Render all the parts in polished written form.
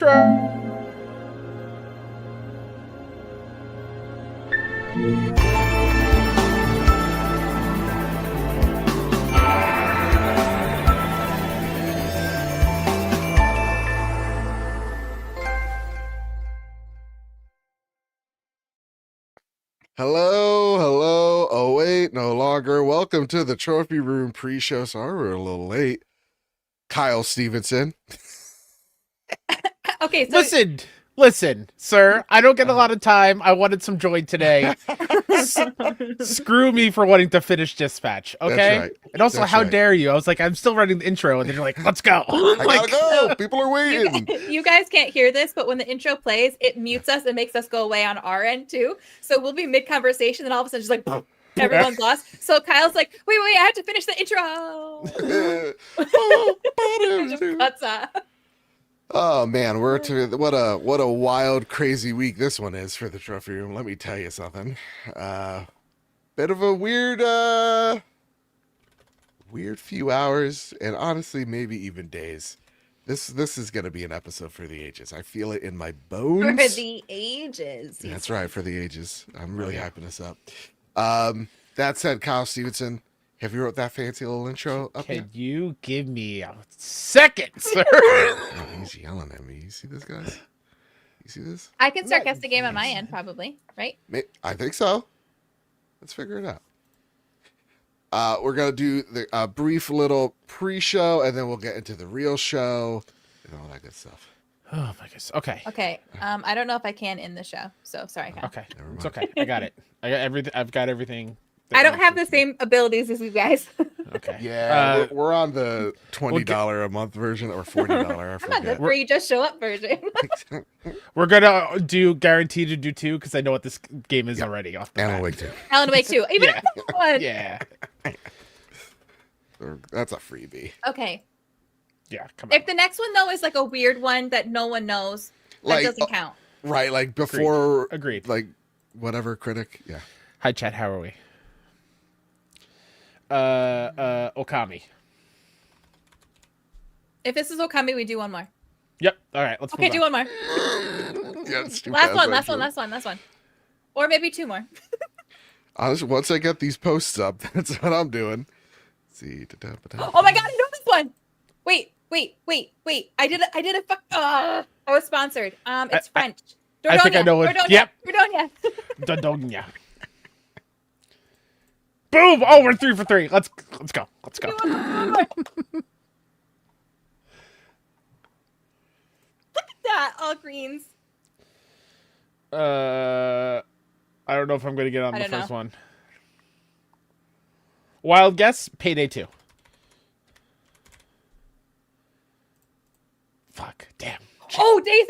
Hello, hello. Oh, wait, no longer. Welcome to the Trophy Room pre-show. Sorry we're a little late. Kyle Stevenson. Okay, so Listen, sir. I don't get a lot of time. I wanted some joy today. Screw me for wanting to finish dispatch, okay? That's right. And also, That's how right. dare you? I was like, I'm still running the intro, and then you're like, let's go. I Like, gotta go. People are waiting. you guys can't hear this, but when the intro plays, it mutes us and makes us go away on our end too. So we'll be mid-conversation, and all of a sudden, just like everyone's lost. So Kyle's like, "Wait, I have to finish the intro." Just cuts off. Oh man, what a wild, crazy week this one is for the Trophy Room. Let me tell you something. Bit of a weird few hours, and honestly, maybe even days. This is gonna be an episode for the ages. I feel it in my bones. For the ages. That's right, for the ages. I'm really hyping this up. That said, Kyle Stevenson, have you wrote that fancy little intro up can yet? you give me a second, sir? Oh, he's yelling at me. You see this, guys? You see this? I can start guess the game on my end, probably, right? I think so. Let's figure it out. We're gonna do the brief little pre-show, and then we'll get into the real show and all that good stuff. Oh my goodness. Okay. Okay. I don't know if I can end the show, so sorry, Kyle. Okay. It's okay. I got it. I got everything. I've got everything. I don't have the same abilities as you guys. Okay. Yeah, we're on the $20 a month version or $40. I I'm on the forget. free just show up version. We're gonna do guaranteed to do 2 because I know what this game is already off the Alan bat. Wake 2. Alan Wake 2. Even Yeah. if it's one. Yeah. That's a freebie. Okay. Yeah. Come on. If the next one though is like a weird one that no one knows, that doesn't count. Right, like before, Agreed. like whatever critic. Yeah. Hi, chat. How are we? Okami. If this is Okami, we do one more. Yep. All right. Let's Okay, move do on. one more. Yeah, it's too Last fast, one, actually. last one. Or maybe 2 more. Honestly, once I get these posts up, that's what I'm doing. Let's see. Oh my god, I know this one. Wait. I did a fuck. I was sponsored. It's French. I think I know it. Yep. Dordogne. Dordogne. Boom! Oh, we're 3 for 3. Let's go. Let's go. Do one more. Look at that, all greens. I don't know if I'm gonna get on I the don't first know. one. Wild guess. Payday 2. Fuck. Damn. Oh, Days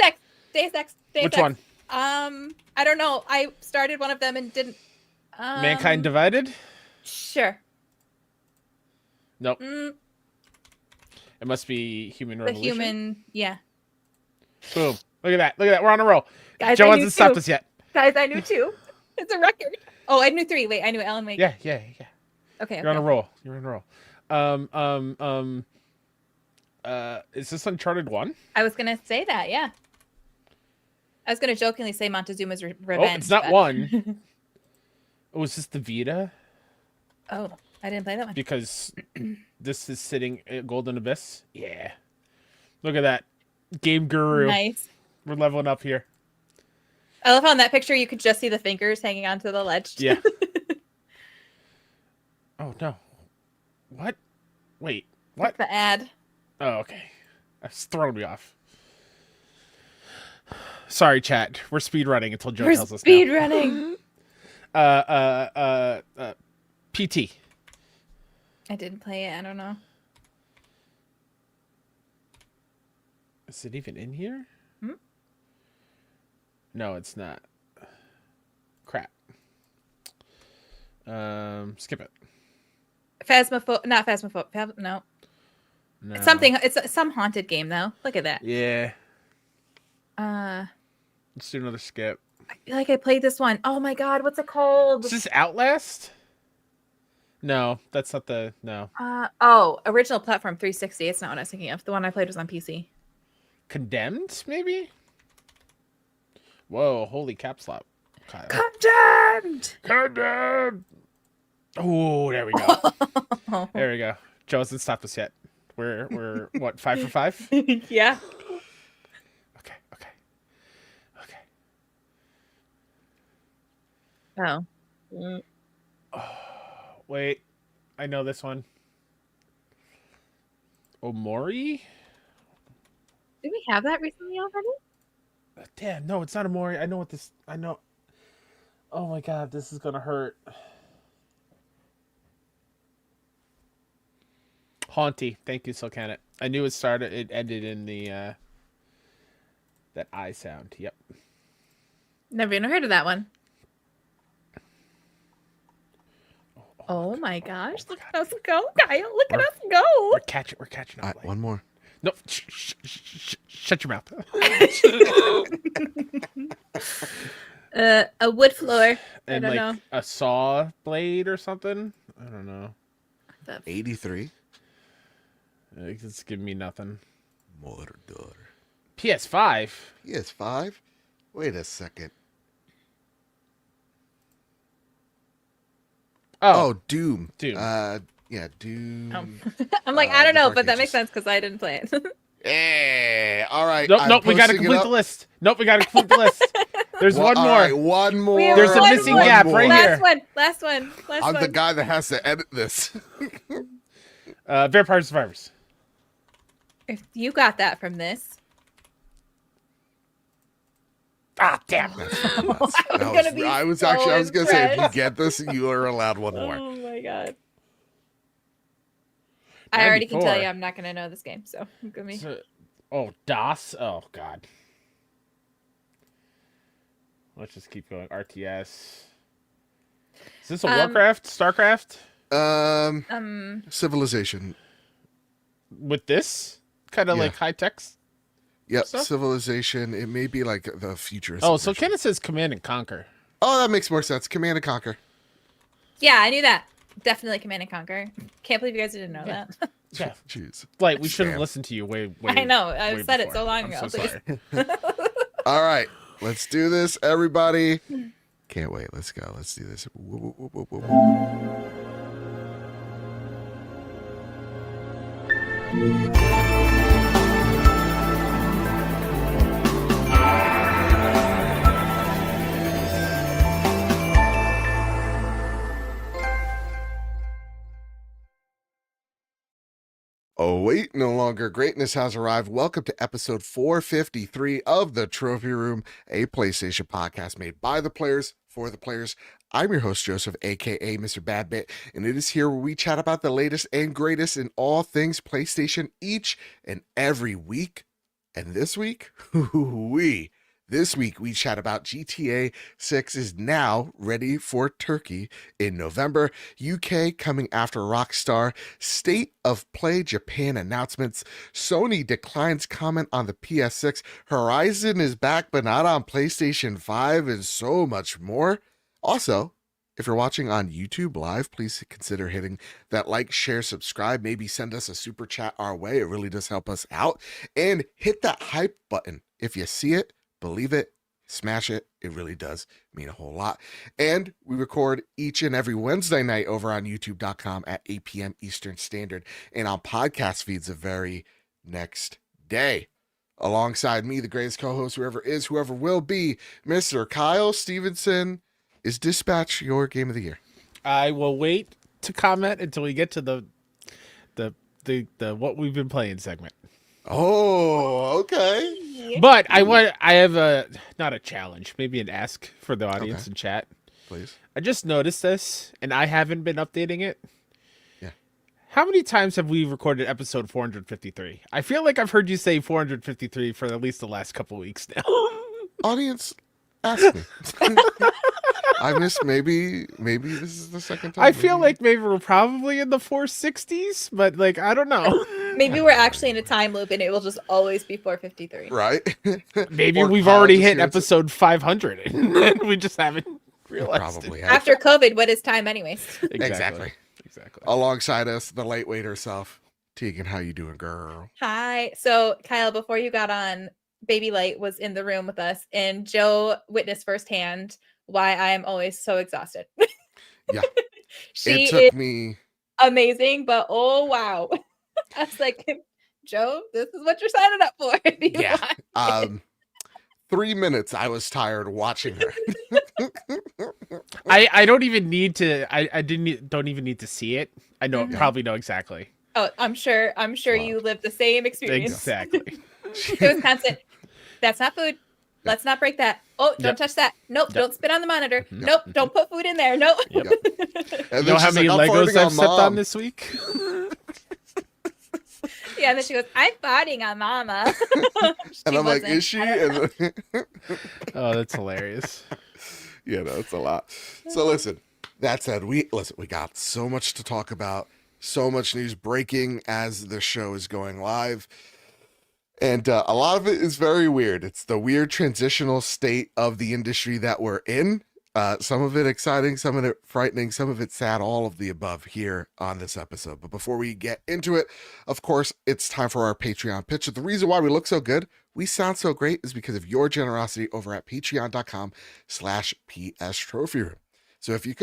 Ex. Which one? I don't know. I started one of them and didn't. Mankind Divided? Sure. Nope. Mm, It must be Human the Revolution. human, yeah. Boom. Look at that. We're on a roll. Guys, Joe I knew hasn't stopped 2. us yet. Guys, I knew 2. It's a record. Oh, I knew 3. Wait, I knew Alan Wake. Yeah. Okay. You're on a roll. Is this Uncharted 1? I was gonna say that. Yeah. I was gonna jokingly say Montezuma's Revenge. Oh, it's not but- 1. Oh, is this the Vita? Oh, I didn't play that one. Because this is sitting at Golden Abyss. Yeah. Look at that. Game Guru. Nice. We're leveling up here. I love how in that picture you could just see the fingers hanging onto the ledge. Yeah. Oh, no. What? Wait. What? The ad. Oh, okay. That's throwing me off. Sorry, chat. We're speed running until Joe We're tells us speed now. running. PT. I didn't play it. I don't know. Is it even in here? Hmm? No, it's not. Crap. Skip it. Not Phasmophobia. No. No. It's something. It's some haunted game though. Look at that. Yeah. I Let's do another skip. feel like I played this one. Oh my god, what's it called? Is this Outlast? No, that's not the no. Oh, original platform 360. It's not what I was thinking of. The one I played was on PC. Condemned, maybe? Whoa, holy caps lock. Kyle. Condemned! Oh, there we go. There we go. Joe hasn't stopped us yet. We're what, 5 for 5? Yeah. Okay. Oh. Wait, I know this one. Omori? Did we have that recently already? Damn, no, it's not Omori. I know what this. I know. Oh my god, this is gonna hurt. Haunty, thank you, Silcanet. I knew it started. It ended in the that I sound. Yep. Never even heard of that one. Oh my gosh! Look at us go, Kyle! Look at us go! We're catching up. One more. No, shut your mouth. A wood floor. And I don't like know. a saw blade or something. I don't know. 83. It's giving me nothing. Mordor. PS5. PS5. Wait a second. Oh, Doom. Doom. Yeah, Doom. I'm like, I don't know, Dark but that makes Ages. sense because I didn't play it. Hey, all right. Nope, we gotta complete the list. Nope, we gotta complete the list. There's one all more. right, one more. We have There's a one missing more. gap right here. Last one. I'm the guy that has to edit this. Vampire Survivors. If you got that from this, Ah, damn. I was gonna say, if you get this, you are allowed one more. Oh my god. I already can 94. tell you I'm not gonna know this game, so give me. Oh, DOS. Oh God. Let's just keep going. RTS. Is this a Warcraft? StarCraft? Civilization. With this kind of Yeah. like high tech. Yep, Stuff? Civilization. It may be like the futurist. Oh, so version. Kenneth says Command and Conquer. Oh, that makes more sense. Command and Conquer. Yeah, I knew that. Definitely Command and Conquer. Can't believe you guys didn't know that. Yeah. Jeez. Like we should have Damn. listened to you way. I know. I way said it before. so long I'm ago. so Please. sorry. All right, let's do this, everybody. Can't wait. Let's go. Let's do this. Whoop, whoop, whoop, whoop, whoop. Oh, wait, no longer greatness has arrived. Welcome to episode 453 of The Trophy Room, a PlayStation podcast made by the players for the players. I'm your host, Joseph, aka Mr. Badbit, and it is here where we chat about the latest and greatest in all things PlayStation each and every week. And this week, This week, we chat about GTA 6 is now ready for Turkey in November, UK coming after Rockstar, State of Play Japan announcements, Sony declines comment on the PS6, Horizon is back but not on PlayStation 5, and so much more. Also, if you're watching on YouTube Live, please consider hitting that like, share, subscribe, maybe send us a super chat our way. It really does help us out. And hit that hype button. If you see it, believe it, smash it. It really does mean a whole lot. And we record each and every Wednesday night over on youtube.com at 8 p.m. Eastern Standard and on podcast feeds the very next day. Alongside me, the greatest co-host, whoever is, whoever will be, Mr. Kyle Stevenson. Is Dispatch your game of the year? I will wait to comment until we get to the what we've been playing segment. Oh, okay. But I have not a challenge, maybe an ask for the audience in chat. Please. I just noticed this, and I haven't been updating it. Yeah. How many times have we recorded episode 453? I feel like I've heard you say 453 for at least the last couple weeks now. Audience, ask me. I missed maybe this is the second time. I feel like maybe we're probably in the 460s, but like I don't know. Maybe we're actually in a time loop and it will just always be 453. right. Maybe Or we've Kyle already just hit hears it. episode 500 and we just haven't realized Probably it. have. After COVID, what is time anyways? Exactly. Exactly. Alongside us, the lightweight herself, Tegan, how you doing, girl? Hi. So, Kyle, before you got on, Baby Light was in the room with us, and Joe witnessed firsthand why I am always so exhausted. Yeah, it She is took me. amazing, but oh wow. I was like, Joe, this is what you're signing up for if you Yeah, want it. 3 minutes. I was tired watching her. I don't even need to. I don't even need to see it. I know Mhm. probably know exactly. Oh, I'm sure Wow. you lived the same experience. Exactly. It was constant. That's not food. Let's not break that. Oh, don't Yep. touch that. Nope, Yep. don't spit on the monitor. Mhm. Nope, don't put food in there. Nope. Yep. And You know how she's many like, "I'm Legos farting I've on stepped on Mom." this week? Yeah, and then she goes, I'm farting on mama. And I'm like, wasn't. is she? I don't know. And Oh, that's hilarious. yeah, no, it's a lot. So listen, that said, we got so much to talk about, so much news breaking as the show is going live. And a lot of it is very weird. It's the weird transitional state of the industry that we're in. Some of it exciting, some of it frightening, some of it sad, all of the above here on this episode. But before we get into it, of course, it's time for our Patreon pitch. The reason why we look so good, we sound so great is because of your generosity over at patreon.com/PS Trophy Room. So if we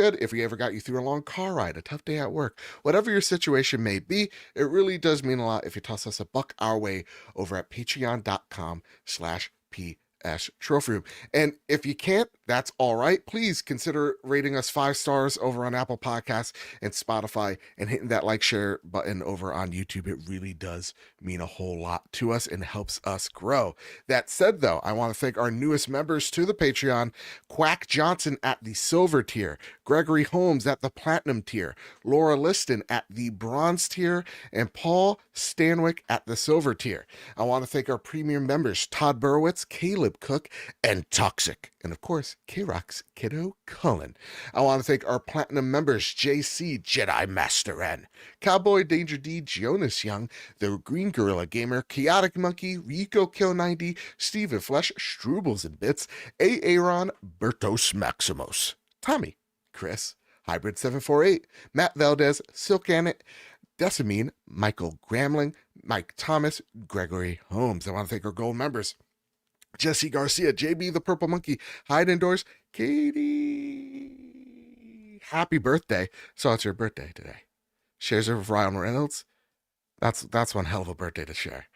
ever got you through a long car ride, a tough day at work, whatever your situation may be, it really does mean a lot if you toss us a buck our way over at patreon.com/PS Trophy Room. And if you can't, that's all right. Please consider rating us 5 stars over on Apple Podcasts and Spotify and hitting that like, share button over on YouTube. It really does mean a whole lot to us and helps us grow. That said, though, I want to thank our newest members to the Patreon: Quack Johnson at the silver tier, Gregory Holmes at the platinum tier, Laura Liston at the bronze tier, and Paul Stanwyck at the silver tier. I want to thank our premium members: Todd Burwitz, Caleb Cook, and Toxic, and of course, K-Rock's Kiddo Cullen. I want to thank our platinum members: JC, Jedi Master N, Cowboy Danger D, Jonas Young, The Green Gorilla Gamer, Chaotic Monkey, Rico Kill 90, Steven Flesh, Strubles and Bits, A. Aaron, Bertos Maximos, Tommy, Chris, Hybrid 748, Matt Valdez, Silk Annett, Decimine, Michael Gramling, Mike Thomas, Gregory Holmes. I want to thank our gold members: Jesse Garcia, JB the Purple Monkey, Hide Indoors, Katie. Happy birthday. So it's your birthday today. Shares of Ryan Reynolds. That's one hell of a birthday to share.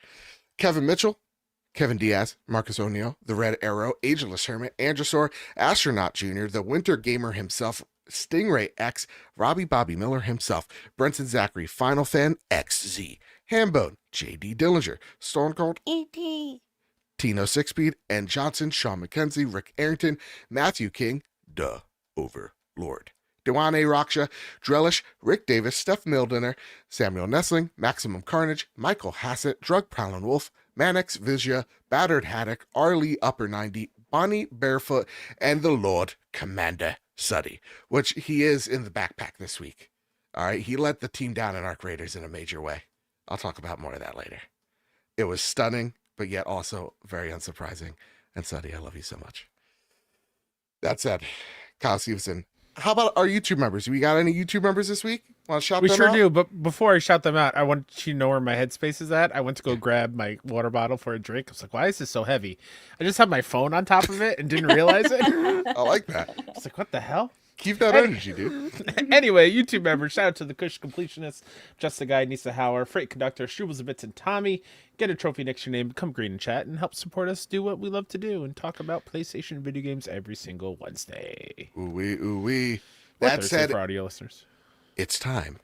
Kevin Mitchell, Kevin Diaz, Marcus O'Neill, The Red Arrow, Ageless Hermit, Androsaur, Astronaut Jr., The Winter Gamer himself, Stingray X, Robbie Bobby Miller himself, Brenton Zachary, Final Fan XZ, Hambone, JD Dillinger, Stone Cold E.T., Tino Sixspeed, and Johnson, Sean McKenzie, Rick Arrington, Matthew King, Duh Overlord, Dewan A. Raksha, Drellish, Rick Davis, Steph Mildiner, Samuel Nessling, Maximum Carnage, Michael Hassett, Drug Prowlin' Wolf, Manix Vizia, Battered Haddock, Arlie Upper 90, Bonnie Barefoot, and the Lord Commander Suddy, which he is in the backpack this week. All right, he let the team down in Arc Raiders in a major way. I'll talk about more of that later. It was stunning, but yet also very unsurprising. And Suddy, I love you so much. That said, Kyle Stevenson, how about our YouTube members? We got any YouTube members this week? Want to shout We them sure out? do, but before I shout them out, I want you to know where my headspace is at. I went to go grab my water bottle for a drink. I was like, why is this so heavy? I just had my phone on top of it and didn't realize it. I like that. I was like, what the hell? Keep that energy, dude. Anyway, YouTube members, shout out to the Kush Completionist, Just the Guy, Nisa Hauer, Freight Conductor, Strubles and Bits, and Tommy. Get a trophy next to your name, become green in chat, and help support us do what we love to do and talk about PlayStation video games every single Wednesday. Ooh-wee, ooh-wee. Or That Thursday said, for audio listeners. it's time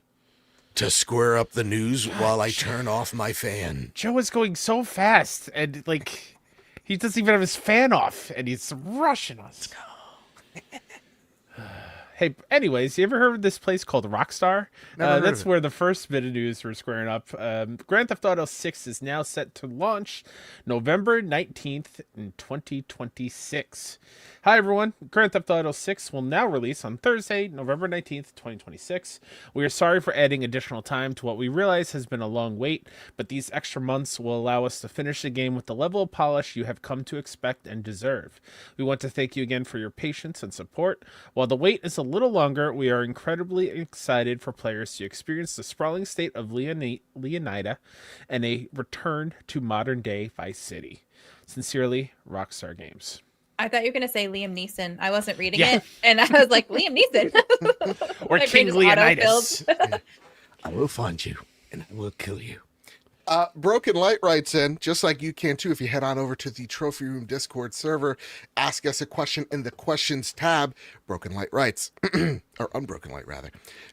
to square up the news while I turn off my fan. Joe is going so fast, and like he doesn't even have his fan off, and he's rushing us. Hey, anyways, you ever heard of this place called Rockstar? Never heard That's of it. where the first bit of news we're squaring up. Grand Theft Auto 6 is now set to launch November 19th in 2026. Hi, everyone. Grand Theft Auto 6 will now release on Thursday, November 19th, 2026. We are sorry for adding additional time to what we realize has been a long wait, but these extra months will allow us to finish the game with the level of polish you have come to expect and deserve. We want to thank you again for your patience and support. While the wait is a little longer, we are incredibly excited for players to experience the sprawling state of Leonida and a return to modern-day Vice City. Sincerely, Rockstar Games. I thought you were going to say Liam Neeson. I wasn't reading Yeah. it, and I was like, Liam Neeson? Or My King brain is Leonidas. autofilled. I will find you and I will kill you. Broken Light writes in, just like you can too, if you head on over to the Trophy Room Discord server, ask us a question in the questions tab. Broken Light writes, or Unbroken Light rather,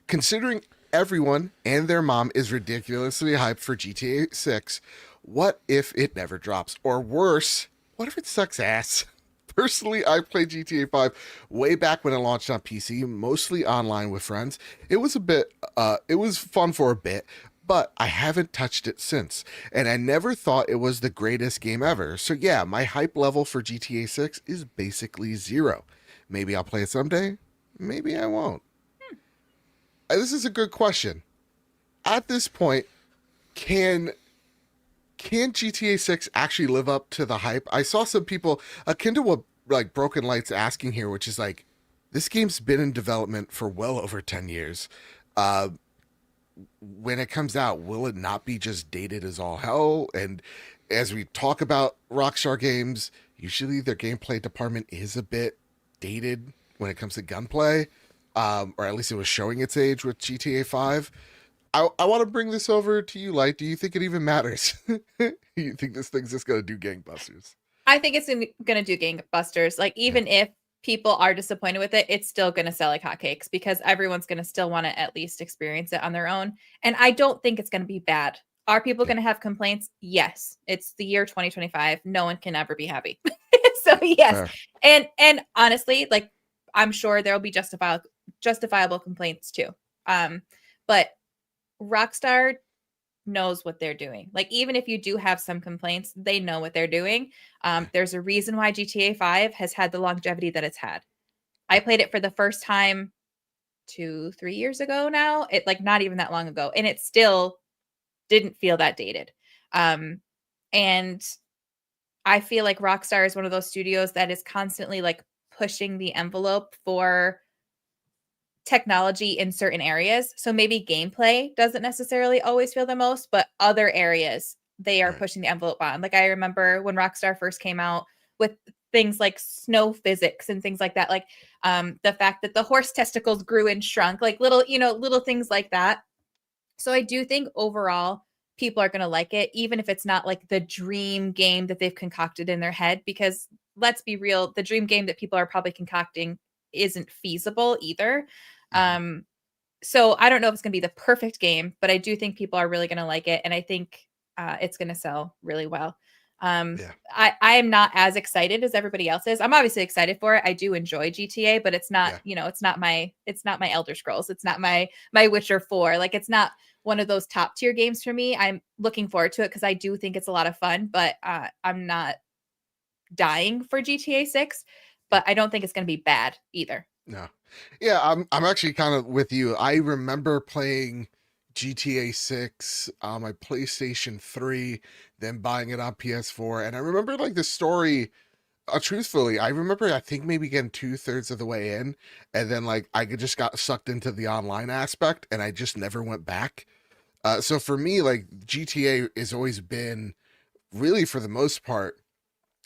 considering everyone and their mom is ridiculously hyped for GTA 6, what if it never drops? Or worse, what if it sucks ass? Personally, I played GTA 5 way back when it launched on PC, mostly online with friends. It was it was fun for a bit, but I haven't touched it since, and I never thought it was the greatest game ever. So yeah, my hype level for GTA 6 is basically 0. Maybe I'll play it someday, maybe I won't. This is a good question. At this point, can GTA 6 actually live up to the hype? I saw some people akin to what like Broken Light's asking here, which is like, this game's been in development for well over 10 years. When it comes out, will it not be just dated as all hell? And as we talk about Rockstar games, usually their gameplay department is a bit dated when it comes to gunplay, or at least it was showing its age with GTA 5. I want to bring this over to you, Light. Do you think it even matters? You think this thing's just going to do gangbusters? I think it's going to do gangbusters. Like, even if people are disappointed with it, it's still going to sell like hotcakes because everyone's going to still want to at least experience it on their own. And I don't think it's going to be bad. Are people going to have complaints? Yes. It's the year 2025. No one can ever be happy. So yes. And honestly, like, I'm sure there'll be justifiable complaints too. But Rockstar knows what they're doing. Like, even if you do have some complaints, they know what they're doing. There's a reason why GTA 5 has had the longevity that it's had. I played it for the first time 2-3 years ago now. It, like, not even that long ago, and it still didn't feel that dated. And I feel like Rockstar is one of those studios that is constantly like pushing the envelope for technology in certain areas. So maybe gameplay doesn't necessarily always feel the most, but other areas they are pushing the envelope on. Like, I remember when Rockstar first came out with things like snow physics and things like that, like the fact that the horse testicles grew and shrunk, like little things like that. So I do think overall people are going to like it, even if it's not like the dream game that they've concocted in their head, because let's be real, the dream game that people are probably concocting isn't feasible either. So I don't know if it's going to be the perfect game, but I do think people are really going to like it. And I think it's going to sell really well. I am not as excited as everybody else is. I'm obviously excited for it. I do enjoy GTA, but it's not, it's not my Elder Scrolls. It's not my Witcher 4. Like, it's not one of those top tier games for me. I'm looking forward to it because I do think it's a lot of fun, but I'm not dying for GTA 6, but I don't think it's going to be bad either. No. Yeah, I'm actually kind of with you. I remember playing GTA 6 on my PlayStation 3, then buying it on PS4, and I remember like the story. Truthfully, I remember I think maybe getting 2/3 of the way in, and then like I just got sucked into the online aspect, and I just never went back. So for me, like, GTA has always been, really for the most part,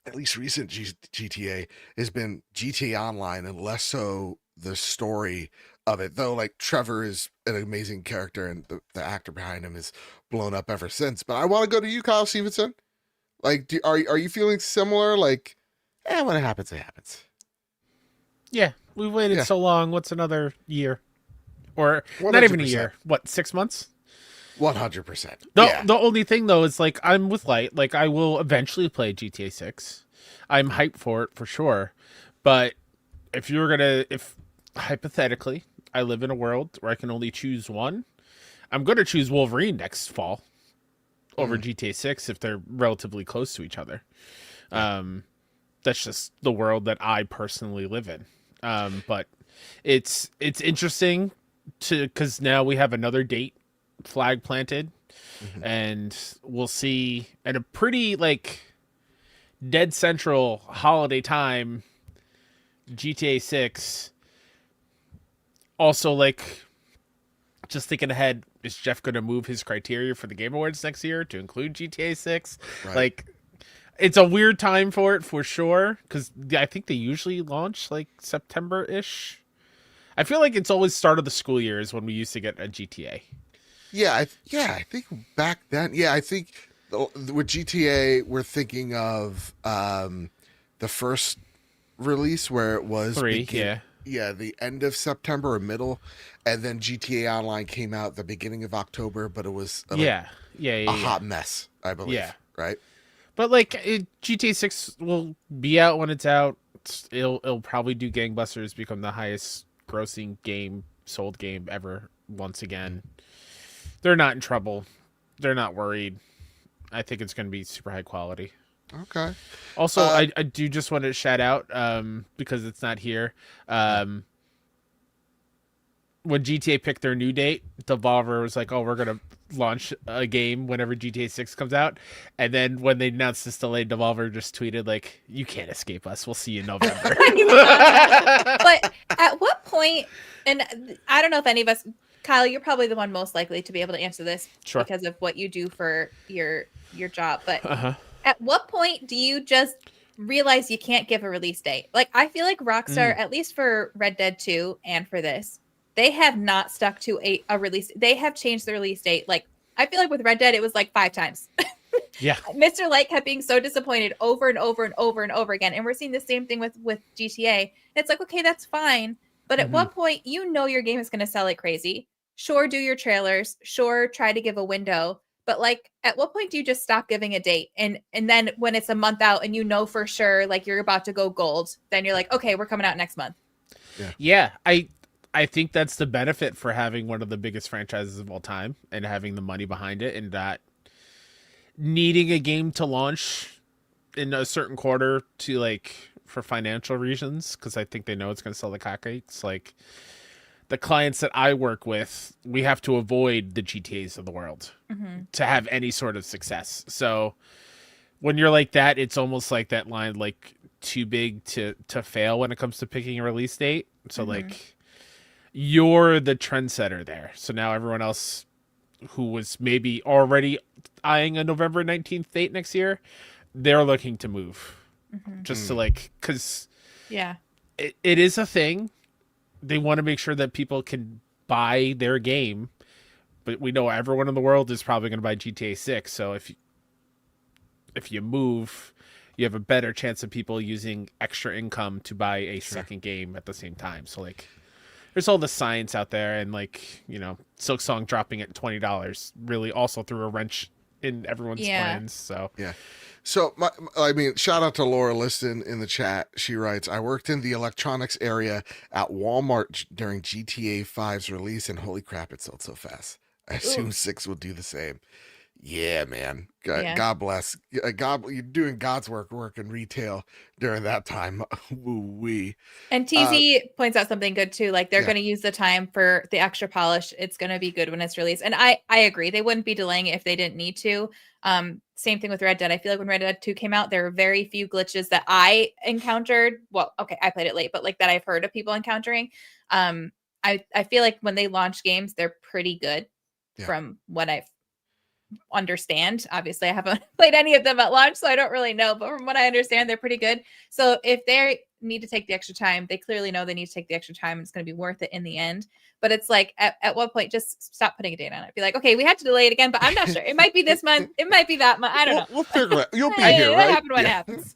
at least recent GTA has been GTA Online and less so the story of it. Though, like, Trevor is an amazing character and the actor behind him has blown up ever since. But I want to go to you, Kyle Stevenson. Like, are you feeling similar? Like, when it happens, it happens. Yeah, we've waited so long. What's another year? Or 100%. Not even a year. What, 6 months? 100%. The only thing though is, like, I'm with Light. Like, I will eventually play GTA 6. I'm hyped for it for sure. But if hypothetically I live in a world where I can only choose one, I'm going to choose Wolverine next fall over GTA 6 if they're relatively close to each other. That's just the world that I personally live in. But it's interesting because now we have another date flag planted, and we'll see at a pretty like dead central holiday time GTA 6 Also, like, just thinking ahead, is Jeff going to move his criteria for the Game Awards next year to include GTA 6? Right. Like, it's a weird time for it, for sure, because I think they usually launch, like, September-ish. I feel like it's always start of the school year is when we used to get a GTA. Yeah, I think back then. Yeah, I think with GTA, we're thinking of the first release where it was 3, yeah, the end of September or middle, and then GTA Online came out the beginning of October, but it was yeah. a hot mess, I believe. Yeah. Right. But like GTA 6 will be out when it's out. It'll probably do gangbusters, become the highest grossing sold game ever once again. They're not in trouble. They're not worried. I think it's going to be super high quality. Okay. Also, I do just want to shout out because it's not here. When GTA picked their new date, Devolver was like, "Oh, we're gonna launch a game whenever GTA 6 comes out." And then when they announced this delay, Devolver just tweeted like, "You can't escape us. We'll see you in November." But at what point, and I don't know if any of us, Kyle, you're probably the one most likely to be able to answer this Sure. because of what you do for your job. But Uh-huh. at what point do you just realize you can't give a release date? Like, I feel like Rockstar, at least for Red Dead 2 and for this, they have not stuck to a release. They have changed the release date. Like, I feel like with Red Dead, it was like 5 times. Yeah. Mr. Light kept being so disappointed over and over and over and over again. And we're seeing the same thing with GTA. It's like, okay, that's fine. But at one point, you know your game is going to sell like crazy. Sure, do your trailers. Sure, try to give a window. But like, at what point do you just stop giving a date? And then when it's a month out and you know for sure, like you're about to go gold, then you're like, okay, we're coming out next month. Yeah. I think that's the benefit for having one of the biggest franchises of all time and having the money behind it, and that needing a game to launch in a certain quarter to like for financial reasons, because I think they know it's going to sell the hotcakes. Like the clients that I work with, we have to avoid the GTAs of the world to have any sort of success. So when you're like that, it's almost like that line, like too big to fail when it comes to picking a release date. So like you're the trendsetter there. So now everyone else who was maybe already eyeing a November 19th date next year, they're looking to move just to like, because it is a thing. They want to make sure that people can buy their game, but we know everyone in the world is probably going to buy GTA 6. So if you move, you have a better chance of people using extra income to buy a second game at the same time. So like, there's all the science out there, and like, you know, Silksong dropping at $20 really also threw a wrench in everyone's plans. So yeah. So shout out to Laura Liston in the chat. She writes, "I worked in the electronics area at Walmart during GTA 5's release, and holy crap, it sold so fast. I assume 6 will do the same." Yeah, man. God bless. God, you're doing God's work in retail during that time. Woo-wee. And TZ points out something good too. Like they're going to use the time for the extra polish. It's going to be good when it's released. And I agree. They wouldn't be delaying it if they didn't need to. Same thing with Red Dead. I feel like when Red Dead 2 came out, there were very few glitches that I encountered. Well, okay, I played it late, but like that I've heard of people encountering. I feel like when they launch games, they're pretty good from what I've understand. Obviously, I haven't played any of them at launch, so I don't really know. But from what I understand, they're pretty good. So if they need to take the extra time, they clearly know they need to take the extra time. It's going to be worth it in the end. But it's like at what point, just stop putting a date on it. Be like, okay, we had to delay it again, but I'm not sure. It might be this month. It might be that month. I don't know. We'll figure it. You'll be here, right? Happen when it happens.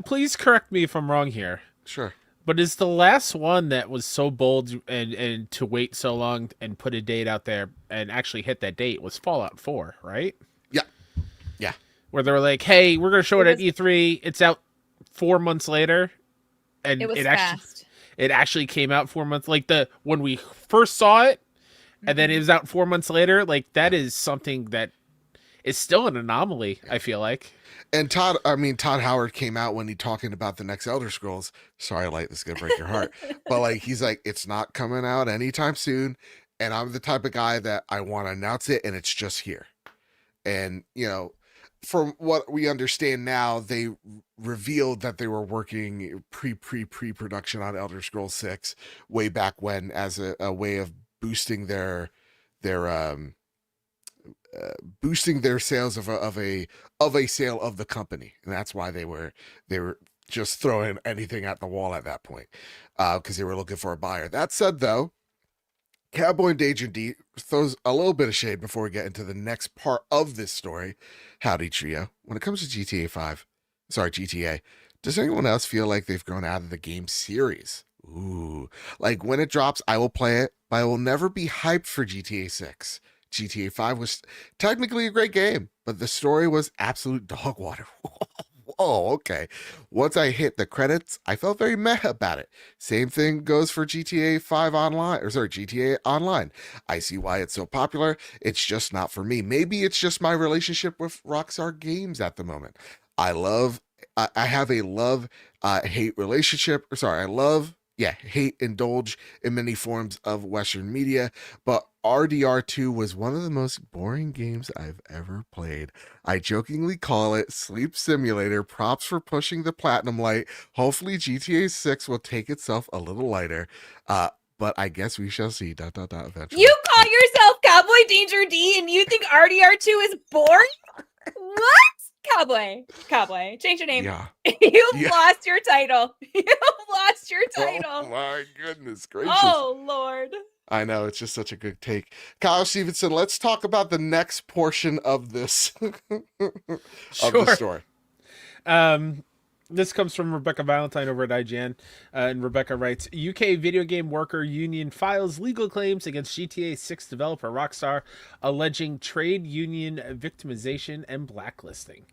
please correct me if I'm wrong here. Sure. But is the last one that was so bold and to wait so long and put a date out there and actually hit that date was Fallout 4, right? Yeah. Yeah. Where they were like, hey, we're going to show it at E3. It's out 4 months later. And it was fast. It actually came out 4 months. Like when we first saw it and then it was out 4 months later, like that is something that is still an anomaly, I feel like. And Todd Howard came out when he talking about the next Elder Scrolls. Sorry, Light, this is gonna break your heart. But like he's like, it's not coming out anytime soon. And I'm the type of guy that I want to announce it and it's just here. And you know, from what we understand now, they revealed that they were working pre-production on Elder Scrolls 6 way back when as a way of boosting their boosting their sales of a sale of the company, and that's why they were just throwing anything at the wall at that point, because they were looking for a buyer. That said, though, Cowboy and Danger D throws a little bit of shade before we get into the next part of this story. Howdy, trio. When it comes to GTA, does anyone else feel like they've grown out of the game series? Ooh, like when it drops, I will play it, but I will never be hyped for GTA 6. GTA 5 was technically a great game, but the story was absolute dog water. Oh, okay. Once I hit the credits, I felt very meh about it. Same thing goes for GTA 5 Online, or sorry, GTA Online. I see why it's so popular. It's just not for me. Maybe it's just my relationship with Rockstar Games at the moment. I have a love hate relationship. Or sorry, hate indulge in many forms of Western media, but RDR2 was one of the most boring games I've ever played. I jokingly call it Sleep Simulator. Props for pushing the platinum light. Hopefully GTA 6 will take itself a little lighter. But I guess we shall see. Eventually. You call yourself Cowboy Danger D and you think RDR2 is boring? What? Cowboy, change your name. Yeah. You've lost your title. You've lost your Oh title. my goodness gracious. Oh, Lord. I know, it's just such a good take. Kyle Stevenson, let's talk about the next portion of this of the story. This comes from Rebecca Valentine over at IGN, and Rebecca writes, UK video game worker union files legal claims against GTA 6 developer Rockstar, alleging trade union victimization and blacklisting.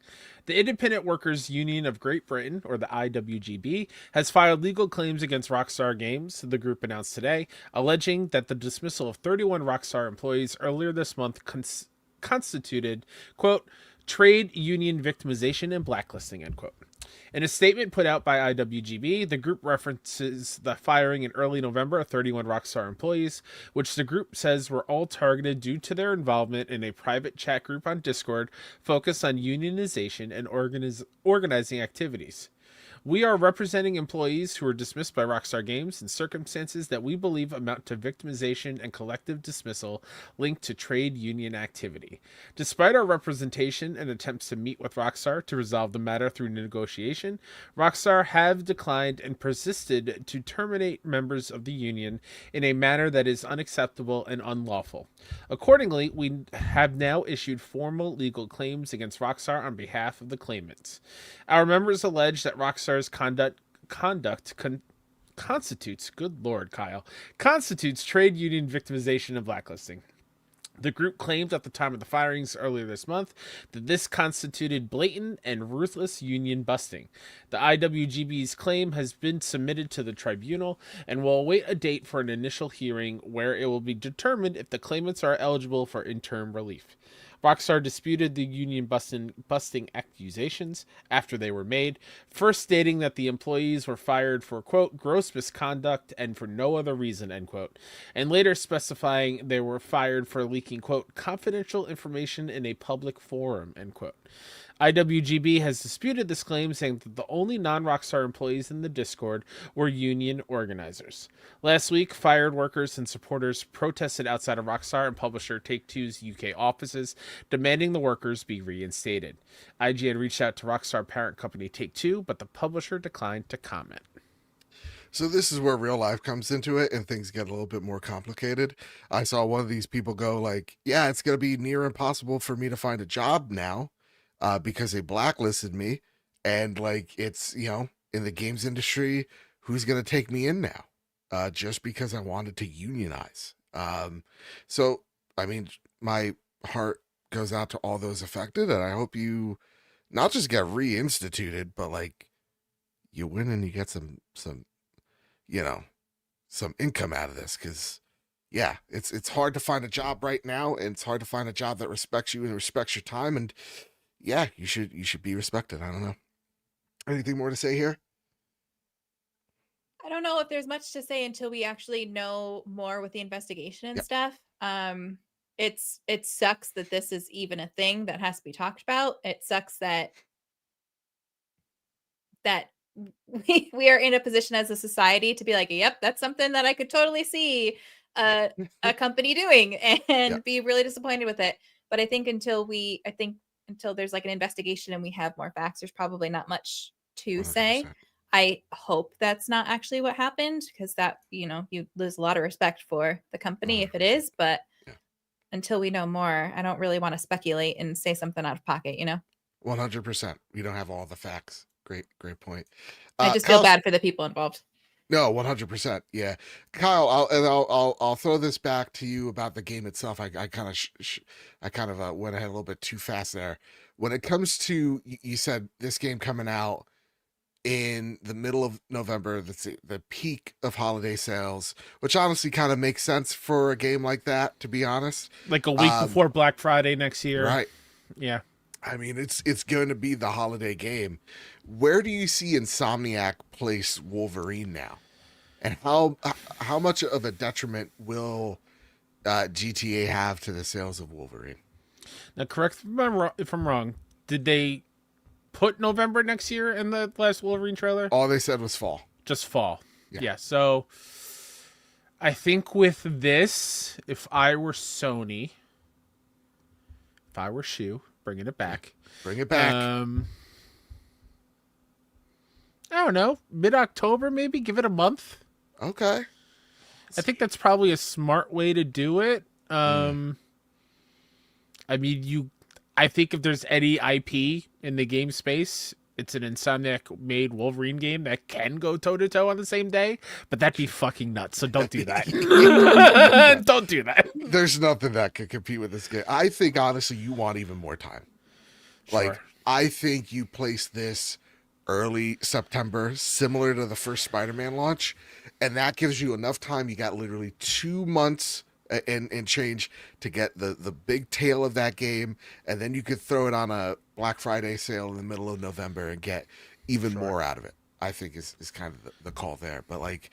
The Independent Workers Union of Great Britain, or the IWGB, has filed legal claims against Rockstar Games, the group announced today, alleging that the dismissal of 31 Rockstar employees earlier this month constituted, quote, trade union victimization and blacklisting, end quote. In a statement put out by IWGB, the group references the firing in early November of 31 Rockstar employees, which the group says were all targeted due to their involvement in a private chat group on Discord focused on unionization and organizing activities. We are representing employees who were dismissed by Rockstar Games in circumstances that we believe amount to victimization and collective dismissal linked to trade union activity. Despite our representation and attempts to meet with Rockstar to resolve the matter through negotiation, Rockstar have declined and persisted to terminate members of the union in a manner that is unacceptable and unlawful. Accordingly, we have now issued formal legal claims against Rockstar on behalf of the claimants. Our members allege that Rockstar's conduct constitutes, good Lord, Kyle, constitutes trade union victimization and blacklisting. The group claimed at the time of the firings earlier this month that this constituted blatant and ruthless union busting. The IWGB's claim has been submitted to the tribunal and will await a date for an initial hearing where it will be determined if the claimants are eligible for interim relief. Rockstar disputed the union busting accusations after they were made, first stating that the employees were fired for, quote, gross misconduct and for no other reason, end quote, and later specifying they were fired for leaking, quote, confidential information in a public forum, end quote. IWGB has disputed this claim, saying that the only non-Rockstar employees in the Discord were union organizers. Last week, fired workers and supporters protested outside of Rockstar and publisher Take-Two's UK offices, demanding the workers be reinstated. IGN reached out to Rockstar parent company Take-Two, but the publisher declined to comment. So this is where real life comes into it and things get a little bit more complicated. I saw one of these people go like, yeah, it's going to be near impossible for me to find a job now. Because they blacklisted me, and like it's, you know, in the games industry, who's gonna take me in now? Just because I wanted to unionize. So I mean, my heart goes out to all those affected, and I hope you not just get reinstituted, but like you win and you get some you know, some income out of this, because yeah, it's hard to find a job right now, and it's hard to find a job that respects you and respects your time, and yeah, you should be respected. I don't know. Anything more to say here? I don't know if there's much to say until we actually know more with the investigation and Yep. stuff. it sucks that this is even a thing that has to be talked about. It sucks that we are in a position as a society to be like, yep, that's something that I could totally see a company doing and Yeah. be really disappointed with it. But I think until there's like an investigation and we have more facts, there's probably not much to say. 100%. I hope that's not actually what happened, because that, you lose a lot of respect for the company if it 100%. is. But Yeah. until we know more, I don't really want to speculate and say something out of pocket, 100%. We don't have all the facts. Great point. I just feel Kyle, bad for the people involved. no, 100%. Yeah. Kyle, I'll throw this back to you about the game itself. I kind of went ahead a little bit too fast there. When it comes to, you said this game coming out in the middle of November, that's the peak of holiday sales, which honestly kind of makes sense for a game like that, to be honest. Like a week before Black Friday next year. Right. Yeah. I mean, it's going to be the holiday game. Where do you see Insomniac place Wolverine now? And how much of a detriment will GTA have to the sales of Wolverine? Now, correct me if I'm wrong. Did they put November next year in the last Wolverine trailer? All they said was fall. Just fall. Yeah. Yeah. So I think with this, if I were Sony, if I were Shu, bringing it back. Bring it back. I don't know. Mid-October, maybe? Give it a month. Okay. I think that's probably a smart way to do it. I mean, I think if there's any IP in the game space, it's an Insomniac-made Wolverine game that can go toe-to-toe on the same day, but that'd be fucking nuts, so don't do that. Don't do that. There's nothing that could compete with this game. I think, honestly, you want even more time. Sure. Like, I think you place this early September, similar to the first Spider-Man launch, and that gives you enough time. You got literally 2 months and change to get the big tail of that game, and then you could throw it on a Black Friday sale in the middle of November and get even more out of it. I think is kind of the call there. But like,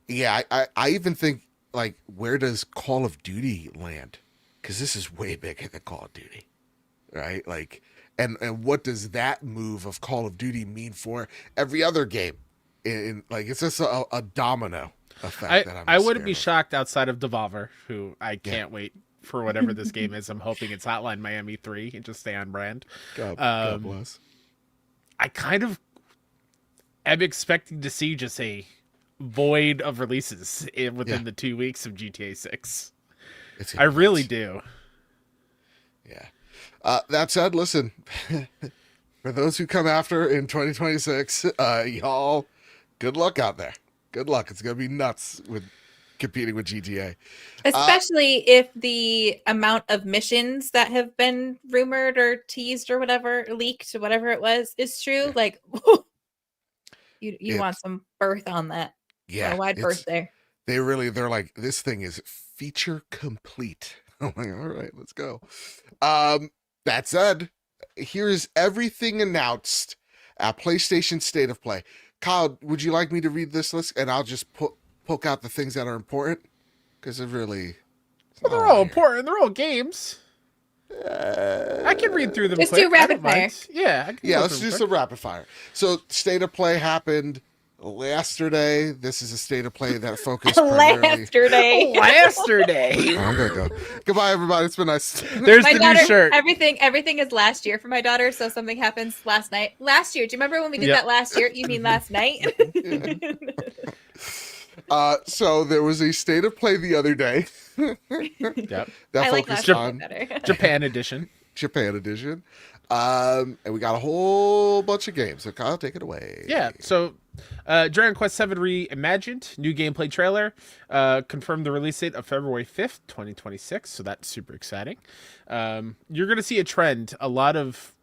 yeah, I even think, like, where does Call of Duty land? Because this is way bigger than Call of Duty, right? Like, and what does that move of Call of Duty mean for every other game? In like, it's just a domino effect. I wouldn't be shocked outside of Devolver, who I can't wait for whatever this game is. I'm hoping it's Hotline Miami 3 and just stay on brand. God bless. I kind of am expecting to see just a void of releases within the 2 weeks of GTA 6. I really do. Yeah. That said, listen, for those who come after in 2026, y'all, good luck out there. Good luck. It's going to be nuts with competing with GTA. Especially if the amount of missions that have been rumored or teased or whatever, leaked, whatever it was, is true. Like, you want some birth on that. Yeah. A wide berth there. They're like, this thing is feature complete. I'm like, all right, let's go. That said, here's everything announced at PlayStation State of Play. Kyle, would you like me to read this list? And I'll just poke out the things that are important, because it really... Well, they're all important. They're all games. I can read through them. Just quick. do rapid fire. Yeah. Let's do some rapid fire. So, State of Play happened yesterday. This is a State of Play that focused primarily... Yesterday. I'm gonna go. Goodbye, everybody. It's been nice. There's My the daughter, new shirt. everything is last year for my daughter, so something happens last night. Last year. Do you remember when we did that last year? You mean last night? So there was a State of Play the other day. Yep. That I like focused last on year better. Japan edition. Japan edition. And we got a whole bunch of games. So Kyle, take it away. Yeah. So Dragon Quest VII Reimagined, new gameplay trailer, confirmed the release date of February 5th, 2026. So that's super exciting. You're going to see a trend, a lot of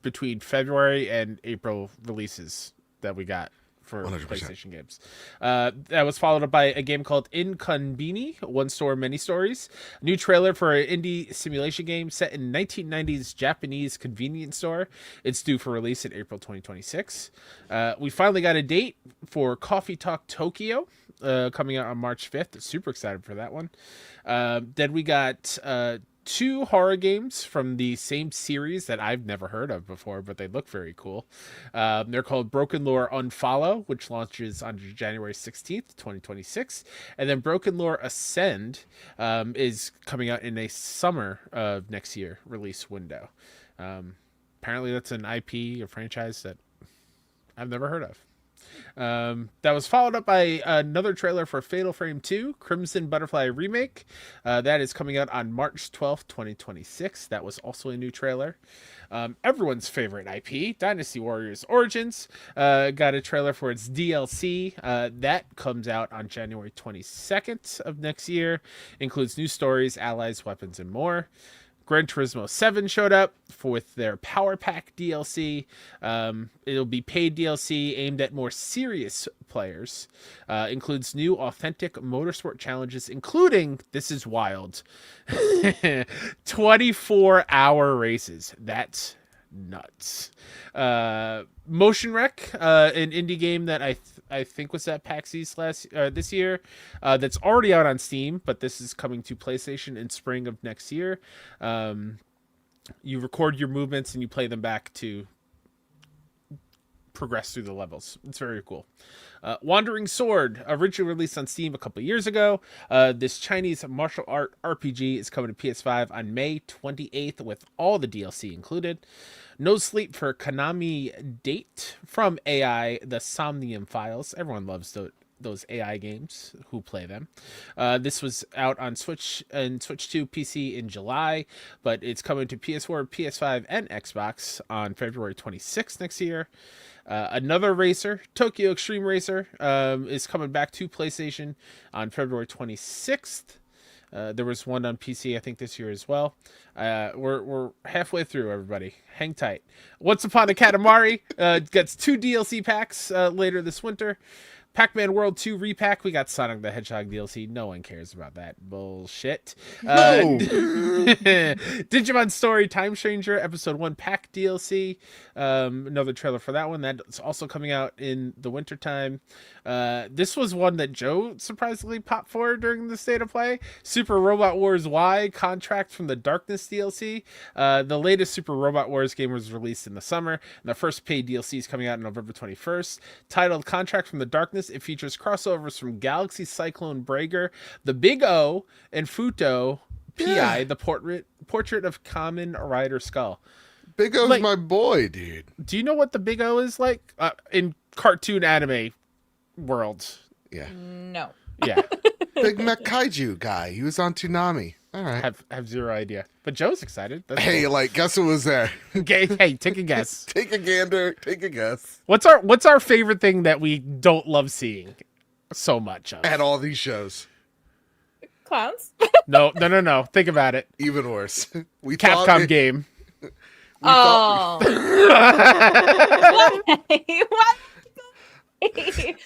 between February and April releases that we got for 100%. PlayStation games. That was followed up by a game called Inconbini, One Store Many Stories. New trailer for an indie simulation game set in 1990s Japanese convenience store. It's due for release in April 2026. We finally got a date for Coffee Talk Tokyo. coming out on March 5th. Super excited for that one. Then we got 2 horror games from the same series that I've never heard of before, but they look very cool. They're called Broken Lore Unfollow, which launches on January 16th, 2026. And then Broken Lore Ascend is coming out in a summer of next year release window. Apparently that's an IP, a franchise that I've never heard of. That was followed up by another trailer for Fatal Frame 2, Crimson Butterfly Remake. That is coming out on March 12th, 2026. That was also a new trailer. Everyone's favorite IP, Dynasty Warriors Origins, got a trailer for its DLC. That comes out on January 22nd of next year. Includes new stories, allies, weapons, and more. Gran Turismo 7 showed up with their Power Pack DLC. It'll be paid DLC aimed at more serious players. Includes new authentic motorsport challenges, including, this is wild, 24-hour races. That's nuts. Motion Wreck, an indie game that I think was at PAX East this year, that's already out on Steam, but this is coming to PlayStation in spring of next year. You record your movements and you play them back to progress through the levels. It's very cool. Wandering Sword, originally released on Steam a couple years ago. This Chinese martial art RPG is coming to PS5 on May 28th with all the DLC included. No Sleep for Konami Date from AI, the Somnium Files. Everyone loves those AI games who play them. This was out on Switch and Switch 2 PC in July, but it's coming to PS4, PS5, and Xbox on February 26th next year. Another racer, Tokyo Extreme Racer, is coming back to PlayStation on February 26th. There was one on PC, I think, this year as well. We're halfway through, everybody. Hang tight. Once Upon a Katamari gets 2 DLC packs later this winter. Pac-Man World 2 repack. We got Sonic the Hedgehog DLC. No one cares about that bullshit. No. Digimon Story Time Stranger Episode 1 pack DLC. Another trailer for that one. That's also coming out in the wintertime. This was one that Joe surprisingly popped for during the State of Play. Super Robot Wars Y Contract from the Darkness DLC. The latest Super Robot Wars game was released in the summer, and the first paid DLC is coming out on November 21st. Titled Contract from the Darkness, it features crossovers from Galaxy Cyclone Brager, the Big O, and Futo Pi, the portrait of Kamen Rider Skull. Big O's my boy, dude. Do you know what the Big O is like in cartoon anime world? Yeah. No. Yeah. Big Mech Kaiju guy. He was on Toonami. All right. Have zero idea. But Joe's excited. That's Hey, cool. like, guess who was there? Hey, take a guess. Take a gander. Take a guess. What's our favorite thing that we don't love seeing so much of? At all these shows. Clowns? No. Think about it. Even worse. We Capcom game. Oh. What?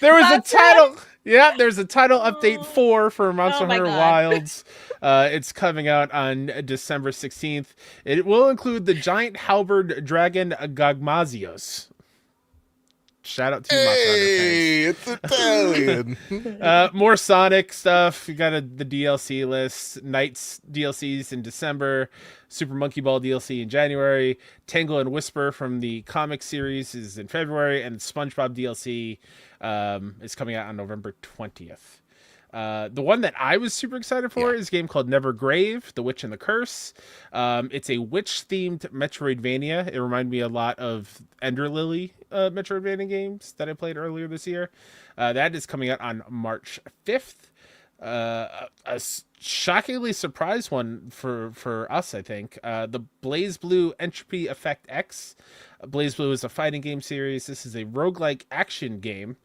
There was That's a title. Yeah, there's a title update 4 for Monster Oh my Hunter God. Wilds. It's coming out on December 16th. It will include the giant halberd dragon Gagmazios. Shout out to you, Hey, it's Italian. Monster Hunter fans. More Sonic stuff. You got the DLC list. Knights DLCs in December. Super Monkey Ball DLC in January. Tangle and Whisper from the comic series is in February. And SpongeBob DLC is coming out on November 20th. The one that I was super excited for is a game called Nevergrave, The Witch and the Curse. It's a witch-themed Metroidvania. It reminded me a lot of Ender Lily Metroidvania games that I played earlier this year. That is coming out on March 5th. A shockingly surprised one for us, I think. The Blaze Blue Entropy Effect X. Blaze Blue is a fighting game series. This is a roguelike action game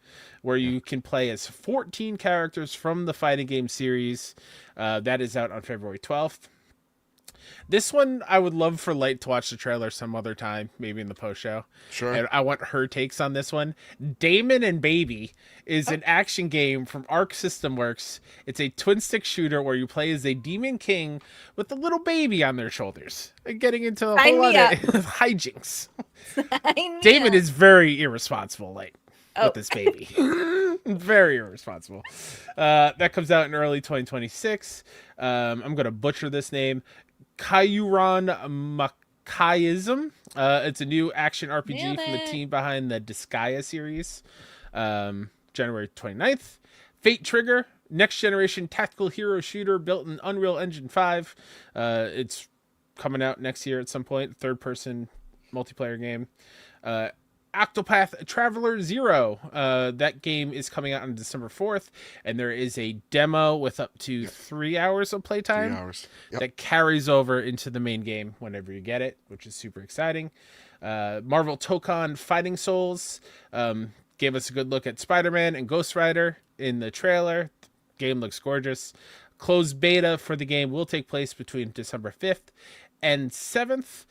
where you can play as 14 characters from the fighting game series. That is out on February 12th. This one, I would love for Light to watch the trailer some other time, maybe in the post show. Sure. And I want her takes on this one. Damon and Baby is an action game from Arc System Works. It's a twin stick shooter where you play as a demon king with a little baby on their shoulders, and getting into a whole lot of hijinks. Damon is very irresponsible, with this baby. Very irresponsible. That comes out in early 2026. I'm going to butcher this name. Kayuran Makayism. It's a new action RPG Nailed from the it. team behind the Disgaea series. January 29th. Fate Trigger. Next generation tactical hero shooter built in Unreal Engine 5. It's coming out next year at some point. Third person multiplayer game. Octopath Traveler 0. That game is coming out on December 4th, and there is a demo with up to 3 hours of playtime 3 hours. Yep. that carries over into the main game whenever you get it, which is super exciting. Marvel Tokon Fighting Souls gave us a good look at Spider-Man and Ghost Rider in the trailer. The game looks gorgeous. Closed beta for the game will take place between December 5th and 7th.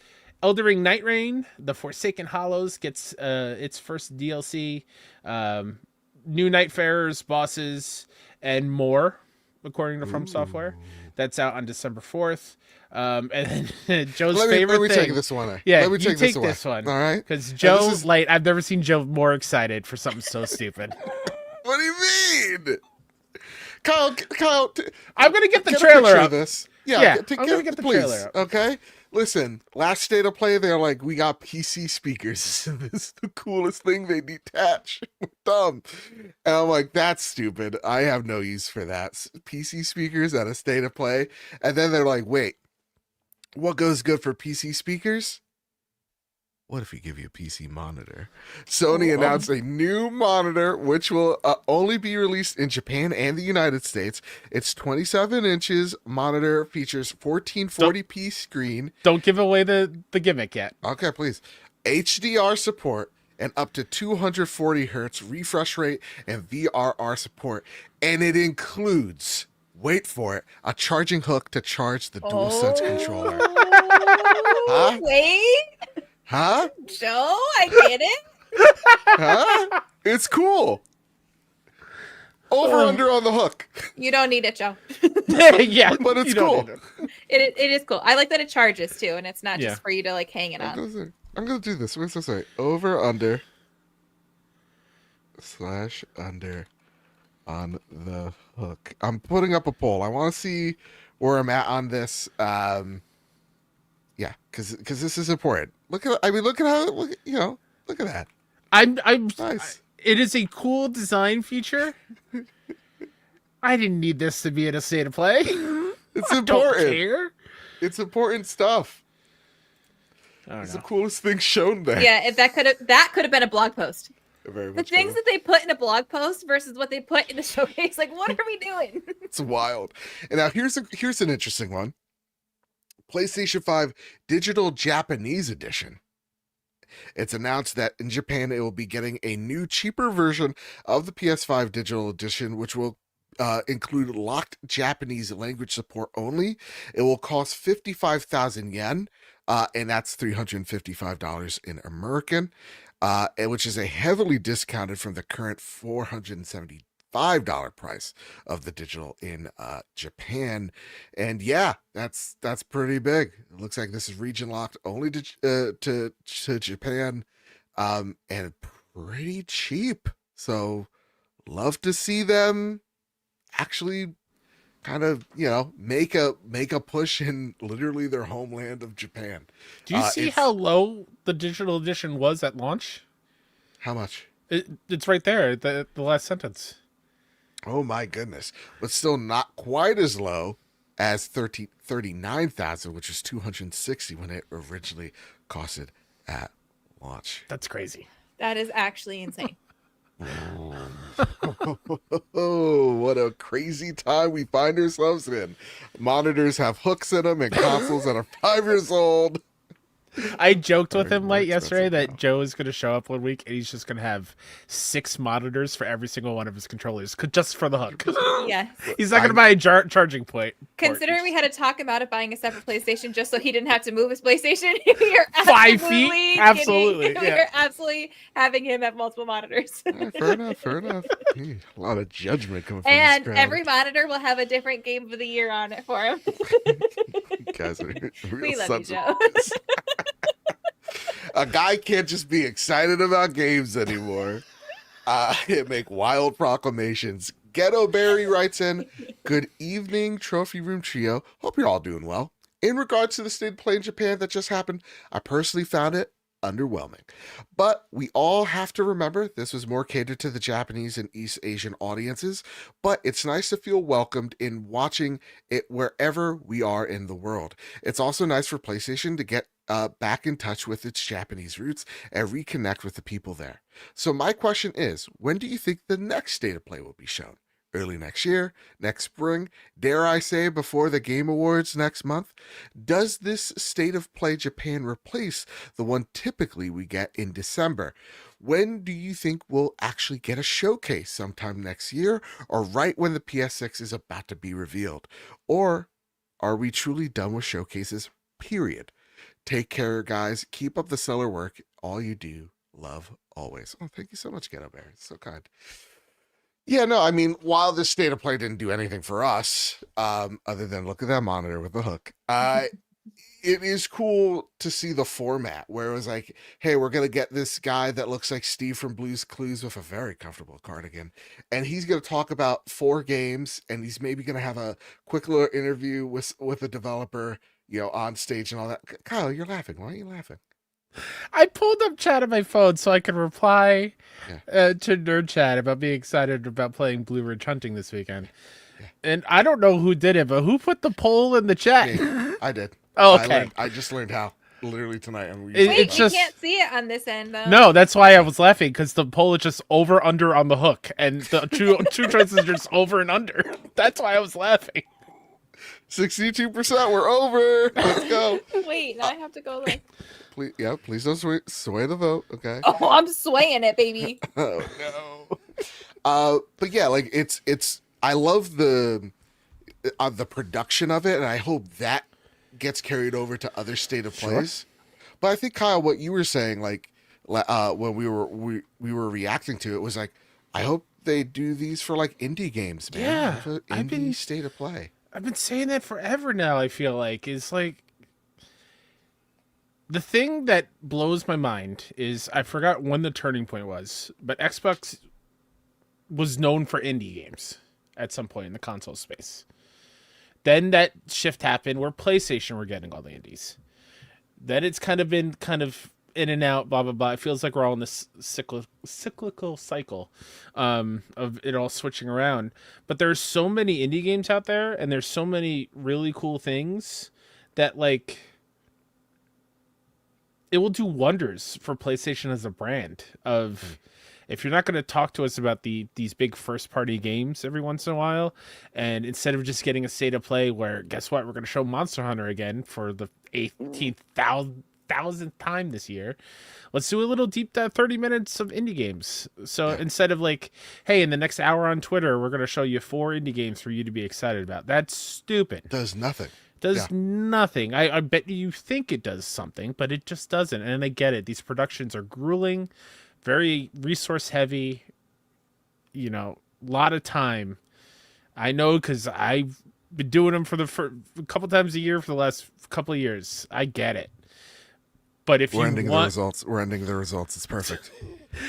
Elden Ring Night Reign, The Forsaken Hollows gets its first DLC. New Nightfarers, bosses, and more, according to From Software. That's out on December 4th. And then Joe's favorite let me thing. take this one. Yeah, let me you take this one. All right. Because Joe, this is- I've never seen Joe more excited for something so stupid. What do you mean? Kyle, I'm going to get the a trailer picture up. of this. Yeah, I'm gonna get the please, trailer up. Okay, listen. Last state of play, they're like, we got PC speakers. This is the coolest thing they detach. Dumb. And I'm like, that's stupid. I have no use for that. PC speakers at a state of play, and then they're like, wait, what goes good for PC speakers? What if we give you a PC monitor? Sony announced a new monitor, which will only be released in Japan and the United States. It's 27 inches monitor, features 1440p screen. Don't give away the gimmick yet. Okay, please. HDR support and up to 240 hertz refresh rate and VRR support. And it includes, wait for it, a charging hook to charge the DualSense controller. Huh? Wait, Huh? Joe, I get it. Huh? It's cool. Over under on the hook. You don't need it, Joe. Yeah, But it's you don't cool. need It is cool. I like that it charges too, and it's not Yeah. just for you to like hang it on. I'm gonna do this. What's this say? Over under / under on the hook. I'm putting up a poll. I want to see where I'm at on this. Yeah, because this is important. Look at how look at that. I'm Nice. It is a cool design feature. I didn't need this to be in a state of play. It's I don't important. care. It's important stuff. I don't It's know. the coolest thing shown there. Yeah, if that could have been a blog post. Very The much things so. that they put in a blog post versus what they put in the showcase, like what are we doing? It's wild. And now here's an interesting one. PlayStation 5 Digital Japanese Edition. It's announced that in Japan it will be getting a new, cheaper version of the PS5 Digital Edition, which will include locked Japanese language support only. It will cost 55,000 yen, and that's $355 in American, which is a heavily discounted from the current $475 price of the digital in Japan. And yeah, that's pretty big. It looks like this is region locked only to Japan, and pretty cheap. So love to see them actually kind of make a push in literally their homeland of Japan. Do you see how low the digital edition was at launch? How much? It's right there, the last sentence. Oh my goodness. But still not quite as low as 39,000, which was 260 when it originally costed at launch. That's crazy. That is actually insane. Oh, what a crazy time we find ourselves in. Monitors have hooks in them and consoles that are 5 years old. I joked with Very him more late yesterday expensive that now. Joe is going to show up one week and he's just going to have 6 monitors for every single one of his controllers, just for the hook. Yes. He's not going to buy a charging point. Considering we had to talk about it buying a separate PlayStation just so he didn't have to move his PlayStation, we are 5 feet? absolutely Absolutely, kidding. We yeah. are absolutely having him have multiple monitors. Fair enough. Hey, a lot of judgment coming from And this crowd. every monitor will have a different game of the year on it for him. You guys are real We love you, sons Joe. of bitches. A guy can't just be excited about games anymore. make wild proclamations. Ghetto Berry writes in, "Good evening, Trophy Room Trio. Hope you're all doing well. In regards to the state of play in Japan that just happened, I personally found it underwhelming. But we all have to remember this was more catered to the Japanese and East Asian audiences, but it's nice to feel welcomed in watching it wherever we are in the world. It's also nice for PlayStation to get back in touch with its Japanese roots and reconnect with the people there. So my question is, when do you think the next state of play will be shown? Early next year, next spring, dare I say before the Game Awards next month? Does this State of Play Japan replace the one typically we get in December? When do you think we'll actually get a showcase? Sometime next year, or right when the PS6 is about to be revealed? Or are we truly done with showcases, period? Take care, guys. Keep up the stellar work. All you do, love always." Oh, thank you so much, Ghetto Bear. It's so kind. Yeah, no, I mean, while this state of play didn't do anything for us, other than look at that monitor with the hook, it is cool to see the format where it was like, hey, we're going to get this guy that looks like Steve from Blue's Clues with a very comfortable cardigan, and he's going to talk about 4 games, and he's maybe going to have a quick little interview with a developer, on stage and all that. Kyle, you're laughing. Why are you laughing? I pulled up chat on my phone so I could reply to Nerd Chat about being excited about playing Blue Ridge Hunting this weekend. Yeah. And I don't know who did it, but who put the poll in the chat? Me. I did. Oh, okay. I just learned how literally tonight. And Wait, you can't see it on this end, though. No, that's why I was laughing, because the poll is just over under on the hook, and the two choices are just over and under. That's why I was laughing. 62%. We're over. Let's go. Wait, now I have to go like. Please don't sway the vote, okay? Oh, I'm swaying it, baby. Oh no. But yeah, like it's. I love the production of it, and I hope that gets carried over to other state of plays. Sure. But I think, Kyle, what you were saying, like when we were reacting to it, was like, I hope they do these for like indie games, man. Yeah, indie state of play. I've been saying that forever now. I feel like it's like. The thing that blows my mind is I forgot when the turning point was, but Xbox was known for indie games at some point in the console space. Then that shift happened where PlayStation were getting all the indies. Then it's kind of been in and out, blah, blah, blah. It feels like we're all in this cyclical cycle of it all switching around. But there's so many indie games out there, and there's so many really cool things that, like... it will do wonders for PlayStation as a brand of if you're not going to talk to us about these big first party games every once in a while, and instead of just getting a state of play where guess what, we're going to show Monster Hunter again for the 18,000th time this year, let's do a little deep dive 30 minutes of indie games. So instead of like, hey, in the next hour on Twitter we're going to show you 4 indie games for you to be excited about, that's stupid. Does nothing. Does nothing. I bet you think it does something, but it just doesn't. And I get it. These productions are grueling, very resource heavy, a lot of time. I know because I've been doing them for a couple times a year for the last couple of years. I get it. But if we're ending the results. It's perfect.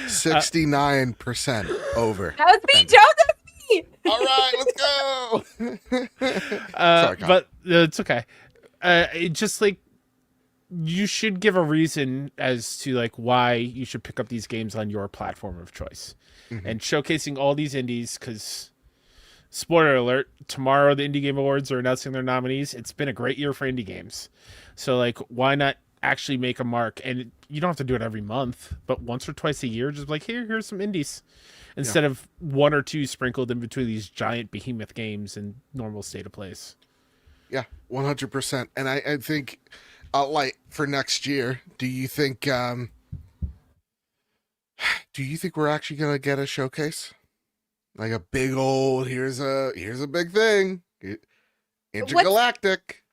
69% over. That was me, Joseph. All right, let's go. Sorry, but it's okay. It just like you should give a reason as to like why you should pick up these games on your platform of choice, and showcasing all these indies. Because spoiler alert, tomorrow the Indie Game Awards are announcing their nominees. It's been a great year for indie games, so like why not actually make a mark? And you don't have to do it every month, but once or twice a year, just like here's some indies. Instead of 1 or 2 sprinkled in between these giant behemoth games and normal state of plays. Yeah, 100%. And I think, like for next year, do you think we're actually gonna get a showcase, like a big old here's a big thing, intergalactic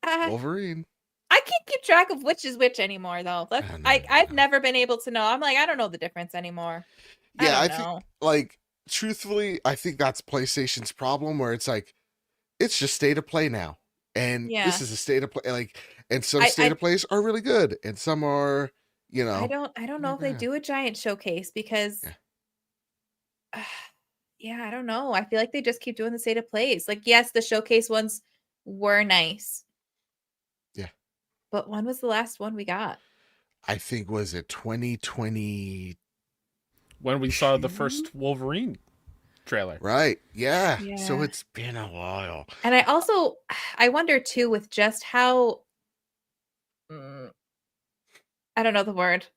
Wolverine? I can't keep track of which is which anymore, though. I've never been able to know. I'm like, I don't know the difference anymore. Yeah, I think, like, truthfully, I think that's PlayStation's problem, where it's like, it's just state of play now, and this is a state of play, like, and some state of plays are really good, and some are, I don't know if they do a giant showcase because Yeah, I don't know. I feel like they just keep doing the state of plays. Like, yes, the showcase ones were nice. Yeah. But when was the last one we got? I think was it 2020, When we saw the first Wolverine trailer. right? Yeah. So Yeah. it's been a while. And I wonder too with just how I don't know the word.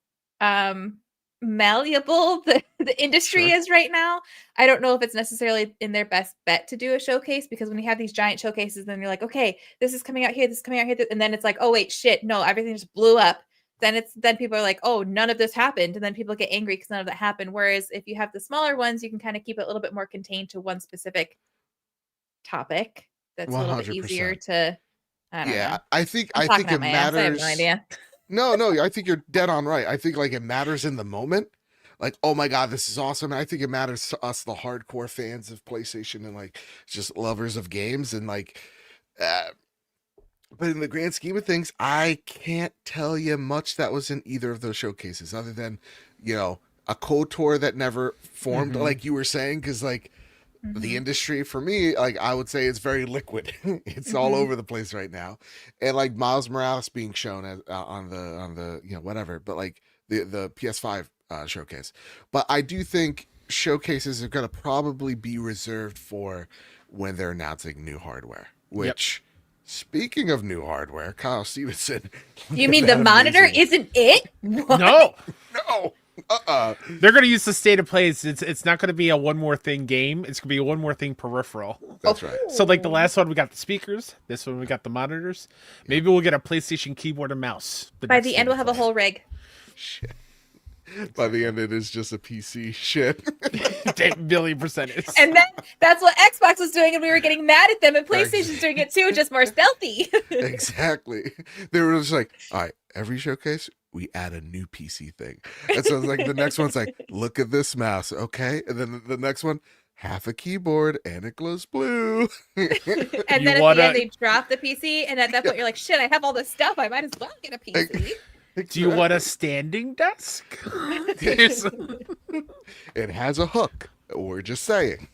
Malleable the industry Sure. is right now. I don't know if it's necessarily in their best bet to do a showcase, because when you have these giant showcases, then you're like, okay, this is coming out here, this is coming out here, and then it's like, oh wait, shit, no, everything just blew up. Then people are like, oh, none of this happened, and then people get angry because none of that happened. Whereas if you have the smaller ones, you can kind of keep it a little bit more contained to one specific topic. That's a little bit easier 100%. to. I don't know. I think I'm I talking think out it my ass. I have matters. no idea. No, I think you're dead on right. I think like it matters in the moment. Like, oh my God, this is awesome. And I think it matters to us, the hardcore fans of PlayStation and like just lovers of games. And like, but in the grand scheme of things, I can't tell you much that was in either of those showcases other than, a KOTOR that never formed, like you were saying, because like the industry for me, like I would say it's very liquid. It's all over the place right now. And like Miles Morales being shown as on the whatever, but like the PS5 showcase. But I do think showcases are going to probably be reserved for when they're announcing new hardware, which speaking of new hardware, Kyle Stevenson. You mean the monitor isn't it? What? No. No. They're going to use the state of plays. It's not going to be a one more thing game. It's going to be a one more thing peripheral. That's right. So like the last one, we got the speakers. This one, we got the monitors. Maybe we'll get a PlayStation keyboard and mouse. By the end, we'll have a whole rig. Shit. By the end, it is just a PC shit. 10 billion percentage. And then that's what Xbox was doing, and we were getting mad at them, and PlayStation's doing it too, just more stealthy. Exactly. They were just like, all right, every showcase, we add a new PC thing. And so like the next one's like, look at this mouse, okay? And then the next one, half a keyboard and it glows blue. And then at the end, they drop the PC, and at that point, you're like, shit, I have all this stuff. I might as well get a PC. Exactly. Do you want a standing desk? It has a hook. We're just saying.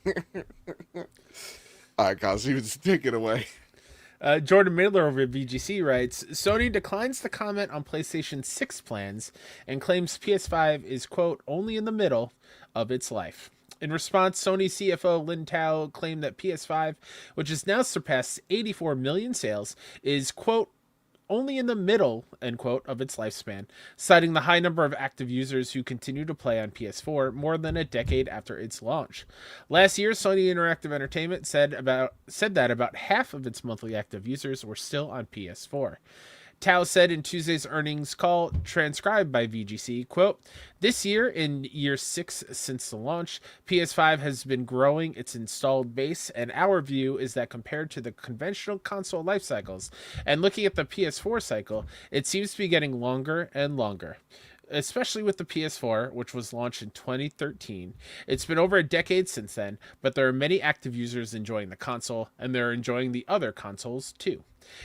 All right, Kyle, take it away. Jordan Midler over at VGC writes, Sony declines to comment on PlayStation 6 plans and claims PS5 is, quote, only in the middle of its life. In response, Sony CFO Lin Tao claimed that PS5, which has now surpassed 84 million sales, is, quote, only in the middle, end quote, of its lifespan, citing the high number of active users who continue to play on PS4 more than a decade after its launch. Last year, Sony Interactive Entertainment said that about half of its monthly active users were still on PS4. Tao said in Tuesday's earnings call, transcribed by VGC, quote, this year, in year 6 since the launch, PS5 has been growing its installed base, and our view is that compared to the conventional console life cycles, and looking at the PS4 cycle, it seems to be getting longer and longer. Especially with the PS4, which was launched in 2013. It's been over a decade since then, but there are many active users enjoying the console, and they're enjoying the other consoles too.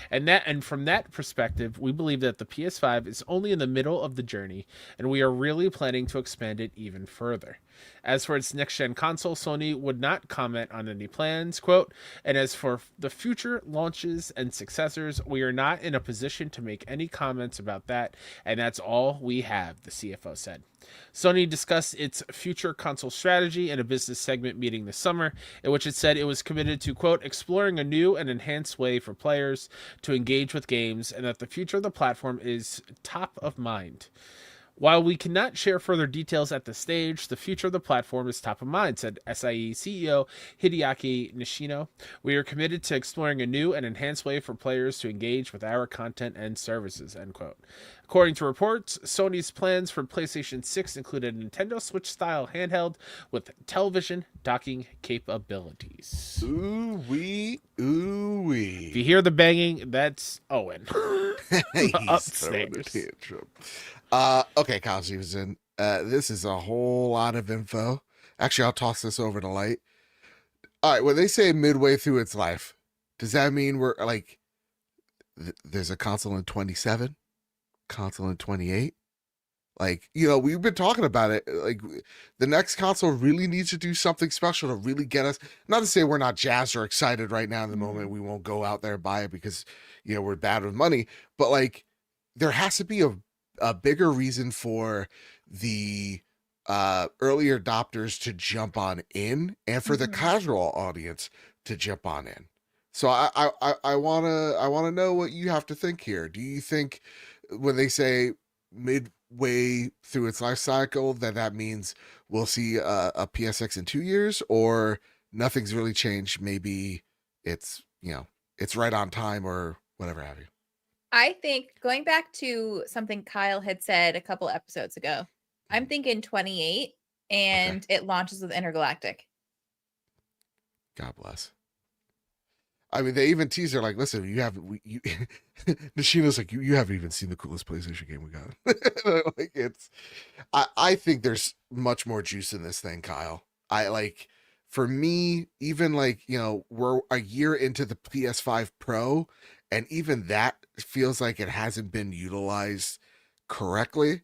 And from that perspective, we believe that the PS5 is only in the middle of the journey, and we are really planning to expand it even further. As for its next-gen console, Sony would not comment on any plans, quote, and as for the future launches and successors, we are not in a position to make any comments about that, and that's all we have, the CFO said. Sony discussed its future console strategy in a business segment meeting this summer, in which it said it was committed to, quote, exploring a new and enhanced way for players to engage with games, and that the future of the platform is top of mind. While we cannot share further details at this stage, the future of the platform is top of mind, said SIE CEO Hideaki Nishino. We are committed to exploring a new and enhanced way for players to engage with our content and services, end quote. According to reports, Sony's plans for PlayStation 6 include a Nintendo Switch-style handheld with television docking capabilities. Ooh-wee. If you hear the banging, that's Owen. He's Upstairs. throwing a tantrum. Okay, Kyle Stevenson. This is a whole lot of info. Actually, I'll toss this over to Light. All right, when they say midway through its life, does that mean we're like, there's a console in 27? Console in 28? Like, you know, we've been talking about it. Like, the next console really needs to do something special to really get us. Not to say we're not jazzed or excited right now in the moment. We won't go out there and buy it because, you know, we're bad with money. But like, there has to be a bigger reason for the earlier adopters to jump on in, and for the casual audience to jump on in. So I wanna know what you have to think here. Do you think when they say midway through its life cycle that means we'll see a PSX in 2 years, or nothing's really changed? Maybe it's, you know, it's right on time or whatever have you. I think going back to something Kyle had said a couple episodes ago, I'm thinking 28 and it launches with Intergalactic. God bless. I mean, they even tease her like, listen, you haven't, Nishino's like, you haven't even seen the coolest PlayStation game we got. Like, I think there's much more juice in this thing, Kyle. For me, even like, you know, we're a year into the PS5 Pro, and even that feels like it hasn't been utilized correctly.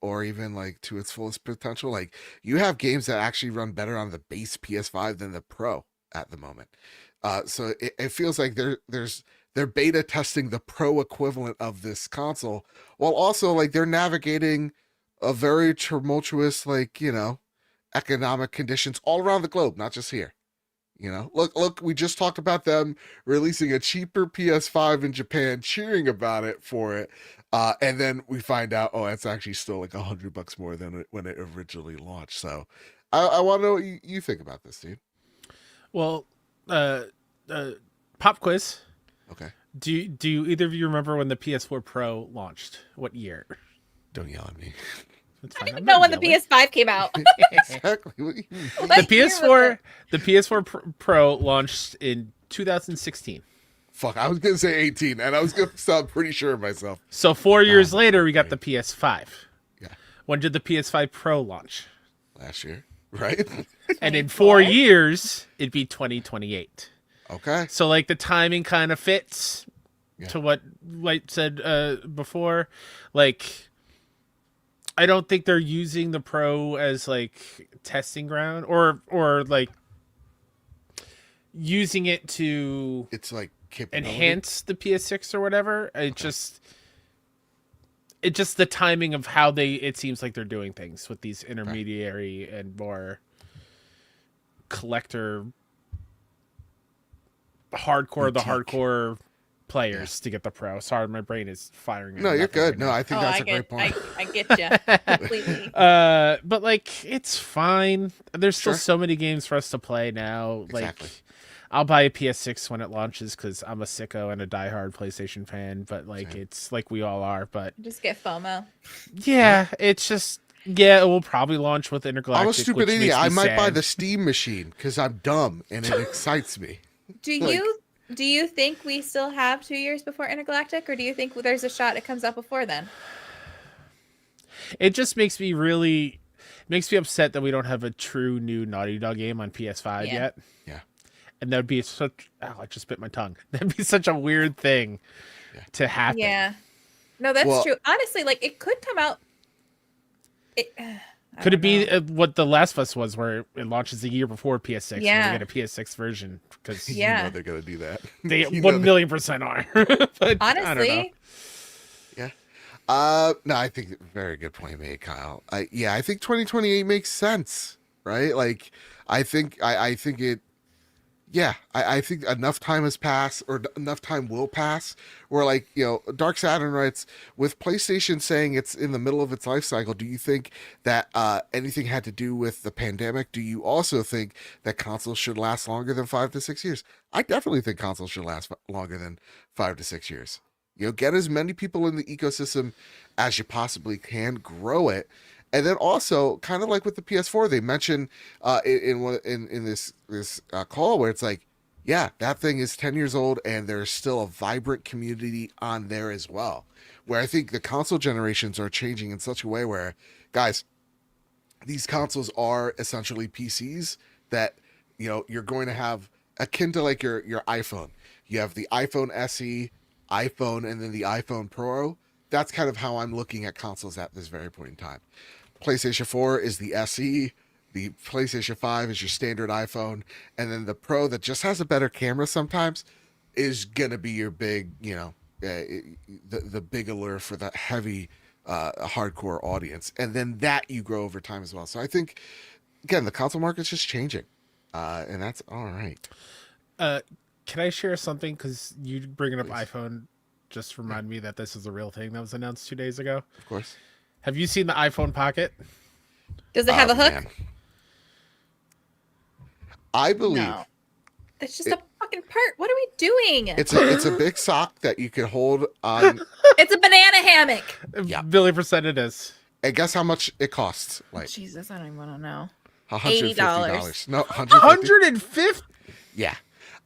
Or even like to its fullest potential. Like, you have games that actually run better on the base PS5 than the Pro at the moment. So it feels like they're beta testing the Pro equivalent of this console, while also like they're navigating a very tumultuous, like, you know, economic conditions all around the globe, not just here. You know, look, we just talked about them releasing a cheaper PS5 in Japan, cheering about it for it. And then we find out, oh, it's actually still like $100 more than when it originally launched. So I want to know what you think about this, dude. Well, pop quiz. Okay. Do you either of you remember when the PS4 Pro launched? What year? Don't yell at me. It's I fine. don't I'm even know not when the yelling. PS5 came out. Exactly. What year was The PS4 Pro launched in 2016. Fuck, I was gonna say 18, and I was gonna sound pretty sure of myself. So 4 years later, we got the PS5. Yeah. When did the PS5 Pro launch? Last year, right? And in 24? 4 years, it'd be 2028. Okay. So like the timing kind of fits Yeah. to what White said before. Like, I don't think they're using the Pro as like testing ground or like using it to It's like capability. enhance the PS6 or whatever. It just the timing of how it seems like they're doing things with these intermediary and more collector hardcore players to get the Pro. Sorry, my brain is firing. No, you're good. No, I think that's a great point. I get you completely. But like, it's fine. There's still Sure. so many games for us to play now. Exactly. Like, I'll buy a PS6 when it launches because I'm a sicko and a diehard PlayStation fan. But like, Same. it's like we all are. But Just get FOMO. yeah, it's just it will probably launch with Intergalactic. I'm a stupid which idiot. makes me I might buy sad. the Steam machine because I'm dumb and it excites me. Do you think we still have 2 years before Intergalactic, or do you think there's a shot it comes out before then? It just makes me upset that we don't have a true new Naughty Dog game on PS5 yet. Yeah. And that'd be I just bit my tongue. That'd be such a weird thing to happen. Yeah. No, that's Well- true. Honestly, like it could come out. I Could it don't be know. what The Last of Us was, where it launches a year before PS6 Yeah. and we get a PS6 version? Because You Yeah. know they're gonna do that. they You know 1,000,000% are. But I don't know. Honestly, No, I think very good point made, Kyle. I think 2028 makes sense, right? Like, I think it. Yeah, I think enough time has passed, or enough time will pass, where, like, you know, Dark Saturn writes, with PlayStation saying it's in the middle of its life cycle, do you think that anything had to do with the pandemic? Do you also think that consoles should last longer than 5 to 6 years? I definitely think consoles should last longer than 5 to 6 years. You know, get as many people in the ecosystem as you possibly can, grow it. And then also, kind of like with the PS4, they mentioned in this call where it's like, yeah, that thing is 10 years old and there's still a vibrant community on there as well. Where I think the console generations are changing in such a way where, guys, these consoles are essentially PCs that, you know, you're going to have akin to like your iPhone. You have the iPhone SE, iPhone, and then the iPhone Pro. that's kind of how I'm looking at consoles at this very point in time. PlayStation 4 is the SE, the PlayStation 5 is your standard iPhone, and then the Pro that just has a better camera sometimes is gonna be your big, the big allure for the heavy hardcore audience, and then that you grow over time as well. So I think again the console market's just changing, and that's all right. Can I share something? Because you bringing up iPhone just remind me that this is a real thing that was announced 2 days ago. Of course. Have you seen the iPhone Pocket? Does it have a hook? Man. I believe No. It's just a fucking part. What are we doing? it's a big sock that you can hold on. It's a banana hammock. Yeah. $1,000,000% it is. And guess how much it costs? Like Jesus, I don't even want to know. $150. No, $150. 150. Yeah.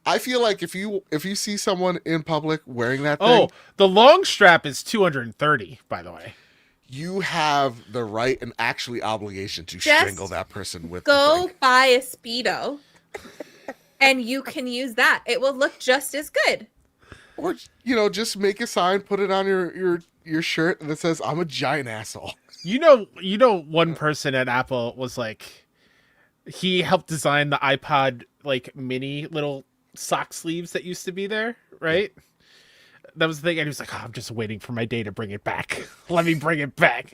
I feel like if you see someone in public wearing that thing, Oh, the long strap is 230. By the way, you have the right and actually obligation to Just strangle that person with the Go thing. buy a Speedo, and you can use that. It will look just as good. Or just make a sign, put it on your shirt, and it says, "I'm a giant asshole." you know, one person at Apple was like, he helped design the iPod like mini little sock sleeves that used to be there, right? That was the thing, and he was like, I'm just waiting for my day to bring it back. Let me bring it back.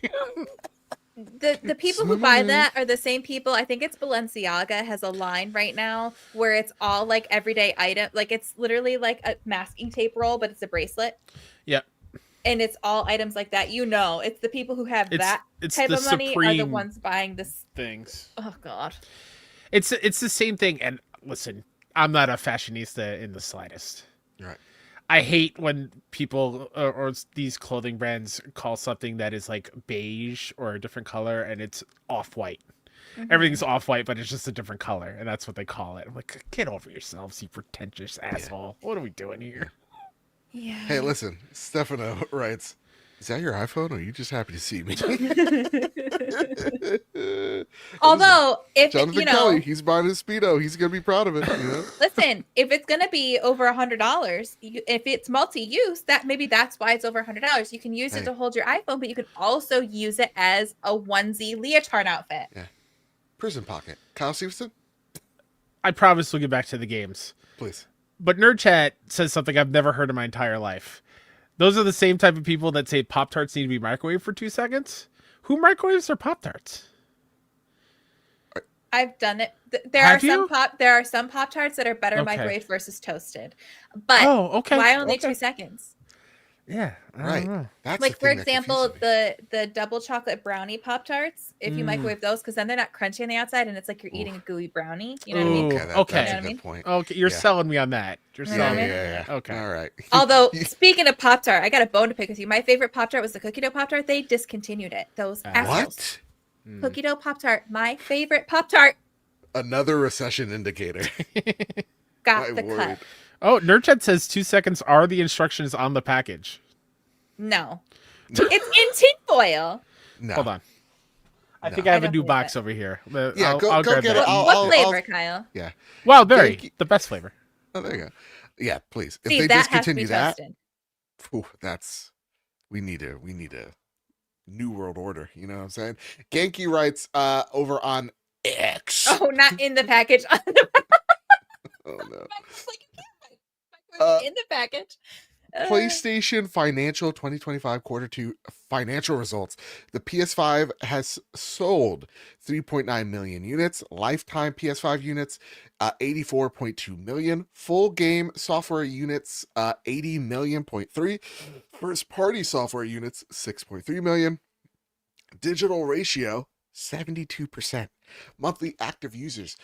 The people who buy that are the same people. I think it's Balenciaga has a line right now where it's all like everyday item. Like it's literally like a masking tape roll, but it's a bracelet. Yep. And it's all items like that. It's the people who have that it's type the of money are the Supreme ones buying this. things. Oh God. It's the same thing. And listen, I'm not a fashionista in the slightest. Right. I hate when people or these clothing brands call something that is like beige or a different color and it's off-white. Mm-hmm. Everything's off-white, but it's just a different color, and that's what they call it. I'm like, get over yourselves, you pretentious asshole. What are we doing here? Yeah. Hey, listen, Stefano writes, "Is that your iPhone, or are you just happy to see me?" Although, if Jonathan Kelly, he's buying his Speedo. He's gonna be proud of it. Listen, if it's gonna be over $100, if it's multi-use, that's why it's over $100. You can use it to hold your iPhone, but you can also use it as a onesie leotard outfit. Yeah. Prison Pocket. Kyle Stevenson? I promise we'll get back to the games. Please. But Nerd Chat says something I've never heard in my entire life. Those are the same type of people that say Pop-Tarts need to be microwaved for 2 seconds. Who microwaves their Pop-Tarts? I've done it. There are some Pop-Tarts that are better microwaved versus toasted. But why only 2 seconds? Yeah, I don't know. That's like for example, the double chocolate brownie Pop-Tarts, if you microwave those, because then they're not crunchy on the outside and it's like you're eating a gooey brownie. You know what I mean? Okay. That's a good point. Okay, you're selling me on that. You're selling me. Yeah. Okay. All right. Although, speaking of Pop-Tart, I got a bone to pick with you. My favorite Pop-Tart was the cookie dough Pop-Tart. They discontinued it. Those assholes. What? Cookie dough Pop-Tart. My favorite Pop-Tart. Another recession indicator. Got the cut. Oh, Nerd Chat says 2 seconds are the instructions on the package. No. It's in tinfoil. No. Hold on. I think I have a new box over here. Yeah, I'll go grab get that. it. What flavor, Kyle? Yeah. Wild berry, the best flavor. Oh, there you go. Yeah, please. If See, they that has to be discontinue that, toasted. we need a new world order. You know what I'm saying? Genki writes over on X. Oh, not in the package. Oh no. It's like you can't microwave it in the package. PlayStation Financial 2025 quarter 2 financial results. The PS5 has sold 3.9 million units. Lifetime PS5 units, 84.2 million. Full game software units, 80 million.3. First party software units, 6.3 million. Digital ratio, 72%. Monthly active users,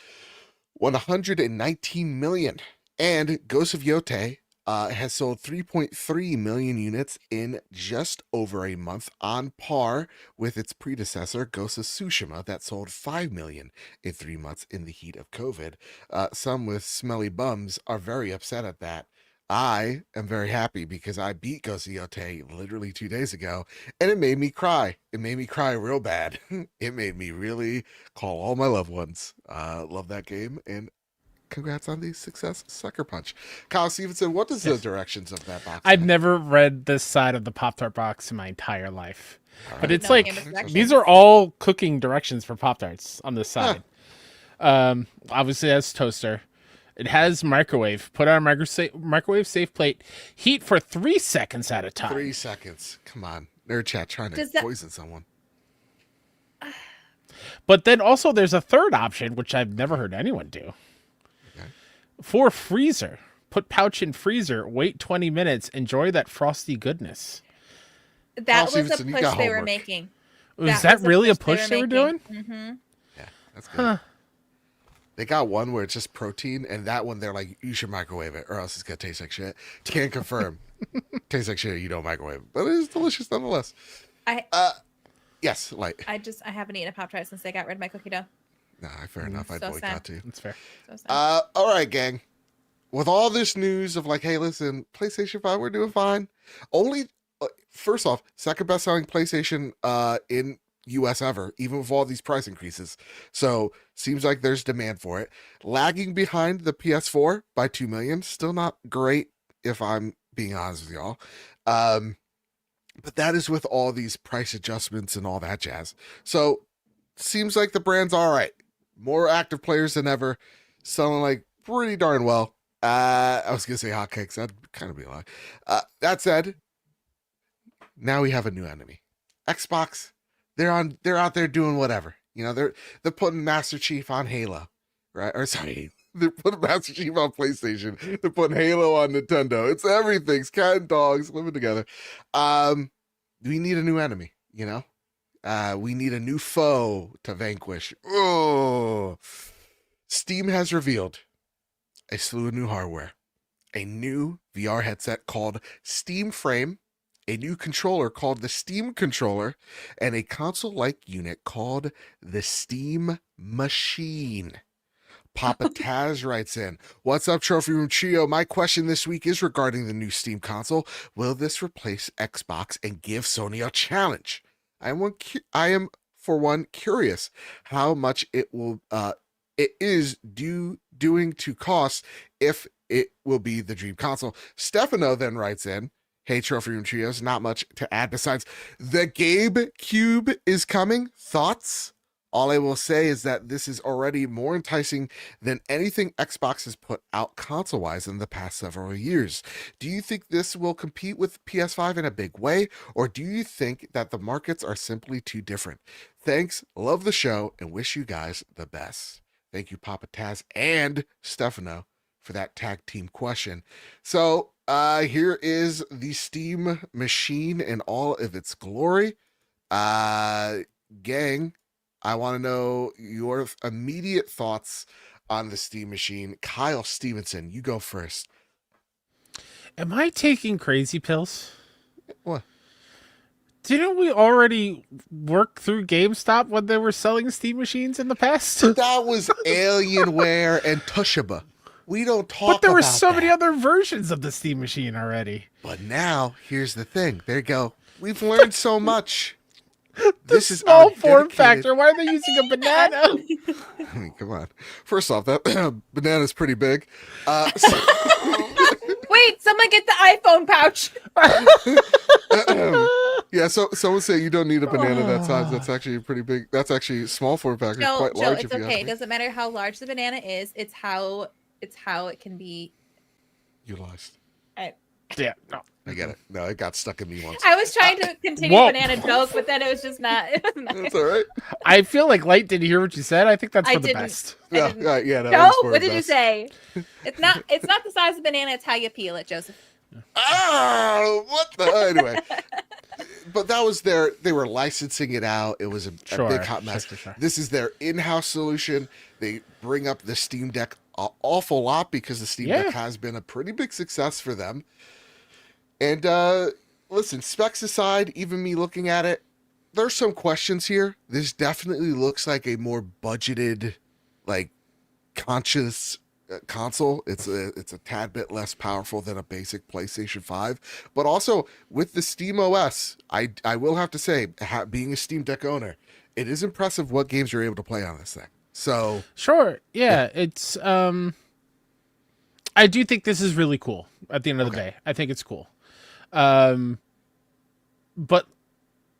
119 million. And Ghost of Yote has sold 3.3 million units in just over a month, on par with its predecessor, Ghost of Tsushima, that sold 5 million in 3 months in the heat of COVID. Some with smelly bums are very upset at that. I am very happy because I beat Ghost of Yote literally 2 days ago, and it made me cry. It made me cry real bad. It made me really call all my loved ones. Love that game, and congrats on the success, Sucker Punch. Kyle Stevenson, what is the directions of that box? I've never read this side of the Pop-Tart box in my entire life. All But right. it's No, like, Canvas directions. these are all cooking directions for Pop-Tarts on this side. Obviously, it has toaster. It has microwave. Put on a microwave safe plate. Heat for 3 seconds at a time. 3 seconds. Come on. Nerd chat trying to Does that- poison someone. But then also there's a third option, which I've never heard anyone do. Okay. For freezer. Put pouch in freezer. Wait 20 minutes. Enjoy that frosty goodness. That Kyle was a Stevenson, you push got they were homework. making. Was that really a push they were doing? Mm-hmm. Yeah, that's good. Huh. They got one where it's just protein, and that one they're like, you should microwave it, or else it's gonna taste like shit. Can't confirm. Tastes like shit. You don't microwave it, but it is delicious nonetheless. Yes, light. I haven't eaten a Pop-Tart since they got rid of my cookie dough. Nah, fair enough. I'd So boycott sad. too. That's fair. So sad. All right, gang. With all this news of like, hey, listen, PlayStation 5, we're doing fine. Only, first off, second best-selling PlayStation in US ever, even with all these price increases. So seems like there's demand for it. Lagging behind the PS4 by 2 million. Still not great, if I'm being honest with y'all. But that is with all these price adjustments and all that jazz. So seems like the brand's all right. More active players than ever. Selling like pretty darn well. I was gonna say hotcakes. That'd kind of be a lie. That said, now we have a new enemy. Xbox. They're out there doing whatever. You know, they're putting Master Chief on Halo, right? Or sorry, they're putting Master Chief on PlayStation. They're putting Halo on Nintendo. It's everything's cat and dogs living together. We need a new enemy. You know, we need a new foe to vanquish. Oh, Steam has revealed a slew of new hardware, a new VR headset called Steam Frame, a new controller called the Steam Controller, and a console-like unit called the Steam Machine. Papa Taz writes in, what's up, Trophy Room Trio? My question this week is regarding the new Steam console. Will this replace Xbox and give Sony a challenge? I am for one curious how much it is doing to cost if it will be the dream console. Stefano then writes in, hey, Trophy Room Trios, not much to add besides the GameCube is coming. Thoughts? All I will say is that this is already more enticing than anything Xbox has put out console-wise in the past several years. Do you think this will compete with PS5 in a big way, or do you think that the markets are simply too different? Thanks, love the show, and wish you guys the best. Thank you, Papa Taz and Stefano, for that tag team question. So here is the Steam Machine in all of its glory. Gang, I want to know your immediate thoughts on the Steam Machine. Kyle Stevenson, you go first. Am I taking crazy pills? What? Didn't we already work through GameStop when they were selling Steam machines in the past? That was Alienware and Toshiba. We don't talk about But there were so many that. other versions of the Steam machine already. But now, here's the thing. There you go. We've learned so much. This is small our form dedicated- factor. Why are they using a banana? I mean, come on. First off, that banana's pretty big. Wait, someone get the iPhone pouch. Yeah, so someone say you don't need a banana that size. That's actually pretty big. That's actually small form factor, Joe, quite Joe, large. it's if you okay. ask It me. doesn't matter how large the banana is. It's how it can be. Utilized. Yeah, no. I get it. No, it got stuck in me once. I was trying to continue Whoa. banana joke, but then it was just not. It was not. That's all right. I feel like Light didn't hear what you said. I think that's I for the didn't. best. I Yeah, didn't- yeah. That No, was for what the did you best. say? It's not the size of the banana. It's how you peel it, Joseph. Ah, what the anyway. But that was they were licensing it out. It was a big hot mess. Sure. This is their in-house solution. They bring up the Steam Deck an awful lot because the Steam Deck has been a pretty big success for them. And listen, specs aside, even me looking at it, there's some questions here. This definitely looks like a more budgeted, like conscious console. It's a tad bit less powerful than a basic PlayStation 5, but also with the Steam OS, I will have to say, being a Steam Deck owner, it is impressive what games you're able to play on this thing. So Sure. Yeah, it's I do think this is really cool. At the end of the day, I think it's cool. But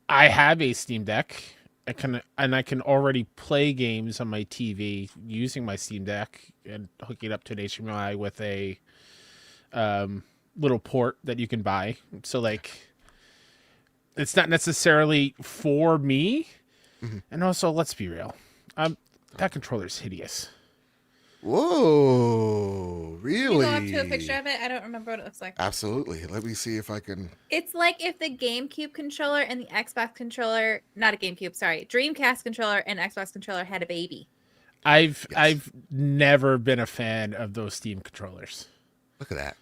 I have a Steam Deck. I can already play games on my TV using my Steam Deck and hooking it up to an HDMI with a little port that you can buy. So like, it's not necessarily for me. Mm-hmm. And also, let's be real, that controller's hideous. Whoa, Can really? you go up to a picture of it? I don't remember what it looks like. Absolutely. Let me see if I can. It's like if the GameCube controller and the Xbox controller, not a GameCube, sorry, Dreamcast controller and Xbox controller had a baby. I've never been a fan of those Steam controllers. Look at that.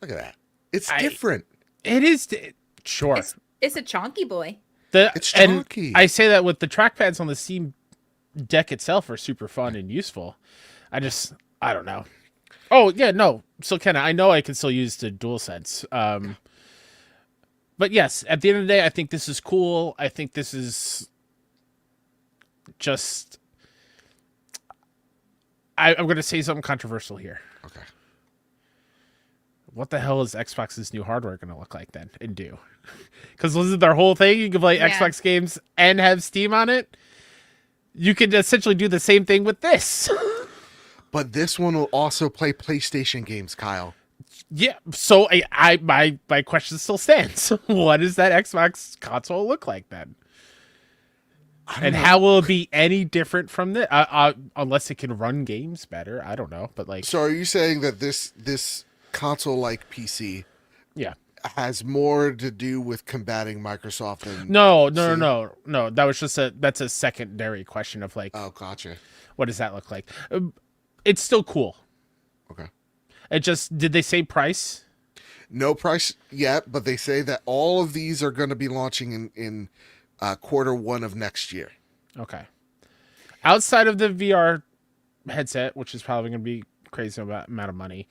Look at that. It's different. It is. Sure. It's a chonky boy. It's chonky. And I say that with the trackpads on the Steam Deck itself are super fun and useful. I don't know. Oh, yeah, no. So, Kenna, I know I can still use the DualSense. But yes, at the end of the day, I think this is cool. I think this is just... I'm going to say something controversial here. Okay. What the hell is Xbox's new hardware going to look like then and do? Because this is their whole thing. You can play Xbox games and have Steam on it. You could essentially do the same thing with this. But this one will also play PlayStation games, Kyle. Yeah, so my question still stands. What does that Xbox console look like then? And how will it be any different from this? Unless it can run games better, I don't know. But like, so are you saying that this console-like PC, has more to do with combating Microsoft and no. That was just that's a secondary question of like, oh, gotcha. What does that look like? It's still cool. Okay. It just, did they say price? No price yet, but they say that all of these are going to be launching in Q1 of next year. Okay. Outside of the VR headset, which is probably going to be crazy amount of money,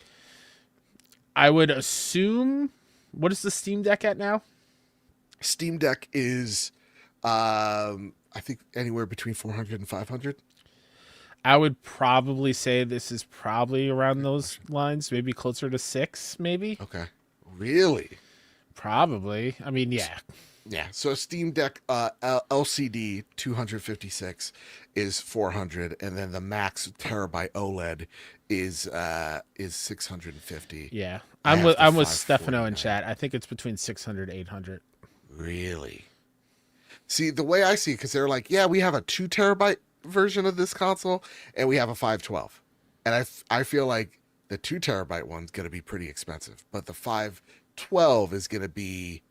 I would assume, what is the Steam Deck at now? Steam Deck is, I think, anywhere between 400 and 500. I would probably say this is probably around those lines, maybe closer to 6, maybe. Okay. Really? Probably. I mean, yeah. Yeah. So Steam Deck LCD 256 is 400, and then the max terabyte OLED is 650. Yeah. I'm with Stefano in chat. I think it's between 600 800. Really? See, the way I see it, because they're like, yeah, we have a 2 terabyte version of this console and we have a 512, and I feel like the 2 terabyte one's going to be pretty expensive, but the 512 is going to be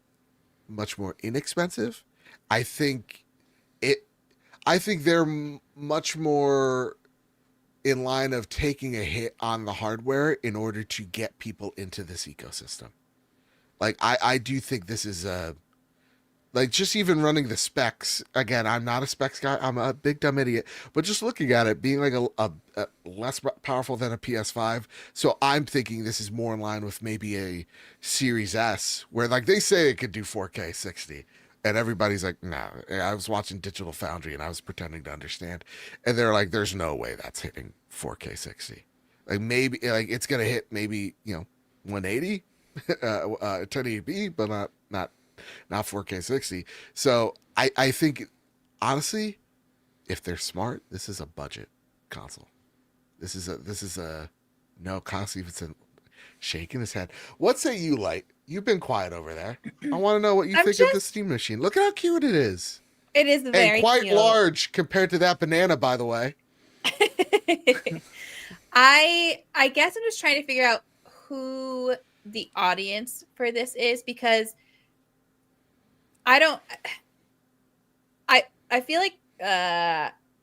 much more inexpensive. I think they're much more in line of taking a hit on the hardware in order to get people into this ecosystem. Like I do think this is like, just even running the specs, again, I'm not a specs guy. I'm a big dumb idiot. But just looking at it, being like a less powerful than a PS5. So I'm thinking this is more in line with maybe a Series S, where like they say it could do 4K 60. And everybody's like, no. I was watching Digital Foundry and I was pretending to understand. And they're like, there's no way that's hitting 4K 60. Like maybe, like it's going to hit maybe, 180, 1080p, but not 4K 60. So I think, honestly, if they're smart, this is a budget console. This is a no, Kyle's even shaking his head. What say you, Light? You've been quiet over there. I want to know what you think of the Steam machine. Look at how cute it is. It is very and quite cute. large compared to that banana, by the way. I guess I'm just trying to figure out who the audience for this is, because I feel like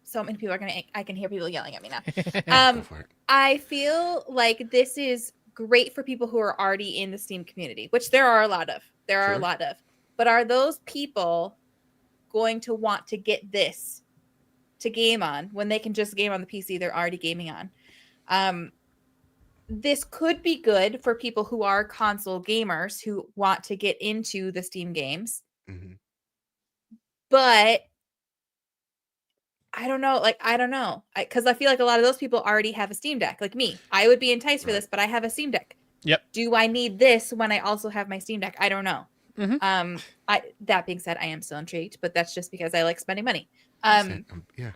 so many people are I can hear people yelling at me now. I feel like this is great for people who are already in the Steam community, which there are a lot of. But are those people going to want to get this to game on when they can just game on the PC they're already gaming on? This could be good for people who are console gamers who want to get into the Steam games. Mm-hmm. But I don't know. Like, I don't know. Because I feel like a lot of those people already have a Steam Deck. Like me, I would be enticed for Right. this, but I have a Steam Deck. Yep. Do I need this when I also have my Steam Deck? I don't know. Mhm. That being said, I am still intrigued, but that's just because I like spending money. Yeah.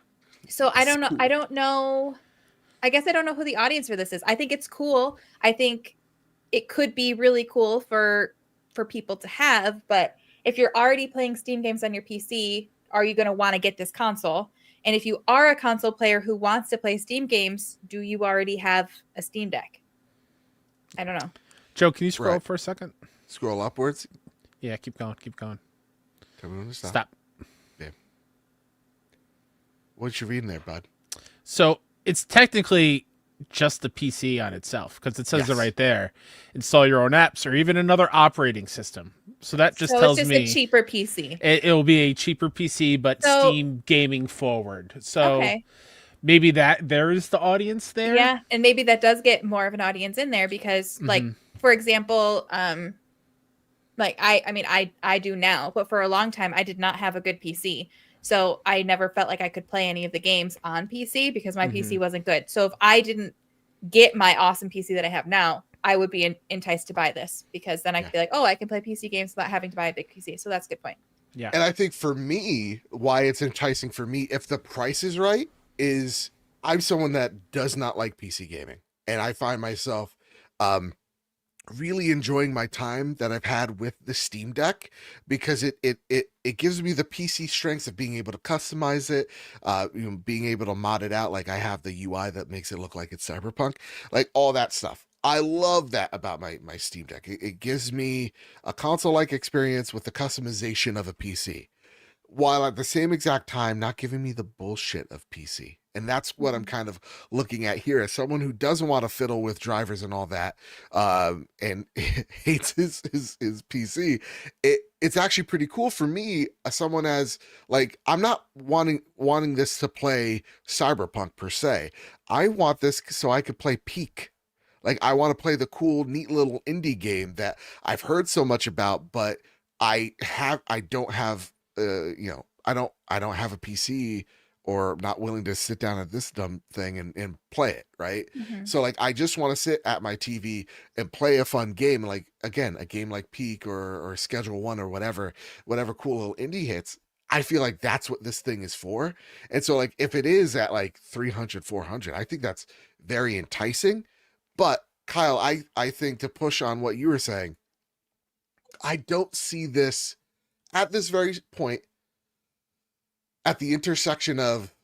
So I It's don't know. cool. I don't know. I guess I don't know who the audience for this is. I think it's cool. I think it could be really cool for people to have, but if you're already playing Steam games on your PC, are you going to want to get this console? And if you are a console player who wants to play Steam games, do you already have a Steam Deck? I don't know. Joe, can you scroll Right. up for a second? Scroll upwards. Yeah, keep going. Keep going. Tell me when to stop. Stop. What you reading there, bud? So it's technically just the PC on itself because it says it Yes. right there. Install your own apps or even another operating system. So that just So tells it's just me a cheaper PC. it'll be a cheaper PC, but So- Steam gaming forward. So Okay. maybe that there is the audience there. Yeah, and maybe that does get more of an audience in there because, like, for example, like I mean, I do now, but for a long time I did not have a good PC, so I never felt like I could play any of the games on PC because my PC wasn't good. So if I didn't get my awesome PC that I have now, I would be enticed to buy this because then I could be like, oh, I can play PC games without having to buy a big PC. So that's a good point. Yeah. And I think for me, why it's enticing for me, if the price is right, is I'm someone that does not like PC gaming. And I find myself really enjoying my time that I've had with the Steam Deck because it gives me the PC strengths of being able to customize it, being able to mod it out. Like I have the UI that makes it look like it's cyberpunk, like all that stuff. I love that about my Steam Deck. It gives me a console-like experience with the customization of a PC, while at the same exact time not giving me the bullshit of PC. And that's what I'm kind of looking at here as someone who doesn't want to fiddle with drivers and all that, and hates his PC. It's actually pretty cool for me as someone as like I'm not wanting this to play Cyberpunk per se. I want this so I could play Peak. Like I want to play the cool, neat little indie game that I've heard so much about, but I don't have I don't have a PC or not willing to sit down at this dumb thing and play it, right? So like I just want to sit at my TV and play a fun game, like again, a game like Peak or Schedule One or whatever cool little indie hits. I feel like that's what this thing is for. And so like if it is at like 300, 400, I think that's very enticing. But Kyle, I think to push on what you were saying, I don't see this at this very point at the intersection of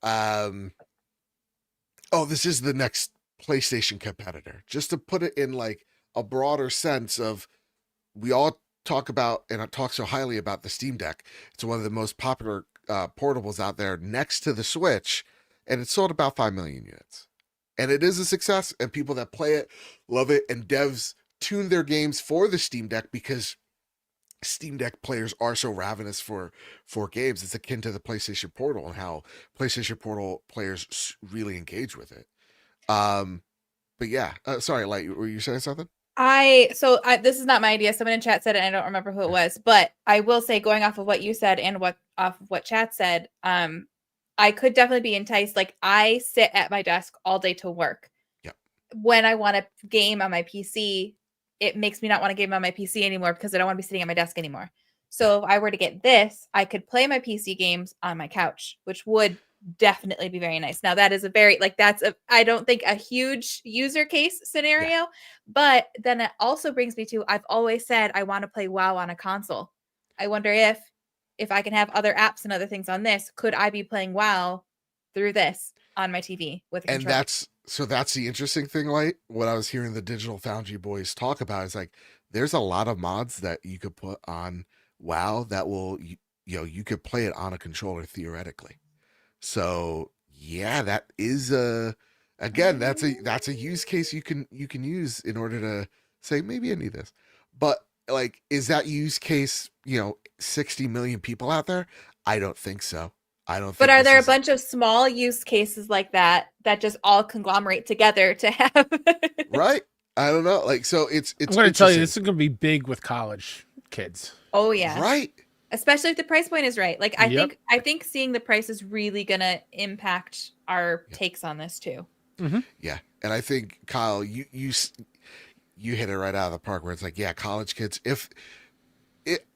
this is the next PlayStation competitor. Just to put it in like a broader sense of, we all talk about and I talk so highly about the Steam Deck. It's one of the most popular portables out there next to the Switch, and it sold about 5 million units. And it is a success, and people that play it love it, and devs tune their games for the Steam Deck because Steam Deck players are so ravenous for games. It's akin to the PlayStation Portal and how PlayStation Portal players really engage with it. But yeah, sorry, Light, were you saying something? This is not my idea. Someone in chat said it, and I don't remember who it was, but I will say, going off of what you said and off of what chat said, I could definitely be enticed. Like I sit at my desk all day to work. Yep. When I want to game on my PC, it makes me not want to game on my PC anymore because I don't want to be sitting at my desk anymore. So if I were to get this, I could play my PC games on my couch, which would definitely be very nice. Now that is I don't think a huge user case scenario, but then it also brings me to, I've always said I want to play WoW on a console. I wonder if I can have other apps and other things on this, could I be playing WoW through this on my TV with a controller? And that's the interesting thing, Light. What I was hearing the Digital Foundry boys talk about is like there's a lot of mods that you could put on WoW that will you could play it on a controller theoretically. So yeah, that is that's a use case you can use in order to say maybe I need this. But like, is that use case 60 million people out there? I don't think so. I don't think. But are there a bunch of small use cases like that just all conglomerate together to have? Right? I don't know. Like, so it's. I'm going to tell you, this is going to be big with college kids. Oh yeah. Right. especially if the price point is right. Like Yep. I think seeing the price is really gonna impact our takes on this too. Yeah, and I think Kyle, you hit it right out of the park where it's like, yeah, college kids.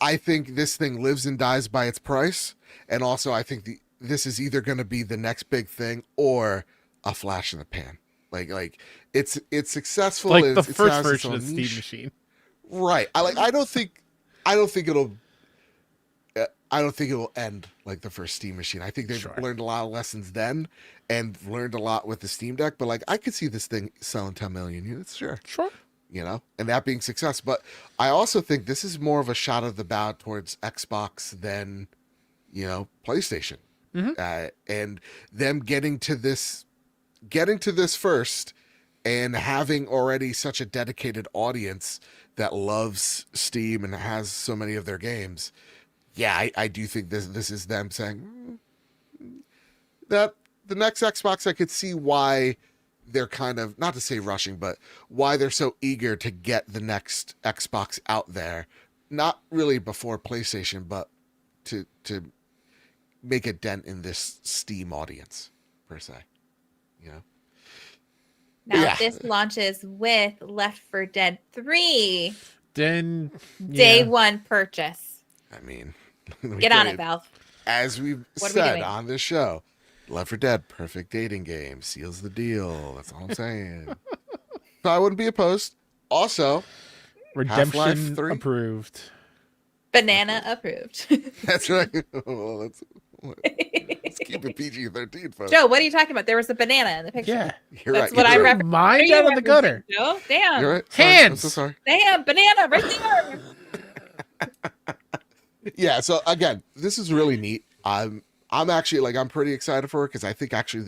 I think this thing lives and dies by its price, and also I think this is either going to be the next big thing or a flash in the pan. Like it's successful. Like and the it first has its version own of Steam niche. Machine. Right. I don't think it'll. I don't think it will end like the first Steam Machine. I think they've learned a lot of lessons then, and learned a lot with the Steam Deck. But like, I could see this thing selling 10 million units. Sure. You know, and that being success. But I also think this is more of a shot of the bow towards Xbox than, you know, PlayStation. And them getting to this first, and having already such a dedicated audience that loves Steam and has so many of their games. Yeah, I do think this is them saying that the next Xbox, I could see why they're kind of, not to say rushing, but why they're so eager to get the next Xbox out there. Not really before PlayStation, but to make a dent in this Steam audience, per se. You know? Now, if this launches with Left 4 Dead 3, then day one purchase. I mean, get on it, Valve. As we've said on this show, Left 4 Dead, perfect dating game, seals the deal. That's all I'm saying. So I wouldn't be opposed. Also, Redemption approved. Banana approved. That's right. Well, let's keep it PG-13, folks. Joe, what are you talking about? There was a banana in the picture. Yeah, you're That's right. what I referenced. Mine down in the gutter. Joe, damn. You're right. Hands. I'm so sorry. Damn, banana right there. Yeah. So again, this is really neat. I'm actually like, I'm pretty excited for it, because I think actually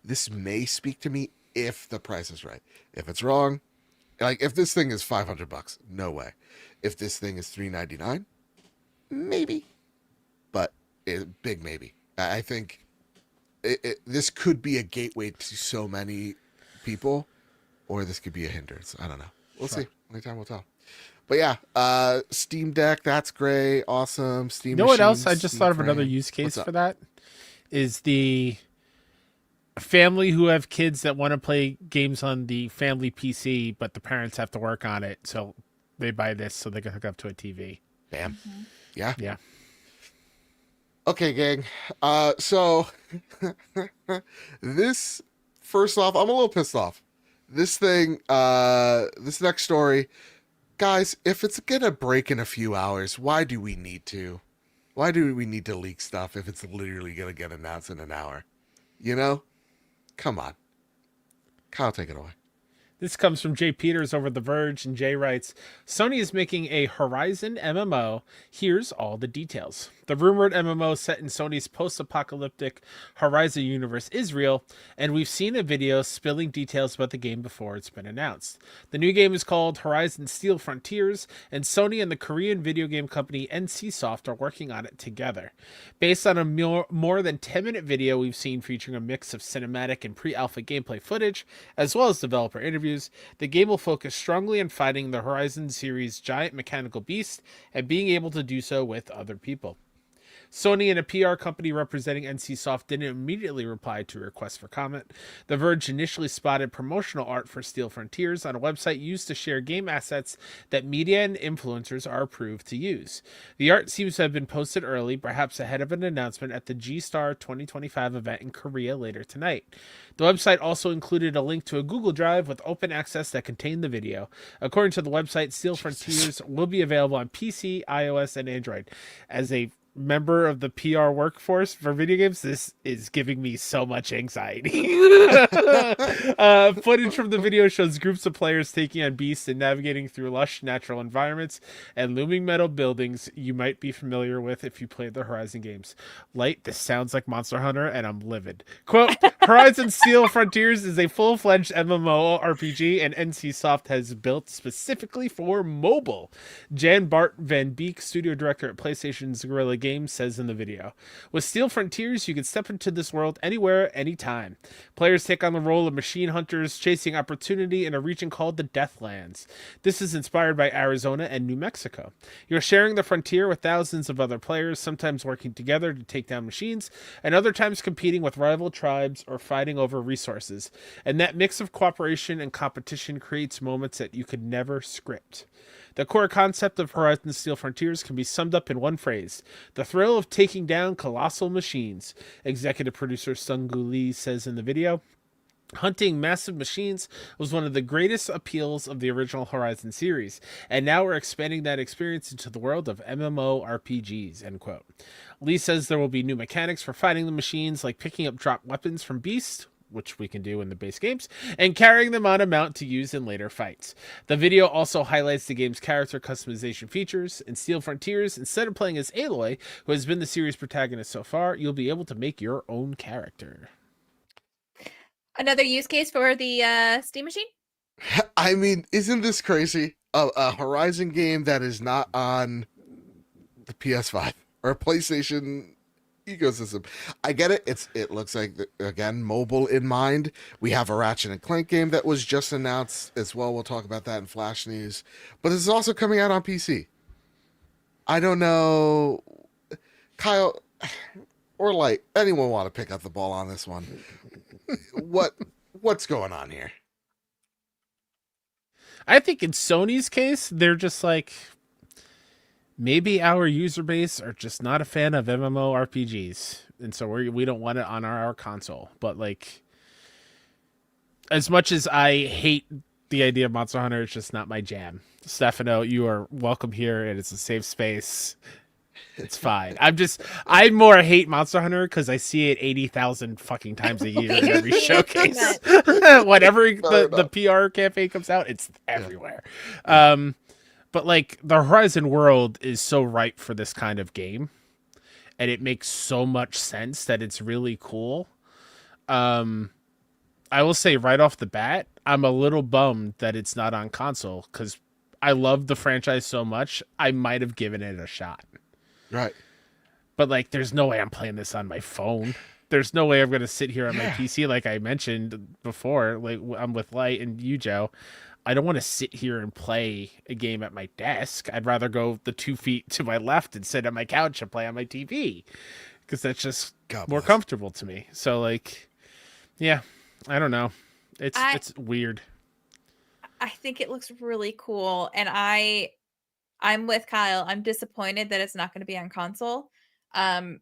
this may speak to me if the price is right. If it's wrong, like if this thing is $500, no way. If this thing is $399, maybe, but big maybe. I think this could be a gateway to so many people, or this could be a hindrance. I don't know. We'll see. Only time will tell. But yeah, Steam Deck, that's great. Awesome. Steam. You know what else? machines, I just Steam thought of frame. another use case What's for up? that. Is the family who have kids that want to play games on the family PC, but the parents have to work on it, so they buy this so they can hook up to a TV. Bam. Yeah. Yeah. Okay, gang. So this, first off, I'm a little pissed off. This thing, this next story, guys, if it's gonna break in a few hours, why do we need to? Why do we need to leak stuff if it's literally gonna get announced in an hour? You know? Come on. Kyle, take it away. This comes from Jay Peters over The Verge, and Jay writes, Sony is making a Horizon MMO. Here's all the details. The rumored MMO set in Sony's post-apocalyptic Horizon universe is real, and we've seen a video spilling details about the game before it's been announced. The new game is called Horizon Steel Frontiers, and Sony and the Korean video game company NCSoft are working on it together. Based on a more than 10-minute video we've seen featuring a mix of cinematic and pre-alpha gameplay footage, as well as developer interviews, the game will focus strongly on fighting the Horizon series' giant mechanical beast and being able to do so with other people. Sony and a PR company representing NCSoft didn't immediately reply to a request for comment. The Verge initially spotted promotional art for Steel Frontiers on a website used to share game assets that media and influencers are approved to use. The art seems to have been posted early, perhaps ahead of an announcement at the G-Star 2025 event in Korea later tonight. The website also included a link to a Google Drive with open access that contained the video. According to the website, Steel Frontiers will be available on PC, iOS, and Android. As a member of the PR workforce for video games, this is giving me so much anxiety. Footage from the video shows groups of players taking on beasts and navigating through lush natural environments and looming metal buildings you might be familiar with if you played the Horizon games. Light, this sounds like Monster Hunter, and I'm livid. Quote, Horizon Steel Frontiers is a full-fledged MMO RPG, and NCSoft has built specifically for mobile. Jan Bart Van Beek, studio director at PlayStation's Guerrilla Games, game says in the video. With Steel Frontiers, you can step into this world anywhere, anytime. Players take on the role of machine hunters, chasing opportunity in a region called the Deathlands. This is inspired by Arizona and New Mexico. You're sharing the frontier with thousands of other players, sometimes working together to take down machines, and other times competing with rival tribes or fighting over resources. And that mix of cooperation and competition creates moments that you could never script. The core concept of Horizon Steel Frontiers can be summed up in one phrase: the thrill of taking down colossal machines. Executive producer Sung-Gu Lee says in the video, hunting massive machines was one of the greatest appeals of the original Horizon series, and now we're expanding that experience into the world of MMORPGs, end quote. Lee says there will be new mechanics for fighting the machines, like picking up drop weapons from beasts, which we can do in the base games, and carrying them on a mount to use in later fights. The video also highlights the game's character customization features. In Steel Frontiers, instead of playing as Aloy, who has been the series protagonist so far, you'll be able to make your own character. Another use case for the Steam Machine? I mean, isn't this crazy? A Horizon game that is not on the PS5 or PlayStation ecosystem. I get it. It looks like, again, mobile in mind. We have a Ratchet and Clank game that was just announced as well. We'll talk about that in Flash News. But this is also coming out on PC. I don't know, Kyle or Light, anyone want to pick up the ball on this one? What's going on here? I think in Sony's case, they're just like, maybe our user base are just not a fan of MMORPGs, and so we don't want it on our console. But like, as much as I hate the idea of Monster Hunter, it's just not my jam. Stefano, you are welcome here, and it's a safe space. It's fine. I more hate Monster Hunter because I see it 80,000 fucking times a year in every showcase. Whenever the PR campaign comes out, it's everywhere. But like, the Horizon world is so ripe for this kind of game, and it makes so much sense that it's really cool. I will say right off the bat, I'm a little bummed that it's not on console, because I love the franchise so much, I might have given it a shot. Right. But like, there's no way I'm playing this on my phone. There's no way I'm going to sit here on my PC, like I mentioned before. Like, I'm with Light and you, Joe. I don't want to sit here and play a game at my desk. I'd rather go the 2 feet to my left and sit on my couch and play on my TV, because that's just more comfortable to me. So like, yeah, I don't know. It's weird. I think it looks really cool, and I'm with Kyle. I'm disappointed that it's not going to be on console. I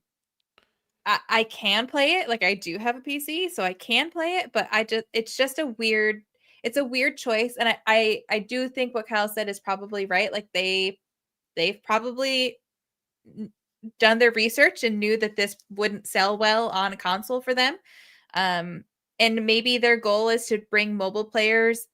can play it. Like, I do have a PC, so I can play it, but it's just a weird choice. And I do think what Kyle said is probably right. Like, they've probably done their research and knew that this wouldn't sell well on a console for them. And maybe their goal is to bring mobile players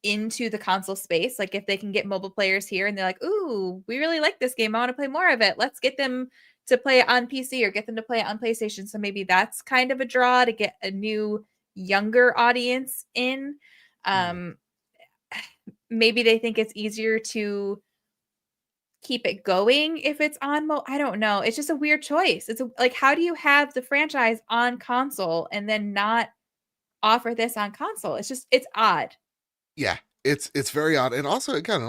into the console space. Like, if they can get mobile players here and they're like, ooh, we really like this game, I want to play more of it, let's get them to play it on PC or get them to play it on PlayStation. So maybe that's kind of a draw to get a new younger audience in. Maybe they think it's easier to keep it going if it's on I don't know. It's just a weird choice. It's like, how do you have the franchise on console and then not offer this on console? It's odd. Yeah, it's very odd, and also, again,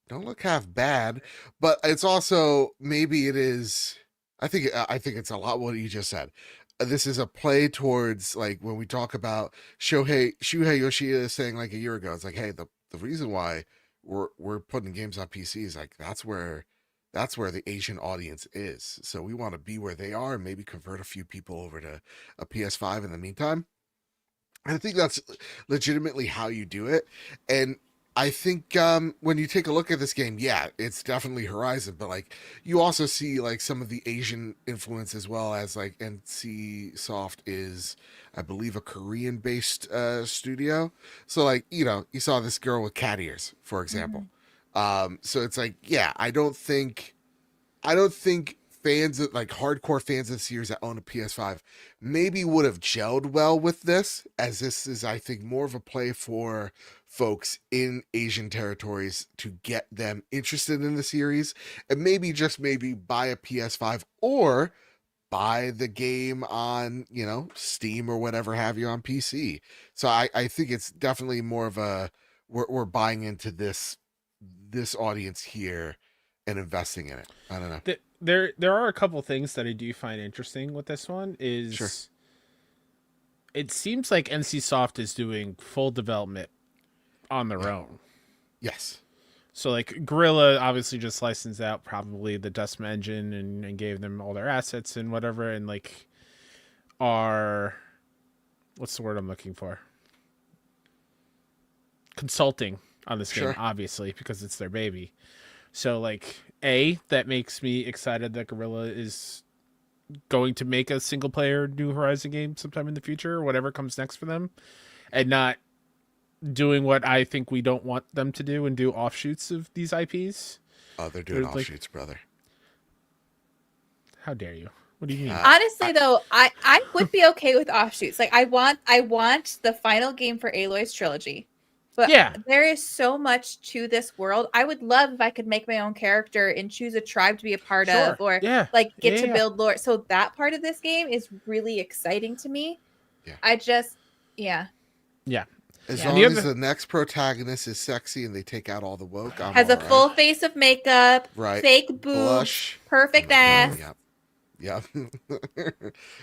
don't look half bad, but it's also, maybe it is. I think it's a lot what you just said. This is a play towards, like, when we talk about Shuhei Yoshida saying, like, a year ago, it's like, hey, the reason why we're putting games on PC is like, that's where the Asian audience is. So we want to be where they are and maybe convert a few people over to a PS5 in the meantime. I think that's legitimately how you do it. And I think when you take a look at this game, yeah, it's definitely Horizon, but like, you also see like some of the Asian influence, as well as like NC Soft is, I believe, a Korean based studio. So like, you saw this girl with cat ears, for example. So it's like, yeah, I don't think fans of like hardcore fans of the series that own a PS5 maybe would have gelled well with this, as this is, I think, more of a play for folks in Asian territories to get them interested in the series, and maybe just maybe buy a PS5 or buy the game on, you know, Steam or whatever have you on PC. So I think it's definitely more of a we're buying into this audience here and investing in it. I don't know. There are a couple things that I do find interesting with this one is Sure. It seems like NCSoft is doing full development on their own. Yes. So like Guerrilla obviously just licensed out probably the Dustman engine and gave them all their assets and whatever, and like are what's the word I'm looking for? Consulting on this game, obviously, because it's their baby. So like that makes me excited that Guerrilla is going to make a single player New Horizon game sometime in the future or whatever comes next for them, and not doing what I think we don't want them to do and do offshoots of these IPs. Oh, they're doing offshoots, brother. How dare you? What do you mean? Honestly, though, I would be okay with offshoots. Like I want the final game for Aloy's trilogy. But there is so much to this world. I would love if I could make my own character and choose a tribe to be a part of, or like get to build lore. So that part of this game is really exciting to me. Yeah. I just, As long as the next protagonist is sexy and they take out all the woke, has a full face of makeup, fake boobs, blush, perfect ass. Yeah.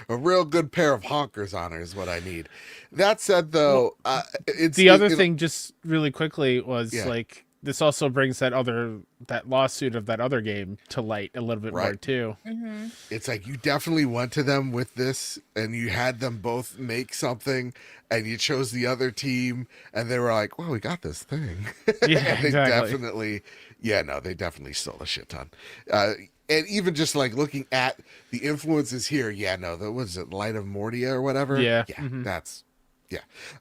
A real good pair of honkers on her is what I need. That said, though, it's the other thing, just really quickly, was like this also brings that lawsuit of that other game to light a little bit more too. Mm-hmm. It's like you definitely went to them with this, and you had them both make something, and you chose the other team, and they were like, "Well, we got this thing." Yeah, they exactly. they definitely stole a shit ton. And even just like looking at the influences here, that was it, Light of Mordia or whatever. That's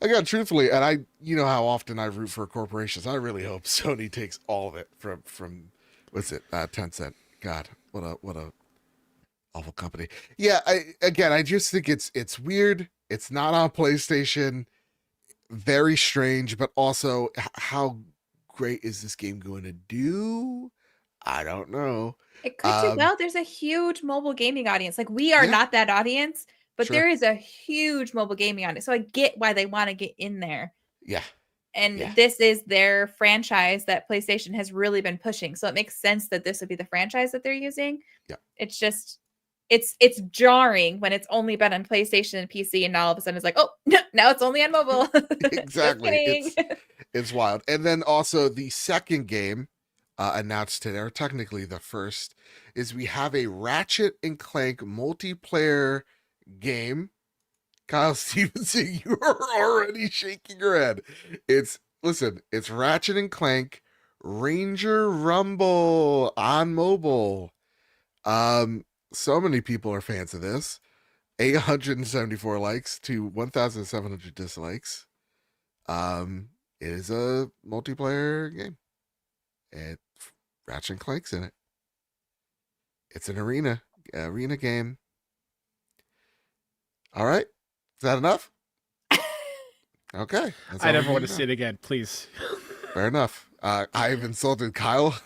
again, truthfully, and I, you know how often I root for corporations. I really hope Sony takes all of it from what's it, Tencent. God, what a awful company. I just think it's weird. It's not on PlayStation. Very strange, but also how great is this game going to do? I don't know. It could do well. There's a huge mobile gaming audience. Like we are not that audience, but there is a huge mobile gaming audience. So I get why they want to get in there. Yeah. And this is their franchise that PlayStation has really been pushing. So it makes sense that this would be the franchise that they're using. Yeah. It's just it's jarring when it's only been on PlayStation and PC, and now all of a sudden it's like, oh, no, now it's only on mobile. Exactly. It's wild. And then also the second game announced today, or technically the first, is we have a Ratchet and Clank multiplayer game. Kyle Stevenson, you are already shaking your head. It's Ratchet and Clank Ranger Rumble on mobile. So many people are fans of this. 874 likes to 1,700 dislikes. It is a multiplayer game. Ratchet and Clank's in it. It's an arena game. All right. Is that enough? Okay. I never want to see it again, please. Fair enough. I've insulted Kyle.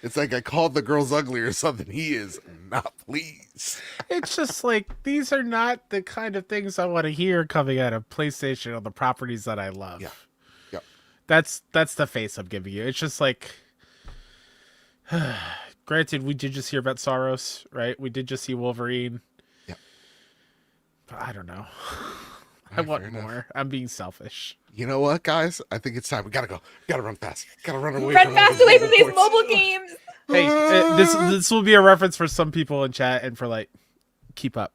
It's like I called the girls ugly or something. He is not pleased. It's just like, these are not the kind of things I want to hear coming out of PlayStation on the properties that I love. Yeah. Yep. That's the face I'm giving you. It's just like, granted, we did just hear about Soros, right? We did just see Wolverine. Yeah. But I don't know. I want more. I'm being selfish. You know what, guys? I think it's time. We gotta go. Gotta run fast. Gotta run away. Run fast away from these mobile games. Hey, this will be a reference for some people in chat and for like, keep up.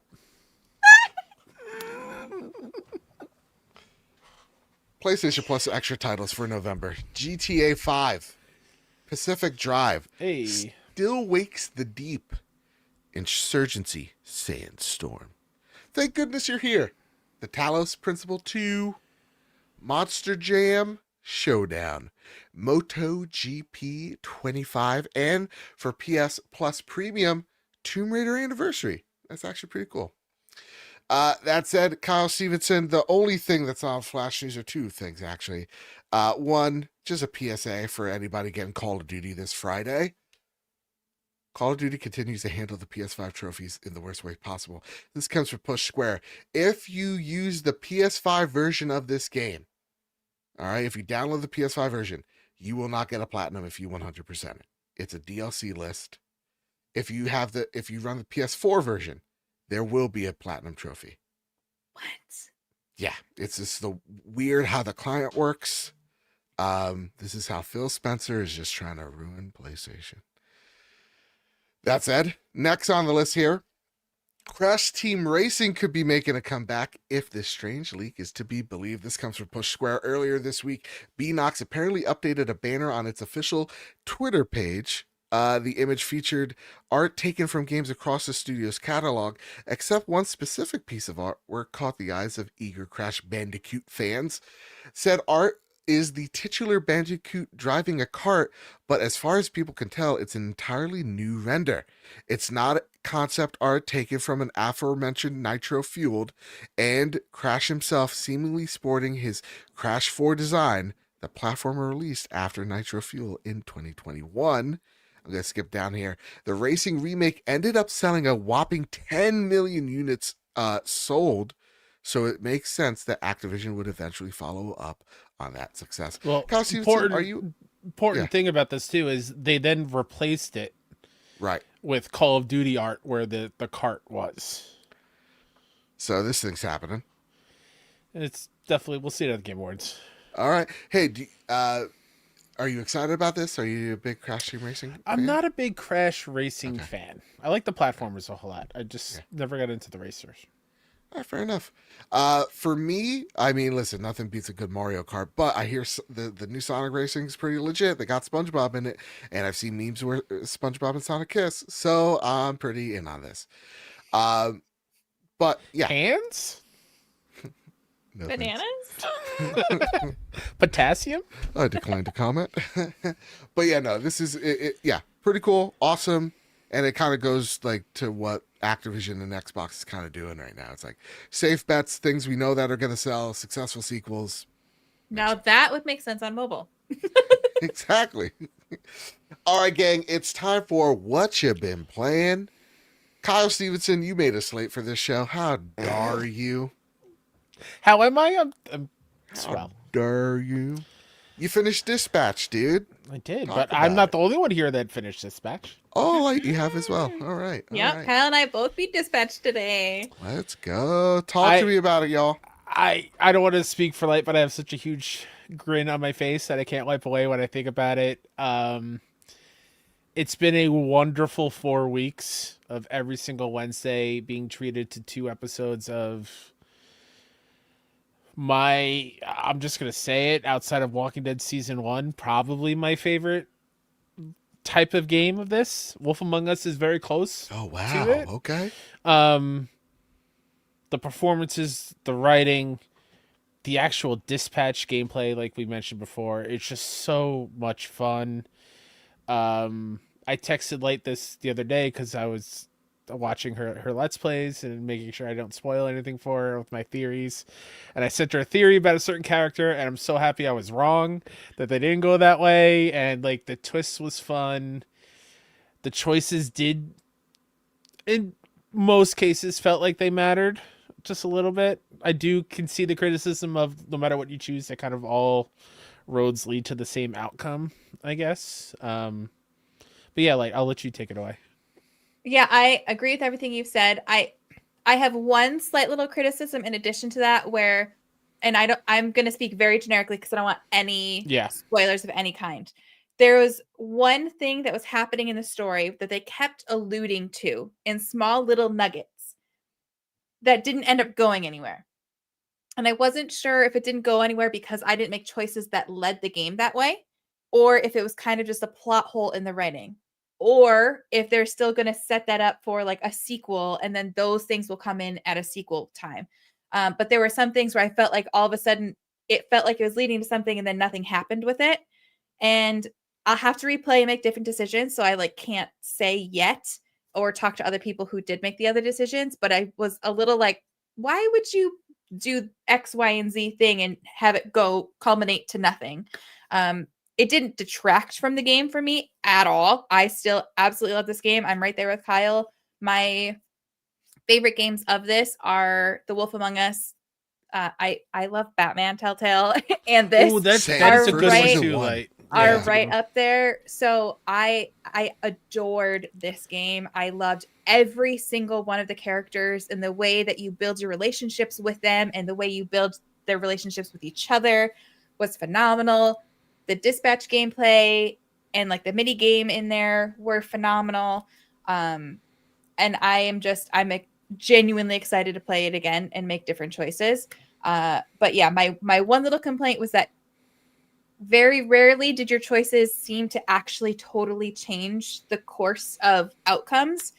PlayStation Plus extra titles for November: GTA 5, Pacific Drive, Still Wakes the Deep, Insurgency: Sandstorm. Thank goodness you're here. The Talos Principle 2, Monster Jam, Showdown, MotoGP 25, and for PS Plus Premium, Tomb Raider Anniversary. That's actually pretty cool. That said, Kyle Stevenson, the only thing that's on Flash News are two things, actually. One, just a PSA for anybody getting Call of Duty this Friday. Call of Duty continues to handle the PS5 trophies in the worst way possible. This comes from Push Square. If you use the PS5 version of this game, all right, if you download the PS5 version, you will not get a platinum if you 100% it. It's a DLC list. If you run the PS4 version, there will be a platinum trophy. What? Yeah, it's just the weird how the client works. This is how Phil Spencer is just trying to ruin PlayStation. That said, next on the list here, Crash Team Racing could be making a comeback if this strange leak is to be believed. This comes from Push Square. Earlier this week, Beanox apparently updated a banner on its official Twitter page. The image featured art taken from games across the studio's catalog, except one specific piece of artwork caught the eyes of eager Crash Bandicoot fans. Said art is the titular Bandicoot driving a cart, but as far as people can tell, it's an entirely new render. It's not concept art taken from an aforementioned nitro-fueled, and Crash himself seemingly sporting his Crash 4 design, the platformer released after Nitro Fuel in 2021. I'm going to skip down here. The racing remake ended up selling a whopping 10 million units sold, so it makes sense that Activision would eventually follow up on that success. Well, Kyle Stevenson, important thing about this too is they then replaced it right with Call of Duty art where the cart was. So this thing's happening. It's definitely, we'll see it at the Game Awards. All right. Hey, are you excited about this? Are you a big Crash Team Racing fan? I'm not a big Crash Racing fan. I like the platformers a whole lot. I just never got into the racers. All right, fair enough. For me, I mean, listen, nothing beats a good Mario Kart, but I hear the new Sonic Racing is pretty legit. They got SpongeBob in it, and I've seen memes where SpongeBob and Sonic kiss, so I'm pretty in on this. But yeah, Hands? no Bananas? Potassium? I decline to comment. But yeah, no, this is yeah, pretty cool, awesome, and it kind of goes like to what Activision and Xbox is kind of doing right now. It's like safe bets, things we know that are going to sell, successful sequels. Now that would make sense on mobile. Exactly. All right, gang, it's time for What You Been Playing. Kyle Stevenson, you made a slate for this show. How dare you? How am I? I'm swell. Dare you? You finished Dispatch, dude. I did, Talk but about I'm not it. the only one here that finished Dispatch. Oh, like you have as well. All right. All Yep, right. Kyle and I both beat Dispatch today. Let's go. Talk to me about it, y'all. I don't want to speak for Light, but I have such a huge grin on my face that I can't wipe away when I think about it. It's been a wonderful 4 weeks of every single Wednesday being treated to 2 episodes of I'm just going to say it, outside of Walking Dead Season 1, probably my favorite type of game of this. Wolf Among Us is very close. Oh, wow. To it. Okay. The performances, the writing, the actual Dispatch gameplay, like we mentioned before, it's just so much fun. I texted Light this the other day because I was watching her Let's Plays and making sure I don't spoil anything for her with my theories. And I sent her a theory about a certain character, and I'm so happy I was wrong that they didn't go that way. And like the twist was fun. The choices did, in most cases, felt like they mattered just a little bit. I can see the criticism of no matter what you choose, that kind of all roads lead to the same outcome, I guess. But yeah, like I'll let you take it away. Yeah, I agree with everything you've said. I have one slight little criticism in addition to that where, and I'm going to speak very generically because I don't want any spoilers of any kind. There was one thing that was happening in the story that they kept alluding to in small little nuggets that didn't end up going anywhere. And I wasn't sure if it didn't go anywhere because I didn't make choices that led the game that way, or if it was kind of just a plot hole in the writing, or if they're still going to set that up for like a sequel and then those things will come in at a sequel time. But there were some things where I felt like all of a sudden it felt like it was leading to something and then nothing happened with it. And I'll have to replay and make different decisions. So I like can't say yet or talk to other people who did make the other decisions. But I was a little like, why would you do X, Y, and Z thing and have it go culminate to nothing? It didn't detract from the game for me at all. I still absolutely love this game. I'm right there with Kyle. My favorite games of this are The Wolf Among Us. I love Batman Telltale and this Oh, that's Same. a good right- one too. one. Like, are that's a good right one. up there. So I adored this game. I loved every single one of the characters and the way that you build your relationships with them and the way you build their relationships with each other was phenomenal. The dispatch gameplay and like the mini game in there were phenomenal. And I'm genuinely excited to play it again and make different choices. But yeah, my one little complaint was that very rarely did your choices seem to actually totally change the course of outcomes.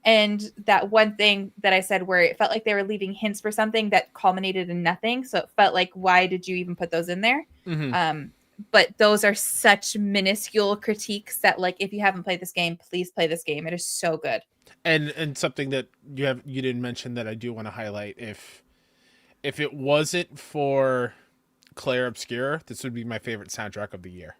And that one thing that I said where it felt like they were leaving hints for something that culminated in nothing. So it felt like, why did you even put those in there? Mhm. But those are such minuscule critiques that, like, if you haven't played this game, please play this game. It is so good. And something that you didn't mention that I do want to highlight, if it wasn't for Claire Obscure, this would be my favorite soundtrack of the year.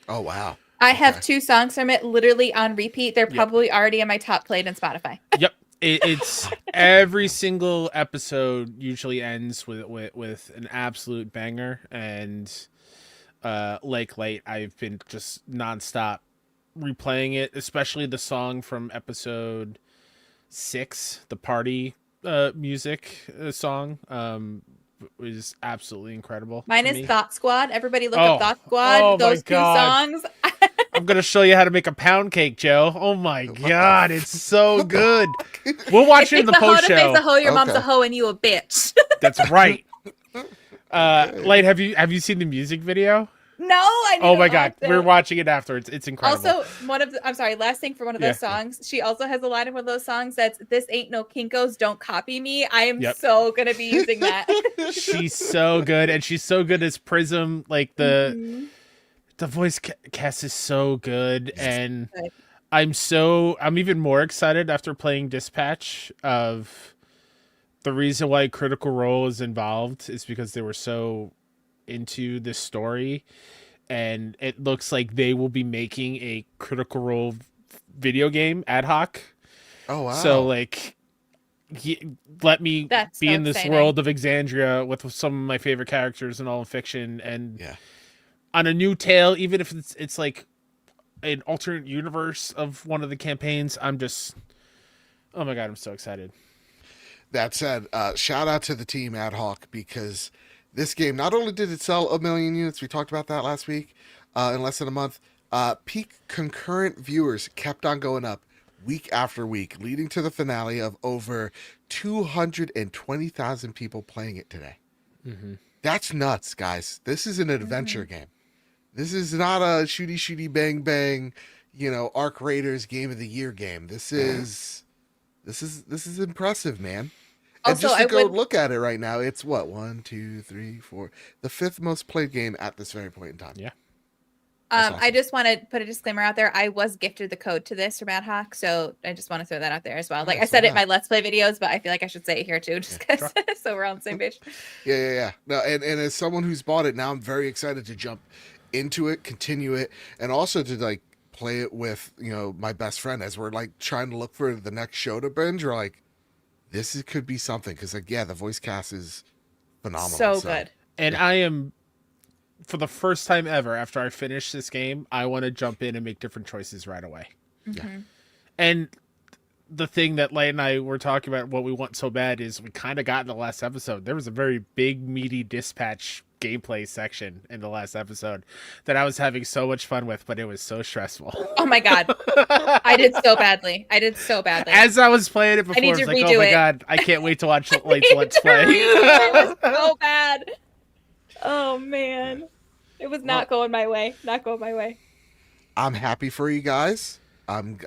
Oh wow. I have Okay. 2 songs from it literally on repeat. They're Yep. probably already in my top played on Spotify. Yep. It's every single episode usually ends with an absolute banger, and Lake Light, I've been just nonstop replaying it, especially the song from episode 6, the party music song, was absolutely incredible. Mine to is me. Thought Squad. Everybody look Oh. up Thought Squad. Oh my Those 2 God. songs. I'm gonna show you how to make a pound cake, Joe. Oh my God, it's so good. We'll watch it in the It's a hoe post to face a show. hoe. Your mom's Okay. a hoe and you a bitch. That's right. Okay. Light, have you seen the music video? No, I need Oh to my God, watch it. we're watching it afterwards. It's incredible. Also, I'm sorry, last thing for one of those Yeah. songs. She also has a line in one of those songs that's "This ain't no Kinkos, don't copy me." I am Yep. so gonna be using that. She's so good, and she's so good as Prism. Like the Mhm. voice cast is so good, and Good. I'm even more excited after playing Dispatch of the reason why Critical Role is involved is because they were so into this story, and it looks like they will be making a Critical Role video game ad hoc. Oh wow. So like, let me That's be so in this exciting. world of Exandria with some of my favorite characters in all of fiction, and Yeah. on a new tale, even if it's like an alternate universe of one of the campaigns. I'm just, oh my God, I'm so excited. That said, shout out to the team ad hoc, because this game, not only did it sell 1 million units, we talked about that last week, in less than a month, peak concurrent viewers kept on going up week after week, leading to the finale of over 220,000 people playing it today. Mm-hmm. That's nuts, guys. This is an adventure game. This is not a shooty bang bang, Arc Raiders Game of the Year game. This is impressive, man. And Also, just to I go would look at it right now, it's what, 1, 2, 3, 4, the 5th most played game at this very point in time. Yeah. That's I awesome. just want to put a disclaimer out there. I was gifted the code to this from Ad Hoc, so I just want to throw that out there as well. Like I Nice, said it yeah. in my Let's Play videos, but I feel like I should say it here too, just Yeah, because so we're on the same page. Yeah. No, and as someone who's bought it now, I'm very excited to jump into it, continue it, and also to like play it with my best friend as we're like trying to look for the next show to binge. We're like, could be something, because like the voice cast is phenomenal. So good. And I am, for the first time ever, after I finish this game, I want to jump in and make different choices right away. Mhm. And the thing that Light and I were talking about, what we want so bad, is we kind of got in the last episode. There was a very big, meaty Dispatch gameplay section in the last episode that I was having so much fun with, but it was so stressful. Oh my God. I did so badly. As I was playing it before, I need was to like, redo oh my it. God, I can't wait to watch Light's Let's Play. It was so bad. Oh man. It was not going my way. Not going my way. I'm happy for you guys. I'm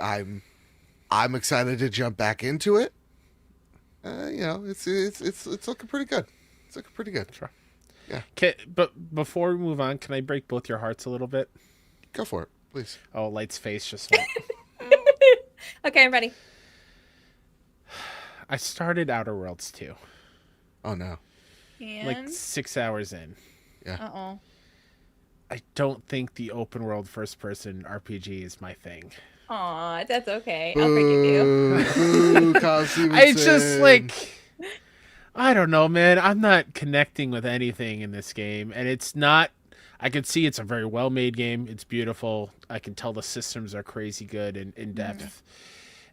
excited to jump back into it. It's looking pretty good. It's looking pretty good. Sure. Yeah. But before we move on, can I break both your hearts a little bit? Go for it, please. Oh, Light's face just went. Okay, I'm ready. I started Outer Worlds 2, Oh no. like And 6 hours in. uh-oh. I don't think the open world first person RPG is my thing. Aw, that's okay. I'll forgive you. Boo, Kyle Stevenson. It's just like, I don't know, man. I'm not connecting with anything in this game, and it's not. I can see it's a very well-made game. It's beautiful. I can tell the systems are crazy good and in depth.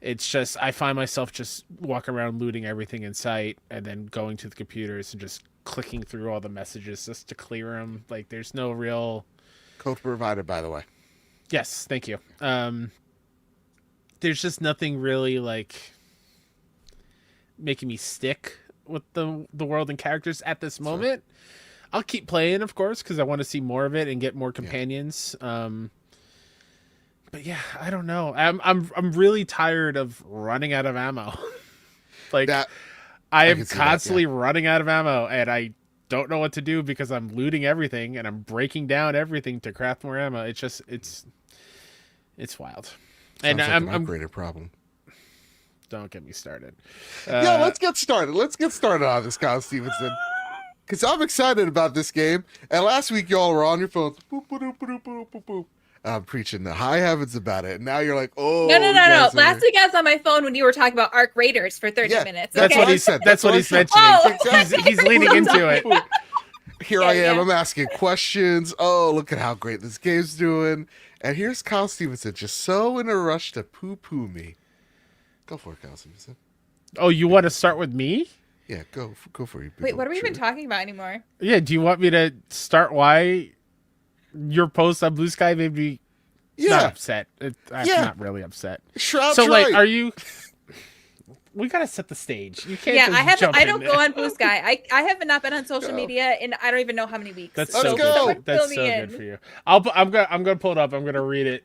It's just I find myself just walking around looting everything in sight, and then going to the computers and just clicking through all the messages just to clear them. Like there's no real. Code provided, by the way. Yes, thank you. There's just nothing really like making me stick with the world and characters at this moment. I'll keep playing, of course, because I want to see more of it and get more companions. But yeah, I don't know. I'm really tired of running out of ammo. Like I am constantly running out of ammo, and I don't know what to do because I'm looting everything and I'm breaking down everything to craft more ammo. It's just it's wild. Sounds And like I'm an upgraded problem. Don't get me started. Yeah, let's get started. Let's get started on this, Kyle Stevenson. Because I'm excited about this game. And last week, y'all were on your phones. Boop, boop, boop, boop, boop, boop, boop. I'm preaching the high heavens about it. And now you're like, oh. No. Last week I was on my phone when you were talking about Arc Raiders for 30 minutes. That's okay? what he said. That's what he's mentioning. Oh. He's leaning into it. Here I am. I'm asking questions. Oh, look at how great this game's doing. And here's Kyle Stevenson just so in a rush to poo-poo me. Go for it, Kyle Stevenson. Oh, you want to start with me? Yeah, go for it. Wait, what are we even talking about anymore? Yeah, do you want me to start why your post on Blue Sky made me not upset? I'm not really upset. Shroud's so, like, right. are you... We gotta set the stage. You can't I don't go on Blue Sky. I have not been on social media in I don't even know how many weeks. That's so good. good. That's so good for you. I'm gonna pull it up. I'm gonna read it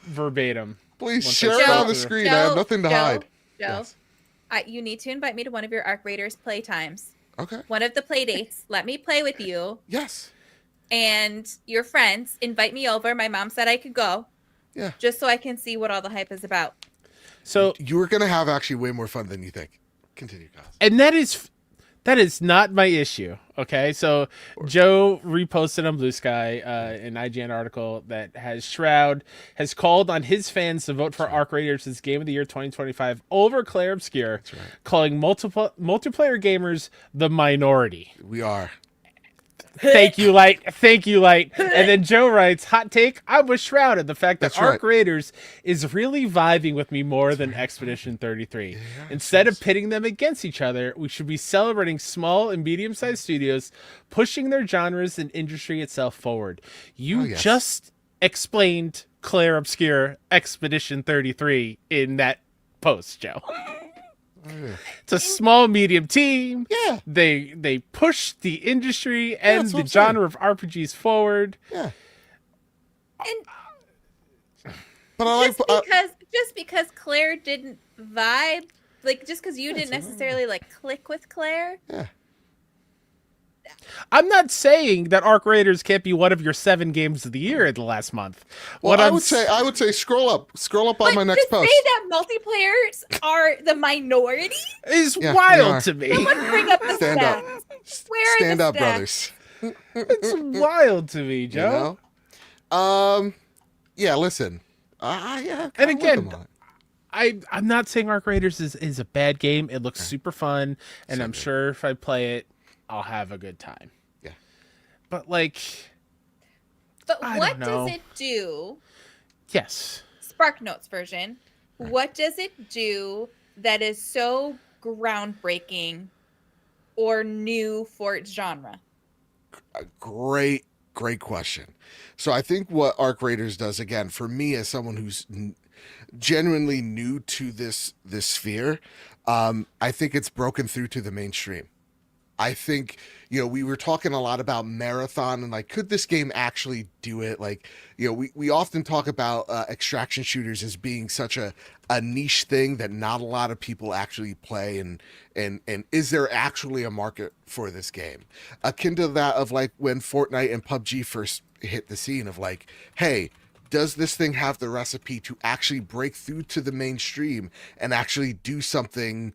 verbatim. Please share it on the screen. I have nothing to hide. Joe, you need to invite me to one of your Arc Raiders play times. Okay. One of the play dates. Let me play with you. Yes. And your friends invite me over. My mom said I could go. Yeah. Just so I can see what all the hype is about. So you're gonna have actually way more fun than you think. Continue, guys. And that is not my issue. Okay, so Joe reposted on Blue Sky an IGN article that has Shroud has called on his fans to vote for Arc Raiders as Game of the Year 2025 over Claire Obscure, calling multiplayer gamers the minority. We are. Thank you, Light. Thank you, Light. And then Joe writes, hot take, I was shrouded. The fact that Arc Raiders is really vibing with me more than Expedition 33. Instead of pitting them against each other, we should be celebrating small and medium-sized studios, pushing their genres and industry itself forward. You just explained Claire Obscure Expedition 33 in that post, Joe. It's a small, medium team. Yeah. They push the industry and the genre of RPGs forward. Yeah. And but I like just because Claire didn't vibe, like just because you didn't necessarily like click with Claire. Yeah. I'm not saying that Arc Raiders can't be one of your 7 games of the year in the last month. Well, I would say scroll up on my next post. To say that multiplayers are the minority is wild to me. Someone bring up the Stand stats. up. Where Stand are up, the brothers. It's wild to me, Joe. You know? Yeah, listen. And again, I'm not saying Arc Raiders is a bad game. It looks super fun, and I'm sure if I play it, I'll have a good time. Yeah. But what does it do? Yes. Spark Notes version. Right. What does it do that is so groundbreaking or new for its genre? Great question. So I think what Arc Raiders does, again, for me as someone who's genuinely new to this sphere, I think it's broken through to the mainstream. I think, we were talking a lot about marathon and like, could this game actually do it? Like, we often talk about extraction shooters as being such a niche thing that not a lot of people actually play. And is there actually a market for this game? Akin to that of like when Fortnite and PUBG first hit the scene of like, hey, does this thing have the recipe to actually break through to the mainstream and actually do something,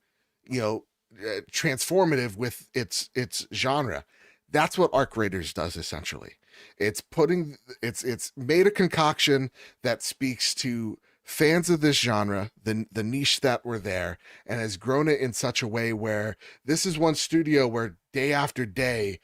transformative with its genre? That's what Arc Raiders does essentially. It's made a concoction that speaks to fans of this genre, the niche that were there, and has grown it in such a way where this is one studio where day after day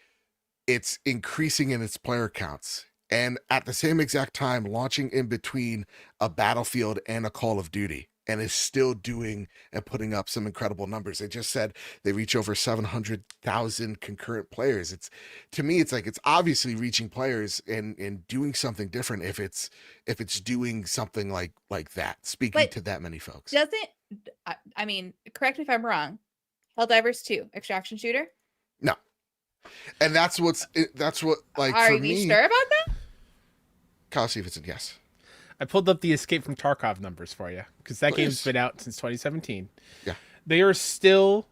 it's increasing in its player counts, and at the same exact time launching in between a Battlefield and a Call of Duty, and is still doing and putting up some incredible numbers. They just said they reach over 700,000 concurrent players. It's, to me, it's like it's obviously reaching players and doing something different if it's doing something like that, speaking But to that many folks. Doesn't I mean, correct me if I'm wrong. Helldivers 2, extraction shooter? No. And that's what like Are for you me. sure about that? Kyle Stevenson, yes. I pulled up the Escape from Tarkov numbers for you because that game's Please. been out since 2017. Yeah. They are still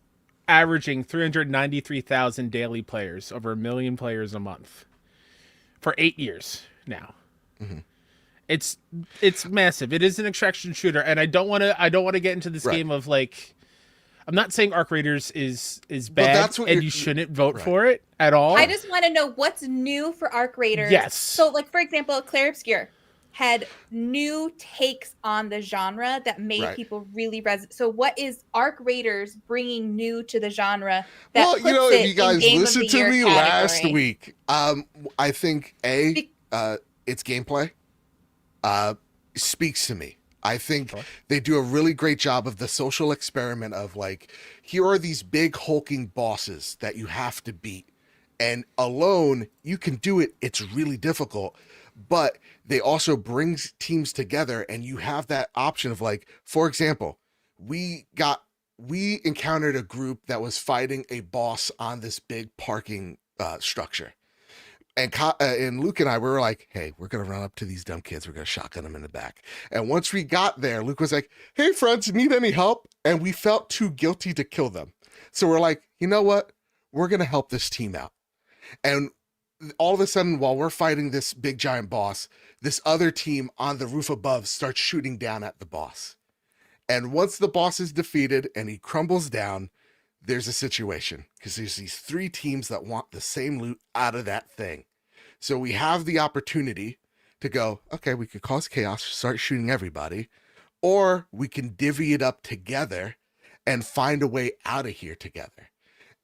averaging 393,000 daily players, over 1 million players a month for 8 years now. Mm-hmm. It's massive. It is an extraction shooter, and I don't want to get into this Right. game of like, I'm not saying Arc Raiders is bad that's what and you shouldn't vote right. for it at all. I just want to know what's new for Arc Raiders. Yes. So, like, for example, Claire Obscure had new takes on the genre that made Right. people really resonate. So, what is Arc Raiders bringing new to the genre? That Well, puts if it you guys in Game of listened the to Year me category? last week, I think its gameplay speaks to me. I think Sure. they do a really great job of the social experiment of like, here are these big hulking bosses that you have to beat, and alone you can do it. It's really difficult, but they also bring teams together, and you have that option of like, for example, we encountered a group that was fighting a boss on this big parking structure. And Luke and I were like, hey, we're going to run up to these dumb kids. We're going to shotgun them in the back. And once we got there, Luke was like, hey, friends, need any help? And we felt too guilty to kill them. So we're like, you know what? We're going to help this team out. And all of a sudden, while we're fighting this big giant boss, this other team on the roof above starts shooting down at the boss. And once the boss is defeated and he crumbles down, there's a situation because there's these 3 teams that want the same loot out of that thing. So we have the opportunity to go, okay, we could cause chaos, start shooting everybody, or we can divvy it up together and find a way out of here together.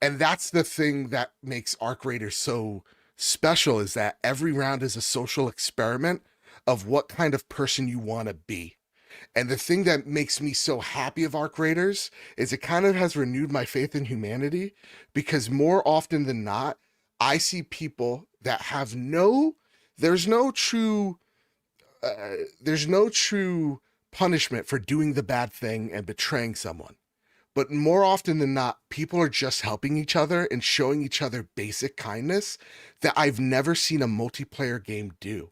And that's the thing that makes Arc Raiders so special, is that every round is a social experiment of what kind of person you want to be. And the thing that makes me so happy of Arc Raiders is it kind of has renewed my faith in humanity, because more often than not, I see people that have there's no true punishment for doing the bad thing and betraying someone. But more often than not, people are just helping each other and showing each other basic kindness that I've never seen a multiplayer game do.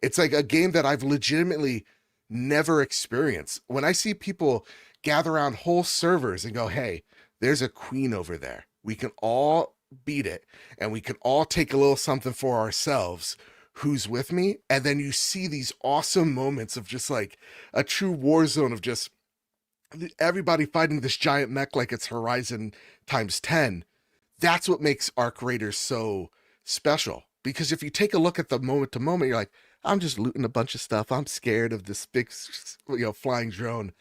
It's like a game that I've legitimately never experienced. When I see people gather around whole servers and go, hey, there's a queen over there. We can all beat it, and we can all take a little something for ourselves. Who's with me? And then you see these awesome moments of just like a true war zone of just everybody fighting this giant mech like it's Horizon times 10. That's what makes Arc Raiders so special. Because if you take a look at the moment to moment, you're like, I'm just looting a bunch of stuff. I'm scared of this big, flying drone.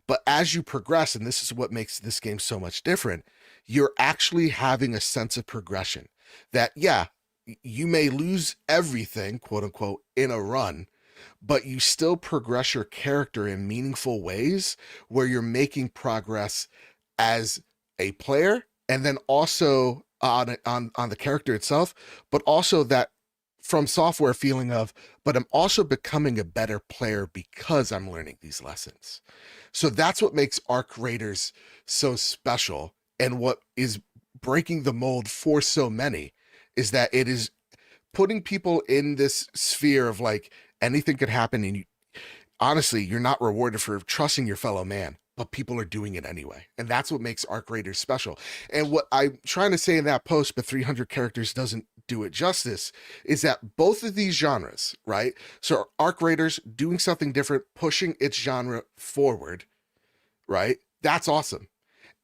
But as you progress, and this is what makes this game so much different, you're actually having a sense of progression. That, yeah, you may lose everything, quote unquote, in a run, but you still progress your character in meaningful ways where you're making progress as a player, and then also on the character itself, but also that From Software feeling of, but I'm also becoming a better player because I'm learning these lessons. So that's what makes Arc Raiders so special, and what is breaking the mold for so many is that it is putting people in this sphere of like anything could happen, and honestly, you're not rewarded for trusting your fellow man, but people are doing it anyway. And that's what makes Arc Raiders special. And what I'm trying to say in that post, but 300 characters doesn't do it justice, is that both of these genres, right? So Arc Raiders doing something different, pushing its genre forward, right? That's awesome.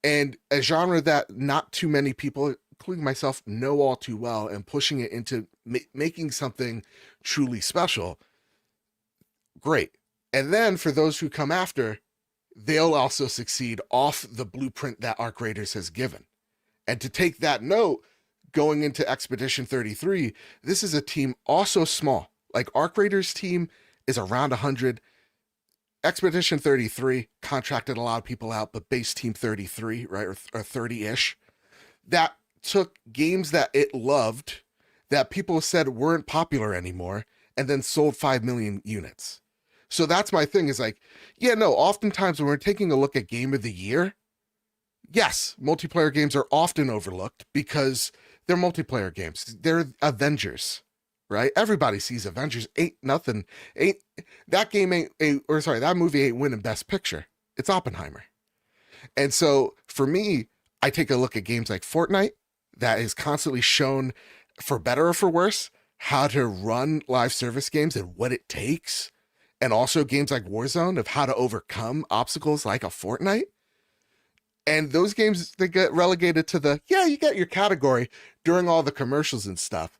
And a genre that not too many people, including myself, know all too well, and pushing it into making something truly special. Great. And then for those who come after, they'll also succeed off the blueprint that Arc Raiders has given. And to take that note, going into Expedition 33, this is a team also small. Like Arc Raiders team is around 100. Expedition 33 contracted a lot of people out, but base team 33, right, or 30-ish, that took games that it loved, that people said weren't popular anymore, and then sold 5 million units. So that's my thing, is like, yeah, no, oftentimes when we're taking a look at Game of the Year, yes, multiplayer games are often overlooked because they're multiplayer games. They're Avengers, right? Everybody sees Avengers. That movie ain't winning Best Picture. It's Oppenheimer. And so for me, I take a look at games like Fortnite that is constantly shown, for better or for worse, how to run live service games and what it takes. And also games like Warzone of how to overcome obstacles like a Fortnite. And those games, they get relegated to you get your category during all the commercials and stuff.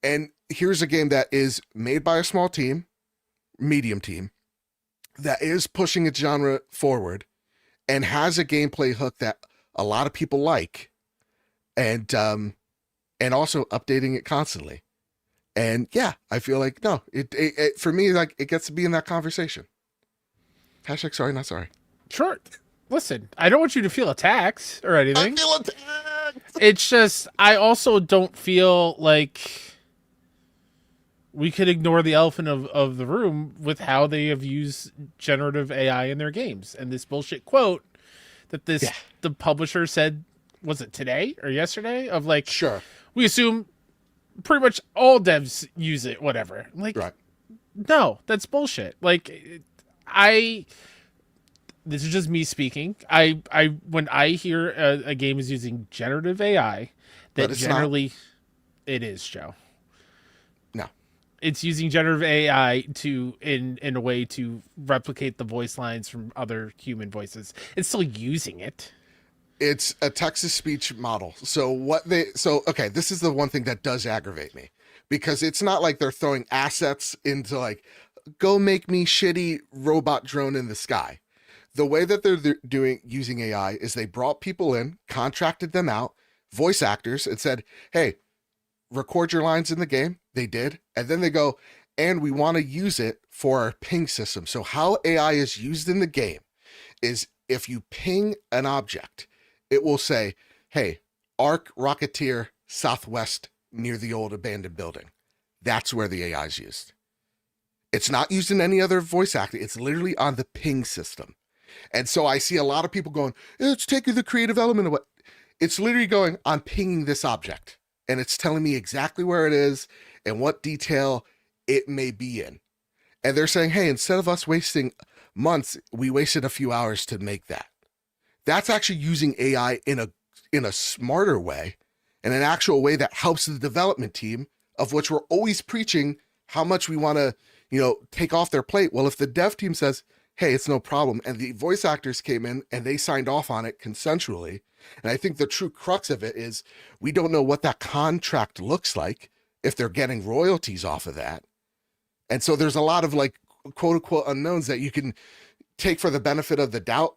And here's a game that is made by a small team, medium team, that is pushing its genre forward and has a gameplay hook that a lot of people like, and also updating it constantly. And yeah, I feel like, no, it for me, like, it gets to be in that conversation. Hashtag sorry, not sorry. Sure. Listen, I don't want you to feel attacked or anything. I feel attacked. It's just, I also don't feel like we could ignore the elephant of the room with how they have used generative AI in their games. And this bullshit quote that the publisher said, was it today or yesterday? Of like, sure, we assume pretty much all devs use it, whatever. Like, right. No, that's bullshit. Like, this is just me speaking. When I hear a game is using generative AI, that generally it is, Joe. No. It's using generative AI in a way to replicate the voice lines from other human voices. It's still using it. It's a text-to-speech model. Okay, this is the one thing that does aggravate me, because it's not like they're throwing assets into like, go make me shitty robot drone in the sky. The way that they're using AI is they brought people in, contracted them out, voice actors, and said, hey, record your lines in the game. They did. And then they go, and we want to use it for our ping system. So how AI is used in the game is if you ping an object, it will say, hey, Arc Rocketeer Southwest near the old abandoned building. That's where the AI is used. It's not used in any other voice acting. It's literally on the ping system. And so I see a lot of people going, it's taking the creative element of what. It's literally going, I'm pinging this object, and it's telling me exactly where it is and what detail it may be in. And they're saying, hey, instead of us wasting months, we wasted a few hours to make that. That's actually using AI in a smarter way, and an actual way that helps the development team, of which we're always preaching how much we want to, take off their plate. Well, if the dev team says, hey, it's no problem, and the voice actors came in and they signed off on it consensually, and I think the true crux of it is we don't know what that contract looks like, if they're getting royalties off of that. And so there's a lot of like quote unquote unknowns that you can take for the benefit of the doubt,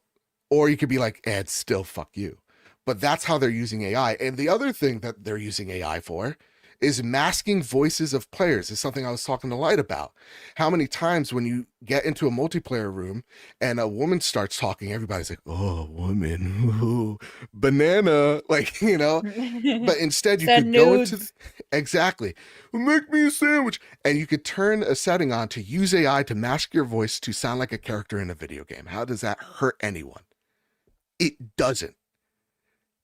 or you could be like, it's still fuck you. But that's how they're using AI. And the other thing that they're using AI for is masking voices of players, is something I was talking to Light about. How many times when you get into a multiplayer room and a woman starts talking, everybody's like, oh, woman, ooh, banana, like, but instead you could go into exactly, make me a sandwich. And you could turn a setting on to use AI to mask your voice to sound like a character in a video game. How does that hurt anyone? It doesn't.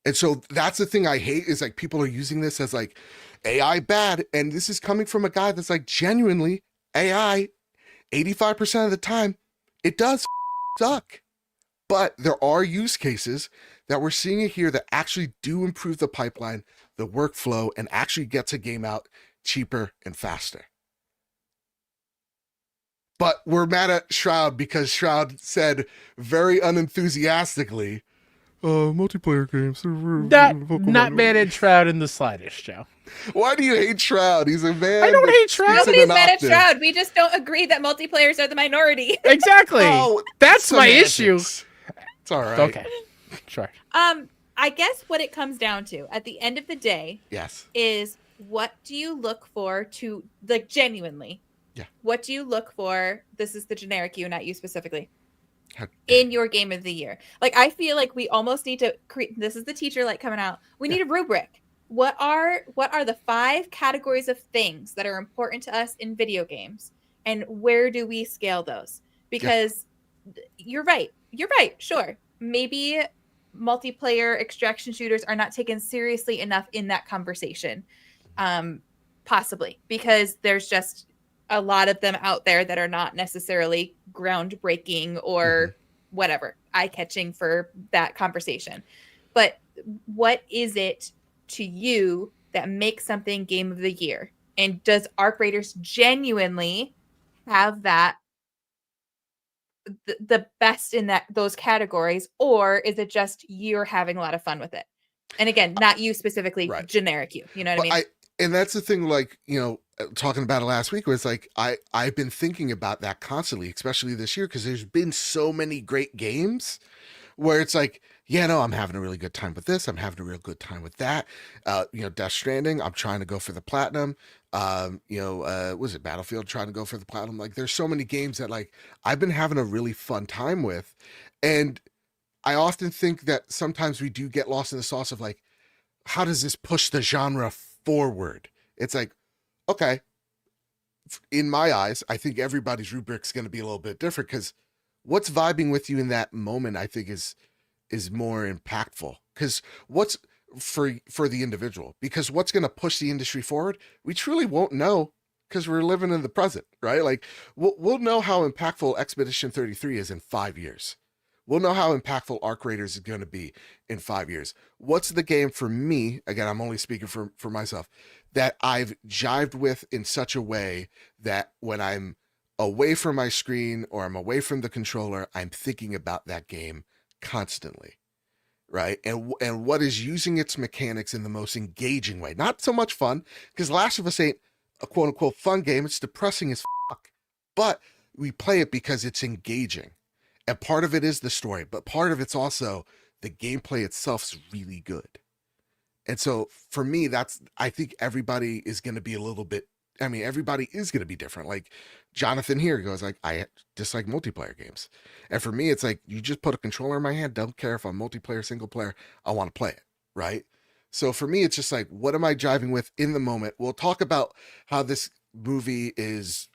And so that's the thing I hate is like people are using this as like AI bad. And this is coming from a guy that's like genuinely AI 85% of the time, it does suck. But there are use cases that we're seeing it here that actually do improve the pipeline, the workflow, and actually gets a game out cheaper and faster. But we're mad at Shroud because Shroud said very unenthusiastically, multiplayer games. Not mad at Shroud in the slightest, Joe. Why do you hate Shroud? He's a man. I don't hate Shroud. Nobody's mad at Shroud. We just don't agree that multiplayers are the minority. Exactly. Oh, that's my semantics. issue. It's all right. Okay. Sure. I guess what it comes down to at the end of the day Yes. is what do you look for to, like, genuinely? Yeah. What do you look for? This is the generic you, not you specifically. Okay. In your game of the year. Like, I feel like we almost need to create, this is the teacher light coming out. We need a rubric. What are the 5 categories of things that are important to us in video games, and where do we scale those? Because you're right. Sure. Maybe multiplayer extraction shooters are not taken seriously enough in that conversation. Possibly because there's just a lot of them out there that are not necessarily groundbreaking or whatever, eye-catching for that conversation. But what is it to you that makes something game of the year? And does Arc Raiders genuinely have that the best in those categories, or is it just you're having a lot of fun with it? And again, not you specifically, right. Generic you know what I mean? And that's the thing, like, you know, talking about it last week was like, I've been thinking about that constantly, especially this year, because there's been so many great games where it's like, yeah, no, I'm having a really good time with this. I'm having a real good time with that. You know, Death Stranding, I'm trying to go for the platinum. Was it Battlefield trying to go for the platinum? Like, there's so many games that like I've been having a really fun time with. And I often think that sometimes we do get lost in the sauce of like, how does this push the genre forward? It's like, okay, in my eyes, I think everybody's rubric's going to be a little bit different, because what's vibing with you in that moment, I think is more impactful, because what's for the individual, because what's going to push the industry forward, we truly won't know, because we're living in the present, right? Like we'll know how impactful Expedition 33 is in 5 years. We'll know how impactful Arc Raiders is going to be in 5 years. What's the game for me? Again, I'm only speaking for myself, that I've jived with in such a way that when I'm away from my screen or I'm away from the controller, I'm thinking about that game constantly, right? And what is using its mechanics in the most engaging way. Not so much fun, because Last of Us ain't a quote-unquote fun game. It's depressing as fuck. But we play it because it's engaging. And part of it is the story, but part of it's also the gameplay itself is really good. And so for me, I think everybody is going to be everybody is going to be different. Like Jonathan here goes like, I dislike multiplayer games. And for me, it's like, you just put a controller in my hand. Don't care if I'm multiplayer, single player. I want to play it. Right. So for me, it's just like, what am I driving with in the moment? We'll talk about how this movie is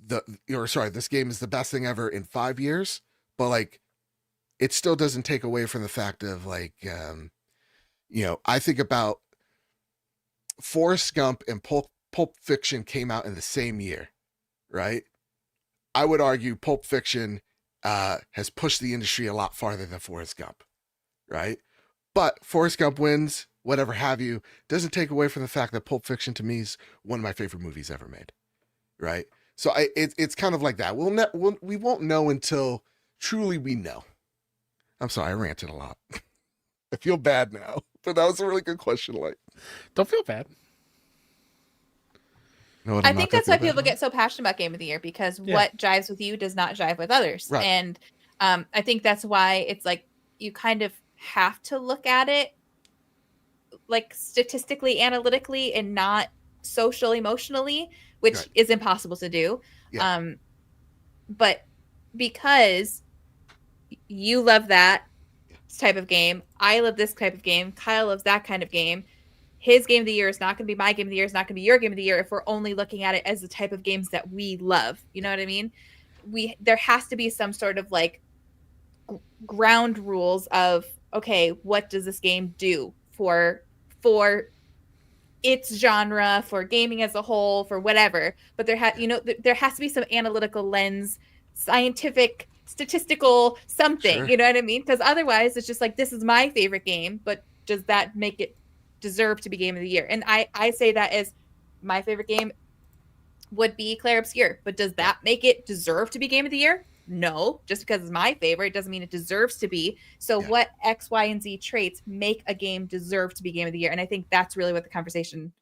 this game is the best thing ever in 5 years. But like, it still doesn't take away from the fact of like, I think about Forrest Gump and Pulp Fiction came out in the same year, right? I would argue Pulp Fiction has pushed the industry a lot farther than Forrest Gump, right? But Forrest Gump wins, whatever have you, doesn't take away from the fact that Pulp Fiction to me is one of my favorite movies ever made, right? So it's kind of like that. We won't know until truly we know. I'm sorry, I ranted a lot. I feel bad now, but that was a really good question. Like, don't feel bad. No, I think that's why people get so passionate about Game of the Year, because what jives with you does not jive with others. Right. And I think that's why it's like you kind of have to look at it like statistically, analytically, and not social emotionally, which is impossible to do. Yeah. But because you love that type of game, I love this type of game, Kyle loves that kind of game, his game of the year is not going to be my game of the year, is not going to be your game of the year if we're only looking at it as the type of games that we love. You know what I mean? There has to be some sort of like ground rules of okay, what does this game do for its genre, for gaming as a whole, for whatever. But there there has to be some analytical lens, scientific, statistical something. Sure. You know what I mean? Because otherwise, it's just like, this is my favorite game, but does that make it deserve to be game of the year? And I say that as my favorite game would be Clair Obscur, but does that make it deserve to be game of the year? No, just because it's my favorite doesn't mean it deserves to be. So what X, Y, and Z traits make a game deserve to be game of the year? And I think that's really what the conversation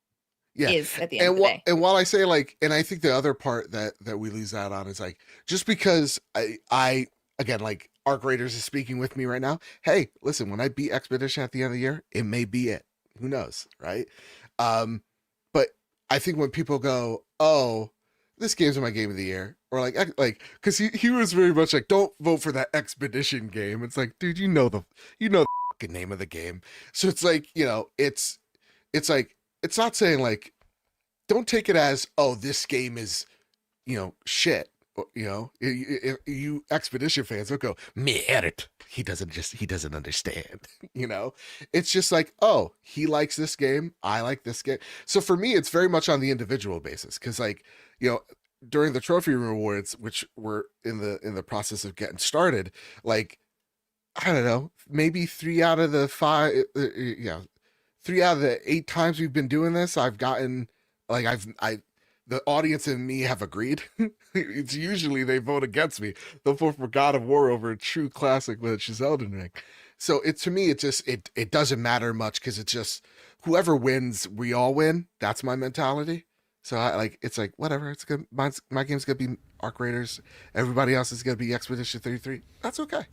is at the end of the day. And while I say, like, and I think the other part that we lose out on is, like, just because I again, like, Arc Raiders is speaking with me right now. Hey, listen, when I beat Expedition at the end of the year, it may be it. Who knows, right? But I think when people go, oh, this game's my game of the year, or like, because he was very much like, don't vote for that Expedition game. It's like, dude, you know the fucking name of the game. So it's like, it's like, it's not saying, like, don't take it as, oh, this game is, shit. You Expedition fans don't go, merit. He doesn't understand. It's just like, oh, he likes this game, I like this game. So for me, it's very much on the individual basis, because, like, during the Trophy Room Awards, which we're in the process of getting started, like, I don't know, maybe 3 out of the 5, 3 out of the 8 times we've been doing this, I've gotten, like, the audience and me have agreed. It's usually they vote against me. They'll vote for God of War over a true classic, which is Elden Ring. So to me, it just, it doesn't matter much, because it's just, whoever wins, we all win. That's my mentality. So it's like, whatever, it's good. My game's gonna be Arc Raiders. Everybody else is gonna be Expedition 33. That's okay.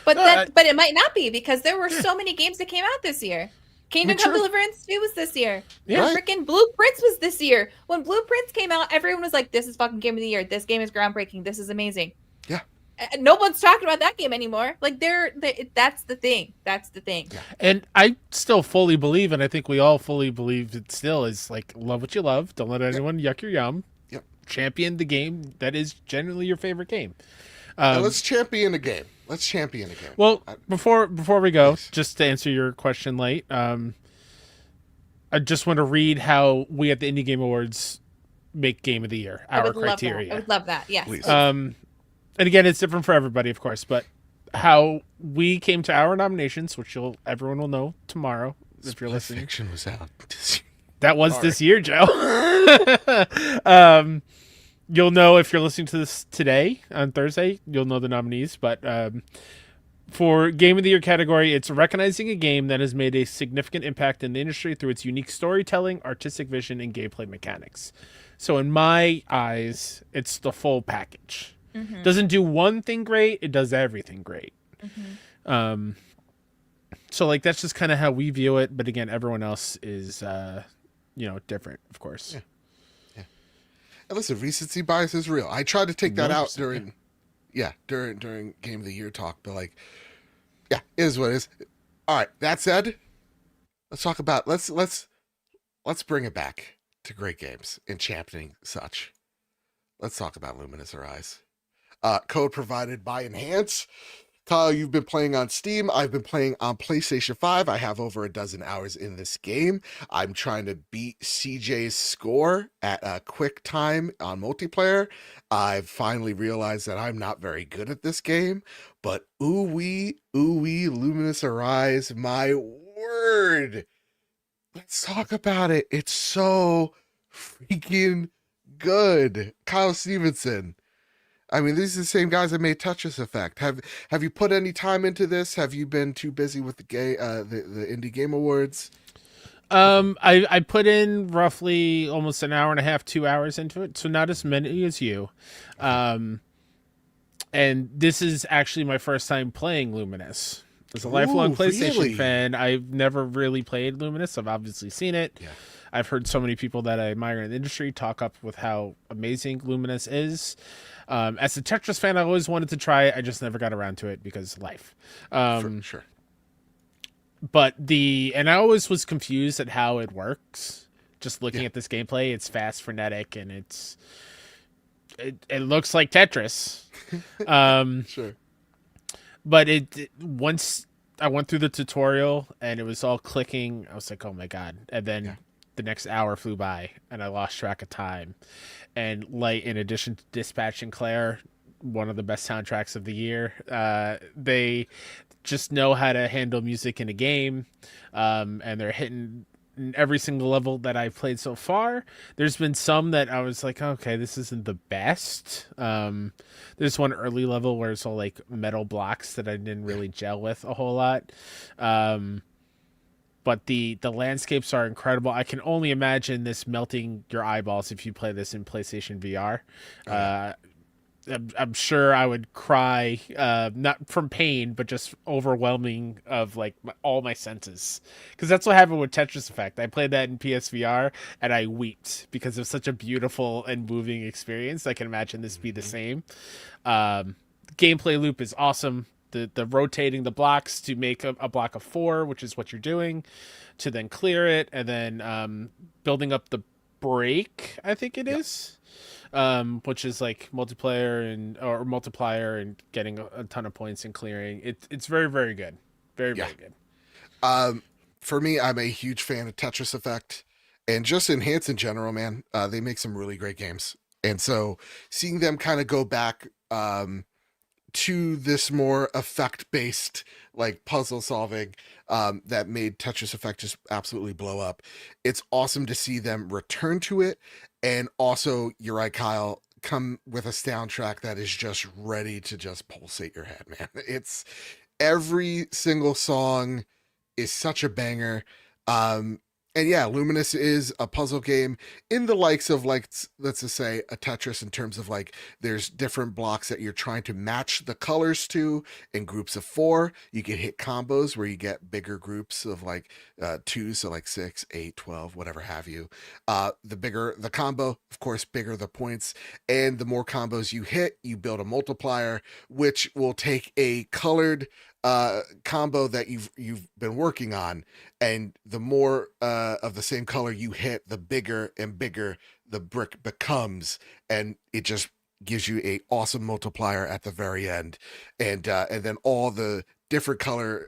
But but it might not be, because there were so many games that came out this year. Kingdom Come Deliverance 2 was this year. Yeah. Freaking Blueprints was this year. When Blueprints came out, everyone was like, this is fucking game of the year. This game is groundbreaking. This is amazing. Yeah. No one's talking about that game anymore. Like, that's the thing. That's the thing. Yeah. And I still fully believe, and I think we all fully believe it still, is like, love what you love. Don't let anyone yuck your yum. Yep. Champion the game that is generally your favorite game. Let's champion a game. Well, before we go, Nice. just to answer your question, Light, I just want to read how we at the Indie Game Awards make Game of the Year, our criteria. I would love that. Yes. Please. And again, it's different for everybody, of course, but how we came to our nominations, which everyone will know tomorrow if you're listening. Fiction was out. That was Sorry. this year, Joe. You'll know if you're listening to this today on Thursday. You'll know the nominees, but for Game of the Year category, it's recognizing a game that has made a significant impact in the industry through its unique storytelling, artistic vision, and gameplay mechanics. So in my eyes, it's the full package. Mm-hmm. Doesn't do one thing great, it does everything great. Mm-hmm. So like, that's just kind of how we view it, but again, everyone else is different, of course. Yeah. And listen, recency bias is real. I tried to take that out 100%, during Game of the Year talk, but, like, yeah, it is what it is. All right, that said, let's talk about let's bring it back to great games and championing such. Let's talk about Luminous Arise. Code provided by Enhance. Kyle, you've been playing on Steam. I've been playing on PlayStation 5. I have over a dozen hours in this game. I'm trying to beat CJ's score at a quick time on multiplayer. I've finally realized that I'm not very good at this game, but ooh-wee, Luminous Arise, my word. Let's talk about it. It's so freaking good. Kyle Stevenson. I mean, these are the same guys that made Tetris Effect. Have you put any time into this? Have you been too busy with the Indie Game Awards? I put in roughly almost an hour and a half, 2 hours into it, so not as many as you. And this is actually my first time playing Luminous. As a lifelong PlayStation really? fan, I've never really played Luminous. I've obviously seen it. Yeah. I've heard so many people that I admire in the industry talk up with how amazing Luminous is. As a Tetris fan, I always wanted to try it. I just never got around to it because life. For sure. But and I always was confused at how it works. Just looking at this gameplay, it's fast, frenetic, and it looks like Tetris. Sure. But once I went through the tutorial and it was all clicking. I was like, oh my God. And then the next hour flew by and I lost track of time. And Light, in addition to Dispatch and Claire, one of the best soundtracks of the year, they just know how to handle music in a game. And they're hitting every single level that I've played so far. There's been some that I was like, okay, this isn't the best. There's one early level where it's all like metal blocks that I didn't really gel with a whole lot. But the landscapes are incredible. I can only imagine this melting your eyeballs if you play this in PlayStation VR. I'm sure I would cry, not from pain, but just overwhelming of like all my senses. Because that's what happened with Tetris Effect. I played that in PSVR and I wept because it was such a beautiful and moving experience. I can imagine this be the same. Gameplay loop is awesome. The rotating the blocks to make a block of 4, which is what you're doing, to then clear it, and then building up the break, I think it is. Which is like multiplayer or multiplier and getting a ton of points and clearing. It's very, very good. Very, very good. For me, I'm a huge fan of Tetris Effect and just Enhance in general, man. They make some really great games. And so seeing them kind of go back to this more effect-based like puzzle solving that made Tetris Effect just absolutely blow up. It's awesome to see them return to it. And also, you're right, Kyle, come with a soundtrack that is just ready to just pulsate your head, man. It's every single song is such a banger. And yeah, Luminous is a puzzle game in the likes of like, let's just say a Tetris in terms of like, there's different blocks that you're trying to match the colors to in groups of 4. You can hit combos where you get bigger groups of like 2, so like 6, 8, 12, whatever have you. The bigger the combo, of course, bigger the points. And the more combos you hit, you build a multiplier, which will take a colored combo that you've been working on, and the more of the same color you hit, the bigger and bigger the brick becomes, and it just gives you a awesome multiplier at the very end. And then all the different color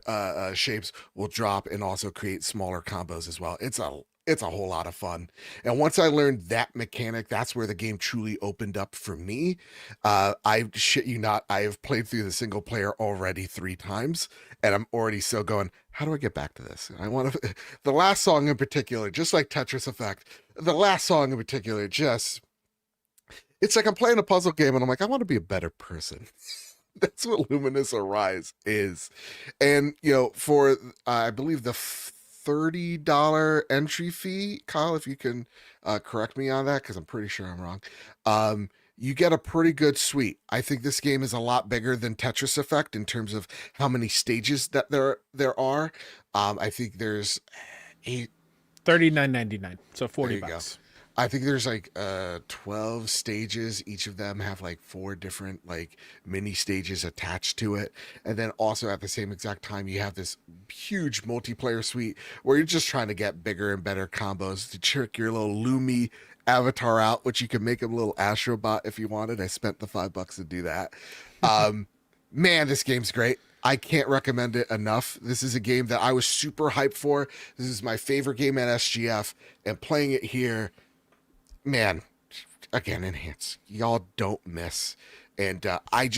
shapes will drop and also create smaller combos as well. It's a whole lot of fun. And once I learned that mechanic, that's where the game truly opened up for me. I shit you not, I have played through the single player already 3 times, and I'm already so going, how do I get back to this? I want to, the last song in particular, just like Tetris Effect, the last song in particular, just, it's like I'm playing a puzzle game and I'm like, I want to be a better person. That's what Luminous Arise is. And, you know, for, I believe the $30 entry fee, Kyle, if you can correct me on that, because I'm pretty sure I'm wrong. You get a pretty good suite. I think this game is a lot bigger than Tetris Effect in terms of how many stages that there are. I think there's $39.99, so $40. I think there's like 12 stages. Each of them have like 4 different like mini stages attached to it. And then also at the same exact time, you have this huge multiplayer suite where you're just trying to get bigger and better combos to trick your little Lumi avatar out, which you can make him a little Astrobot if you wanted. I spent the $5 to do that. Man, this game's great. I can't recommend it enough. This is a game that I was super hyped for. This is my favorite game at SGF, and playing it here, man, again, Enhance. Y'all don't miss. And I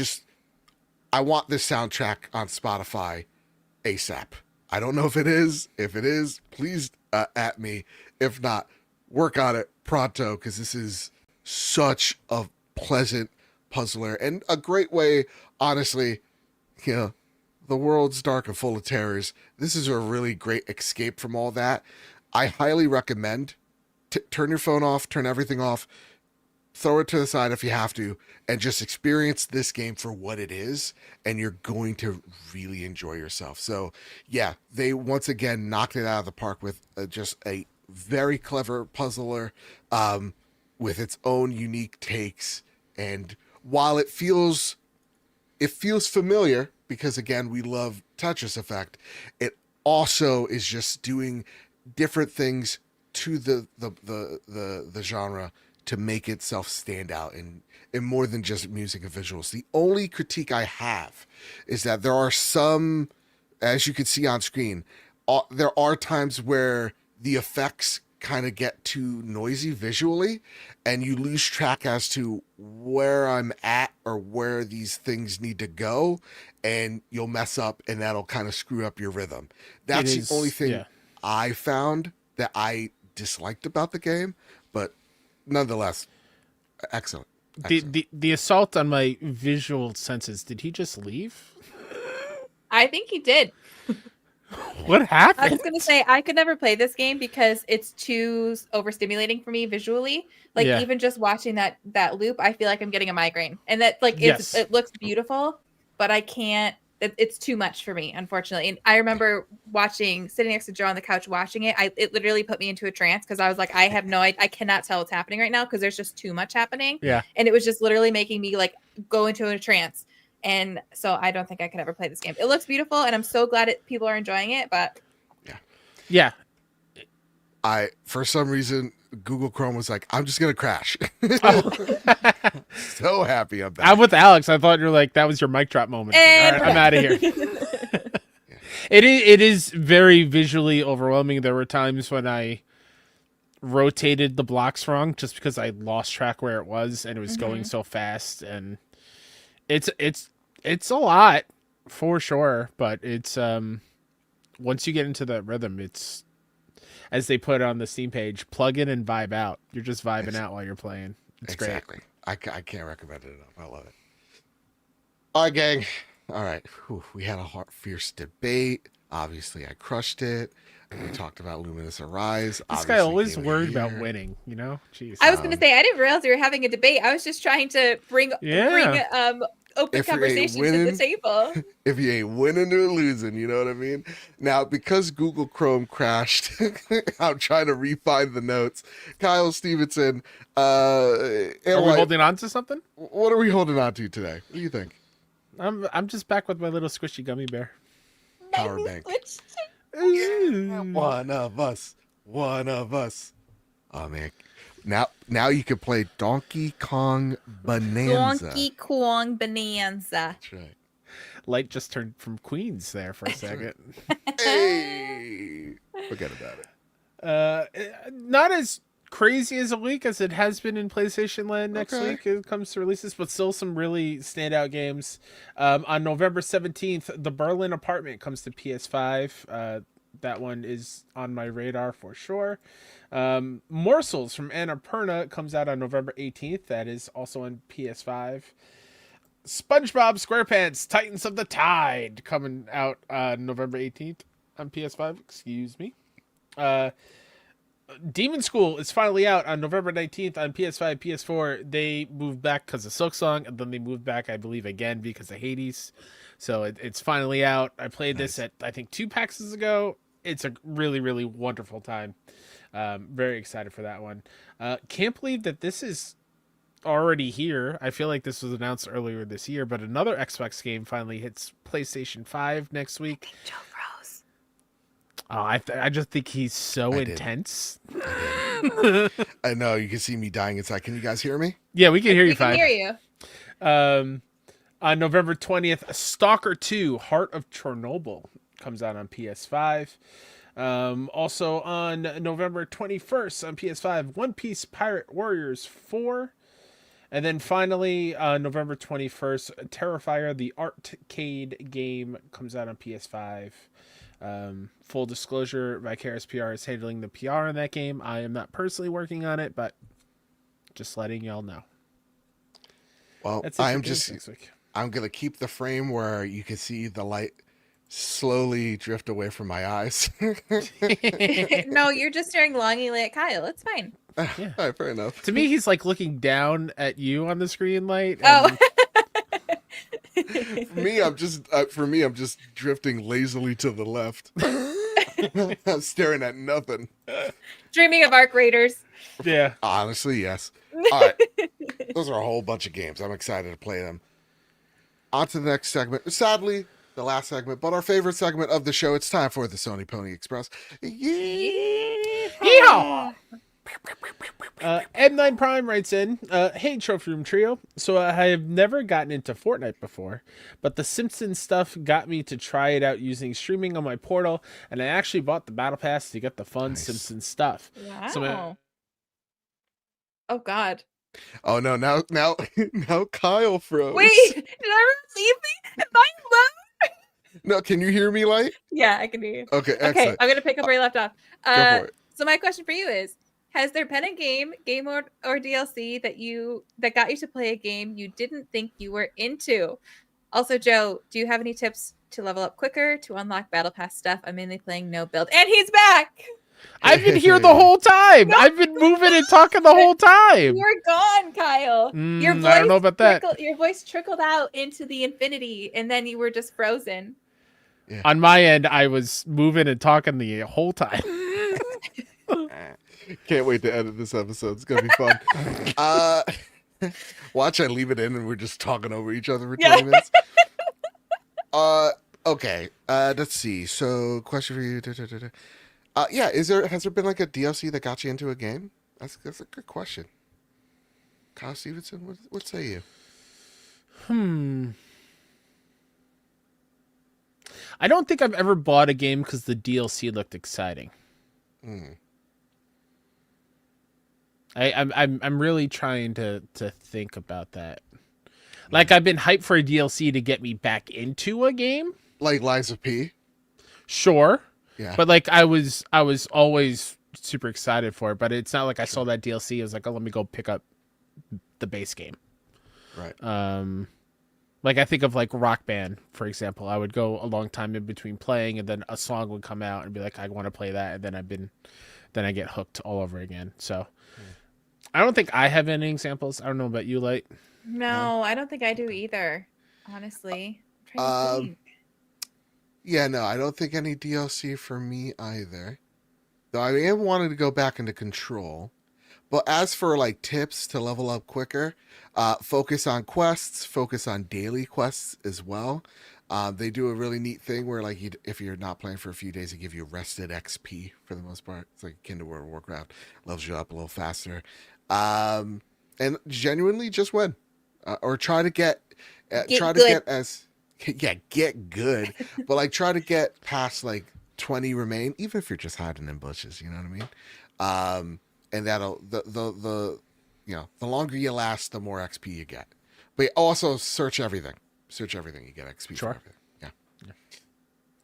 want this soundtrack on Spotify ASAP. I don't know if it is. If it is, please at me. If not, work on it pronto, because this is such a pleasant puzzler and a great way, honestly, you know, the world's dark and full of terrors. This is a really great escape from all that. I highly recommend turn your phone off, turn everything off, throw it to the side if you have to, and just experience this game for what it is, and you're going to really enjoy yourself. So yeah, they once again knocked it out of the park with just a very clever puzzler with its own unique takes. And while it feels familiar, because again, we love Tetris Effect, it also is just doing different things to the genre to make itself stand out in more than just music and visuals. The only critique I have is that there are some as you can see on screen, there are times where the effects kind of get too noisy visually, and you lose track as to where I'm at or where these things need to go, and you'll mess up, and that'll kind of screw up your rhythm. That's the only thing I found that I disliked about the game, but nonetheless, excellent. The assault on my visual senses. Did he just leave? I think he did. What happened? I was gonna say I could never play this game because it's too overstimulating for me visually. Like even just watching that loop, I feel like I'm getting a migraine. And that like it looks beautiful, but I can't. It's too much for me, unfortunately. And I remember sitting next to Joe on the couch watching it. It literally put me into a trance because I was like, I cannot tell what's happening right now because there's just too much happening. Yeah, and it was just literally making me like go into a trance. And so I don't think I could ever play this game. It looks beautiful, and I'm so glad people are enjoying it. But yeah. For some reason, Google Chrome was like, I'm just gonna crash. So happy I'm back. I'm with Alex. I thought you were like, that was your mic drop moment. And all right, I'm out of here. It is very visually overwhelming. There were times when I rotated the blocks wrong just because I lost track where it was, and it was going so fast. And it's a lot for sure, but it's once you get into that rhythm, it's, as they put on the Steam page, plug in and vibe out. You're just vibing out while you're playing. It's exactly. Great. I can't recommend it enough. I love it. All right, gang. All right. Whew. We had a fierce debate. Obviously, I crushed it. We talked about Luminous Arise. This guy always worried about winning, you know? Jeez. I was going to say, I didn't realize we were having a debate. I was just trying to bring open conversation to the table. If you ain't winning or losing, you know what I mean? Now, because Google Chrome crashed, I'm trying to refine the notes. Kyle Stevenson, are we holding on to something? What are we holding on to today? What do you think? I'm just back with my little squishy gummy bear. Power bank. Yeah, one of us. Oh man. Now you can play Donkey Kong Bonanza. Donkey Kong Bonanza. That's right. Light just turned from Queens there for a second. Hey, forget about it. Not as crazy as a week as it has been in PlayStation Land next week. It comes to releases, but still some really standout games. On November 17th, The Berlin Apartment comes to PS5. That one is on my radar for sure. Morsels from Annapurna comes out on November 18th. That is also on PS5. SpongeBob SquarePants Titans of the Tide coming out November 18th on PS5. Excuse me. Demon School is finally out on November 19th on PS5, PS4. They moved back because of Silksong, and then they moved back, I believe, again because of Hades. So it's finally out. I played this at, I think, 2 PAXs ago. It's a really, really wonderful time. Very excited for that one. Can't believe that this is already here. I feel like this was announced earlier this year, but another Xbox game finally hits PlayStation 5 next week. Joe froze. Oh, I just think he's so intense. I know, you can see me dying inside. Can you guys hear me? Yeah, we can hear you fine. We can hear you. On November 20th, Stalker 2, Heart of Chernobyl comes out on PS5. Also on November 21st on PS5, One Piece Pirate Warriors 4. And then finally, November 21st, Terrifier, the arcade game, comes out on PS5. Full disclosure, Vicarious PR is handling the PR in that game. I am not personally working on it, but just letting y'all know. Well, I'm going to keep the frame where you can see the light slowly drift away from my eyes. No, you're just staring longingly at Kyle. It's fine. Yeah. All right, fair enough. To me, he's like looking down at you on the screen light. And... For me, I'm just drifting lazily to the left. I'm staring at nothing. Dreaming of Arc Raiders. Yeah. Honestly, yes. All right. Those are a whole bunch of games. I'm excited to play them. On to the next segment. Sadly, the last segment, but our favorite segment of the show. It's time for the Sony Pony Express. Yeehaw! M9 Prime writes in, hey Trophy Room Trio. So I have never gotten into Fortnite before, but the Simpsons stuff got me to try it out using streaming on my portal, and I actually bought the Battle Pass to get the fun Nice. Simpsons stuff. Wow. So Oh God. Oh no, now Kyle froze. Wait, did I leave me? Am I alone? No, can you hear me, Light? Yeah, I can hear you. Okay, Okay, excellent. I'm gonna pick up where you left off. Go for it. So my question for you is: has there been a game or DLC that got you to play a game you didn't think you were into? Also, Joe, do you have any tips to level up quicker to unlock Battle Pass stuff? I'm mainly playing no build, and he's back. I've been here the whole time. No, I've been moving and talking the whole time. You're gone, Kyle. Your voice I don't know about that. Your voice trickled out into the infinity, and then you were just frozen. Yeah. On my end, I was moving and talking the whole time. Can't wait to edit this episode. It's gonna be fun. Watch, I leave it in and we're just talking over each other for 20 minutes. Okay. Let's see. So, question for you. Yeah, has there been like a DLC that got you into a game? That's a good question. Kyle Stevenson, what say you? I don't think I've ever bought a game because the DLC looked exciting. I'm really trying to think about that. Like, I've been hyped for a DLC to get me back into a game. Like Lies of P? Sure. Yeah. But like I was always super excited for it, but it's not like I saw that DLC. I was like, oh, let me go pick up the base game. Right. Like I think of like Rock Band, for example. I would go a long time in between playing, and then a song would come out and be like, I want to play that, and then I get hooked all over again. So I don't think I have any examples. I don't know about you, Light. No, I don't think I do either. Honestly, I'm trying to think. Yeah, no, I don't think any DLC for me either. Though I am wanting to go back into Control. But as for like tips to level up quicker, focus on quests, focus on daily quests as well. They do a really neat thing where like if you're not playing for a few days, they give you rested XP for the most part. It's like akin to World of Warcraft, levels you up a little faster. And genuinely just win. Or try to get get good, but like try to get past like 20 remain, even if you're just hiding in bushes, you know what I mean? And that'll the the longer you last, the more XP you get. But also search everything, you get XP Sure. for everything. Yeah.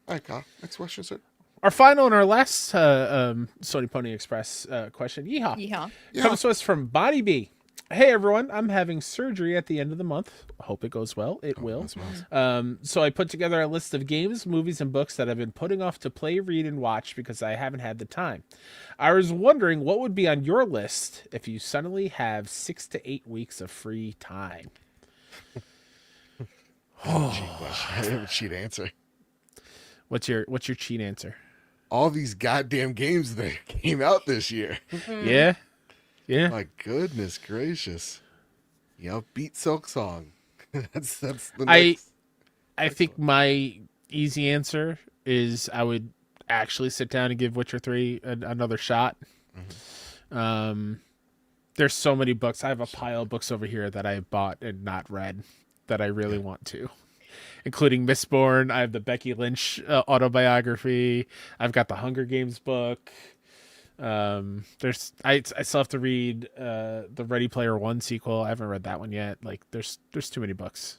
All right, Kyle, next question, sir. Our final and our last Sony Pony Express question, Yeah. comes to us from Body B. Hey everyone, I'm having surgery at the end of the month. Hope it goes well. It will. So I put together a list of games, movies, and books that I've been putting off to play, read, and watch because I haven't had the time. I was wondering what would be on your list if you suddenly have 6 to 8 weeks of free time. Cheat question. I have a cheat answer. What's your cheat answer? All these goddamn games that came out this year. Yeah. Yeah. My goodness gracious. Beat Silk Song. that's the next. I think my easy answer is I would actually sit down and give Witcher 3 another shot. There's so many books. I have a pile of books over here that I bought and not read that I really want to, including Mistborn. I have the Becky Lynch autobiography. I've got the Hunger Games book. I still have to read the Ready Player One sequel. I haven't read that one yet. Like there's too many books.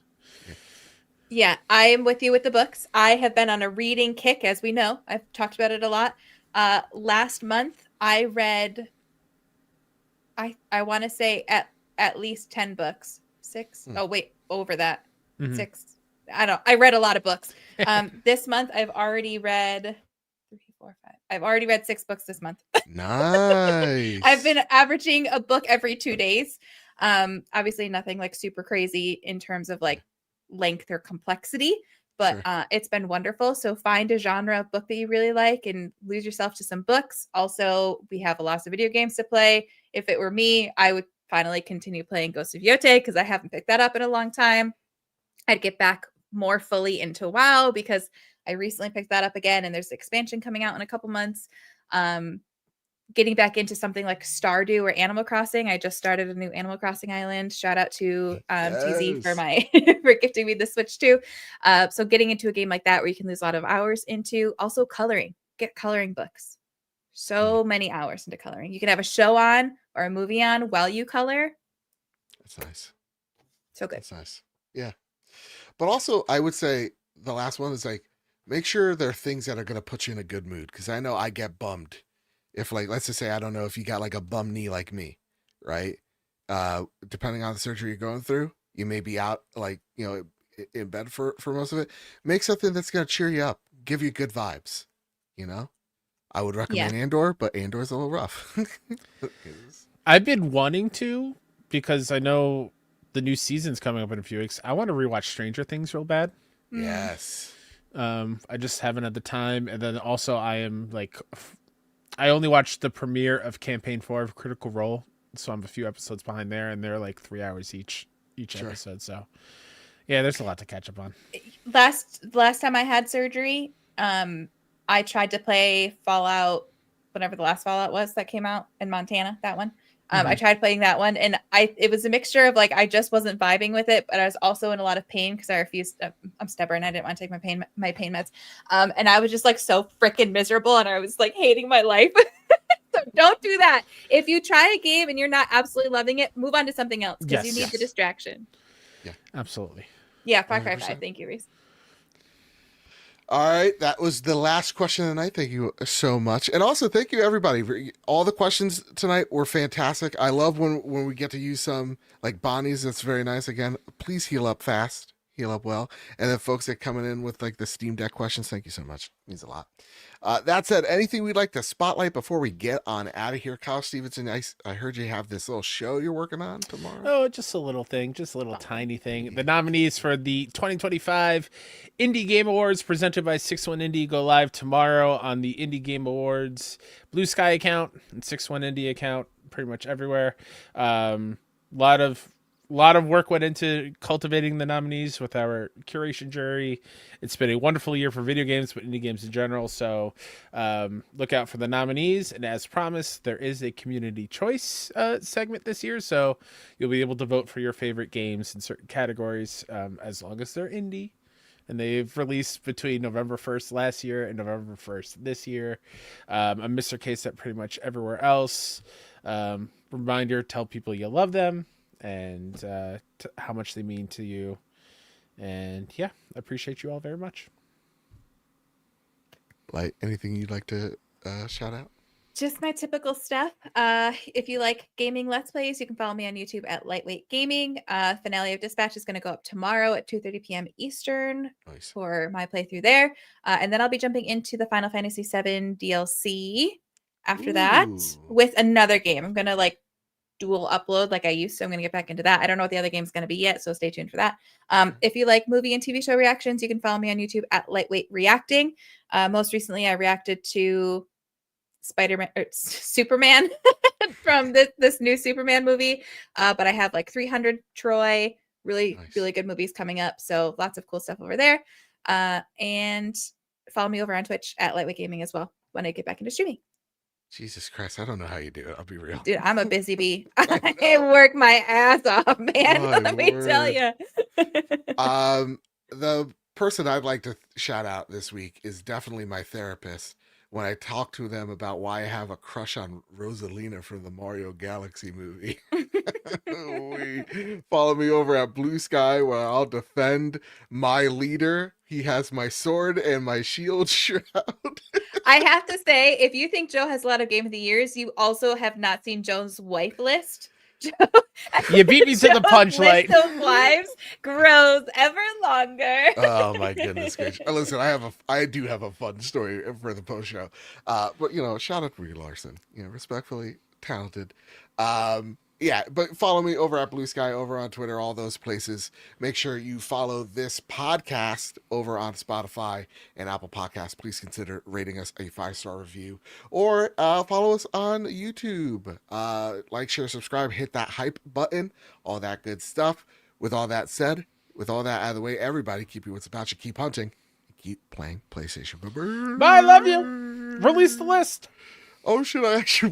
Yeah, I am with you with the books. I have been on a reading kick, as we know. I've talked about it a lot. Last month I read I want to say at least 10 books. 6. Oh wait, over that. 6. I read a lot of books. This month I've already read 3, 4, 5. I've already read 6 books this month. Nice. I've been averaging a book every 2 days. Obviously nothing like super crazy in terms of like length or complexity, but Sure. It's been wonderful. So find a genre of book that you really like and lose yourself to some books. Also, we have lots of video games to play. If it were me, I would finally continue playing Ghost of Yote because I haven't picked that up in a long time. I'd get back more fully into WoW because I recently picked that up again and there's expansion coming out in a couple months. getting back into something like Stardew or Animal Crossing. I just started a new Animal Crossing island. Shout out to TZ for Yes. my for gifting me the Switch too. So getting into a game like that where you can lose a lot of hours into. Also coloring. Get coloring books. So many hours into coloring. You can have a show on or a movie on while you color. That's nice. So good. That's nice. Yeah. But also, I would say the last one is like, make sure there are things that are going to put you in a good mood. Because I know I get bummed if, like, let's just say, I don't know if you got like a bum knee like me, right? Depending on the surgery you're going through, you may be out, like, you know, in bed for most of it. Make something that's going to cheer you up, give you good vibes, you know? I would recommend Andor, but Andor's a little rough. I've been wanting to, because I know the new season's coming up in a few weeks. I want to rewatch Stranger Things real bad. Yes. I just haven't had the time. And then also I am like, I only watched the premiere of Campaign 4 of Critical Role. So I'm a few episodes behind there, and they're like 3 hours each Sure. episode. So yeah, there's a lot to catch up on. Last time I had surgery, I tried to play Fallout, whatever the last Fallout was that came out in Montana, that one. I tried playing that one, and it was a mixture of like I just wasn't vibing with it, but I was also in a lot of pain because I refused. I'm stubborn. I didn't want to take my pain meds, and I was just like so freaking miserable, and I was like hating my life. So don't do that. If you try a game and you're not absolutely loving it, move on to something else because you need the distraction. Yeah, absolutely. Yeah, Far Cry 5. Thank you, Reese. All right, that was the last question of the night. Thank you so much, and also thank you everybody. All the questions tonight were fantastic. I love when we get to use some like Bonnie's. That's very nice. Again, please heal up fast, heal up well, and then folks that coming in with like the Steam Deck questions. Thank you so much. It means a lot. That said, anything we'd like to spotlight before we get on out of here, Kyle Stevenson? I heard you have this little show you're working on tomorrow. Oh, just a little thing, just a little tiny thing. The nominees for the 2025 Indie Game Awards presented by 61 Indie go live tomorrow on the Indie Game Awards Blue Sky account and 61 Indie account, pretty much everywhere. Lot of work went into cultivating the nominees with our curation jury. It's been a wonderful year for video games, but indie games in general. So look out for the nominees. And as promised, there is a community choice segment this year. So you'll be able to vote for your favorite games in certain categories as long as they're indie. And they've released between November 1st last year and November 1st this year. A Mr. Case set pretty much everywhere else. Reminder, tell people you love them and how much they mean to you. And yeah, I appreciate you all very much. Like, anything you'd like to shout out? Just my typical stuff. If you like gaming Let's Plays, you can follow me on YouTube at Lightweight Gaming. Finale of Dispatch is going to go up tomorrow at 2:30 p.m. Eastern for my playthrough there. And then I'll be jumping into the Final Fantasy VII DLC after that with another game. I'm going to like dual upload like I used to. I'm going to get back into that. I don't know what the other game's going to be yet, so stay tuned for that. If you like movie and TV show reactions, you can follow me on YouTube at Lightweight Reacting. Most recently, I reacted to Spider-Man or Superman from this new Superman movie. But I have like 300 Troy, really good movies coming up. So lots of cool stuff over there. And follow me over on Twitch at Lightweight Gaming as well when I get back into streaming. Jesus Christ, I don't know how you do it. I'll be real. Dude, I'm a busy bee. I work my ass off, man. Let me tell you. The person I'd like to shout out this week is definitely my therapist. When I talk to them about why I have a crush on Rosalina from the Mario Galaxy movie. Follow me over at Blue Sky where I'll defend my leader. He has my sword and my shield shroud. I have to say, if you think Joe has a lot of Game of the Years, you also have not seen Joe's wife list. You beat me to the punchline. List of wives grows ever longer. Oh my goodness gracious! Listen, I do have a fun story for the post show, but shout out to Brie Larson. Respectfully talented. Yeah, but follow me over at Blue Sky, over on Twitter, all those places. Make sure you follow this podcast over on Spotify and Apple Podcasts. Please consider rating us a 5-star review or follow us on YouTube. Like, share, subscribe, hit that hype button, all that good stuff. With all that said, with all that out of the way, everybody keep you what's about you, keep hunting, keep playing PlayStation. Bye, love you. Release the list. Oh, should I actually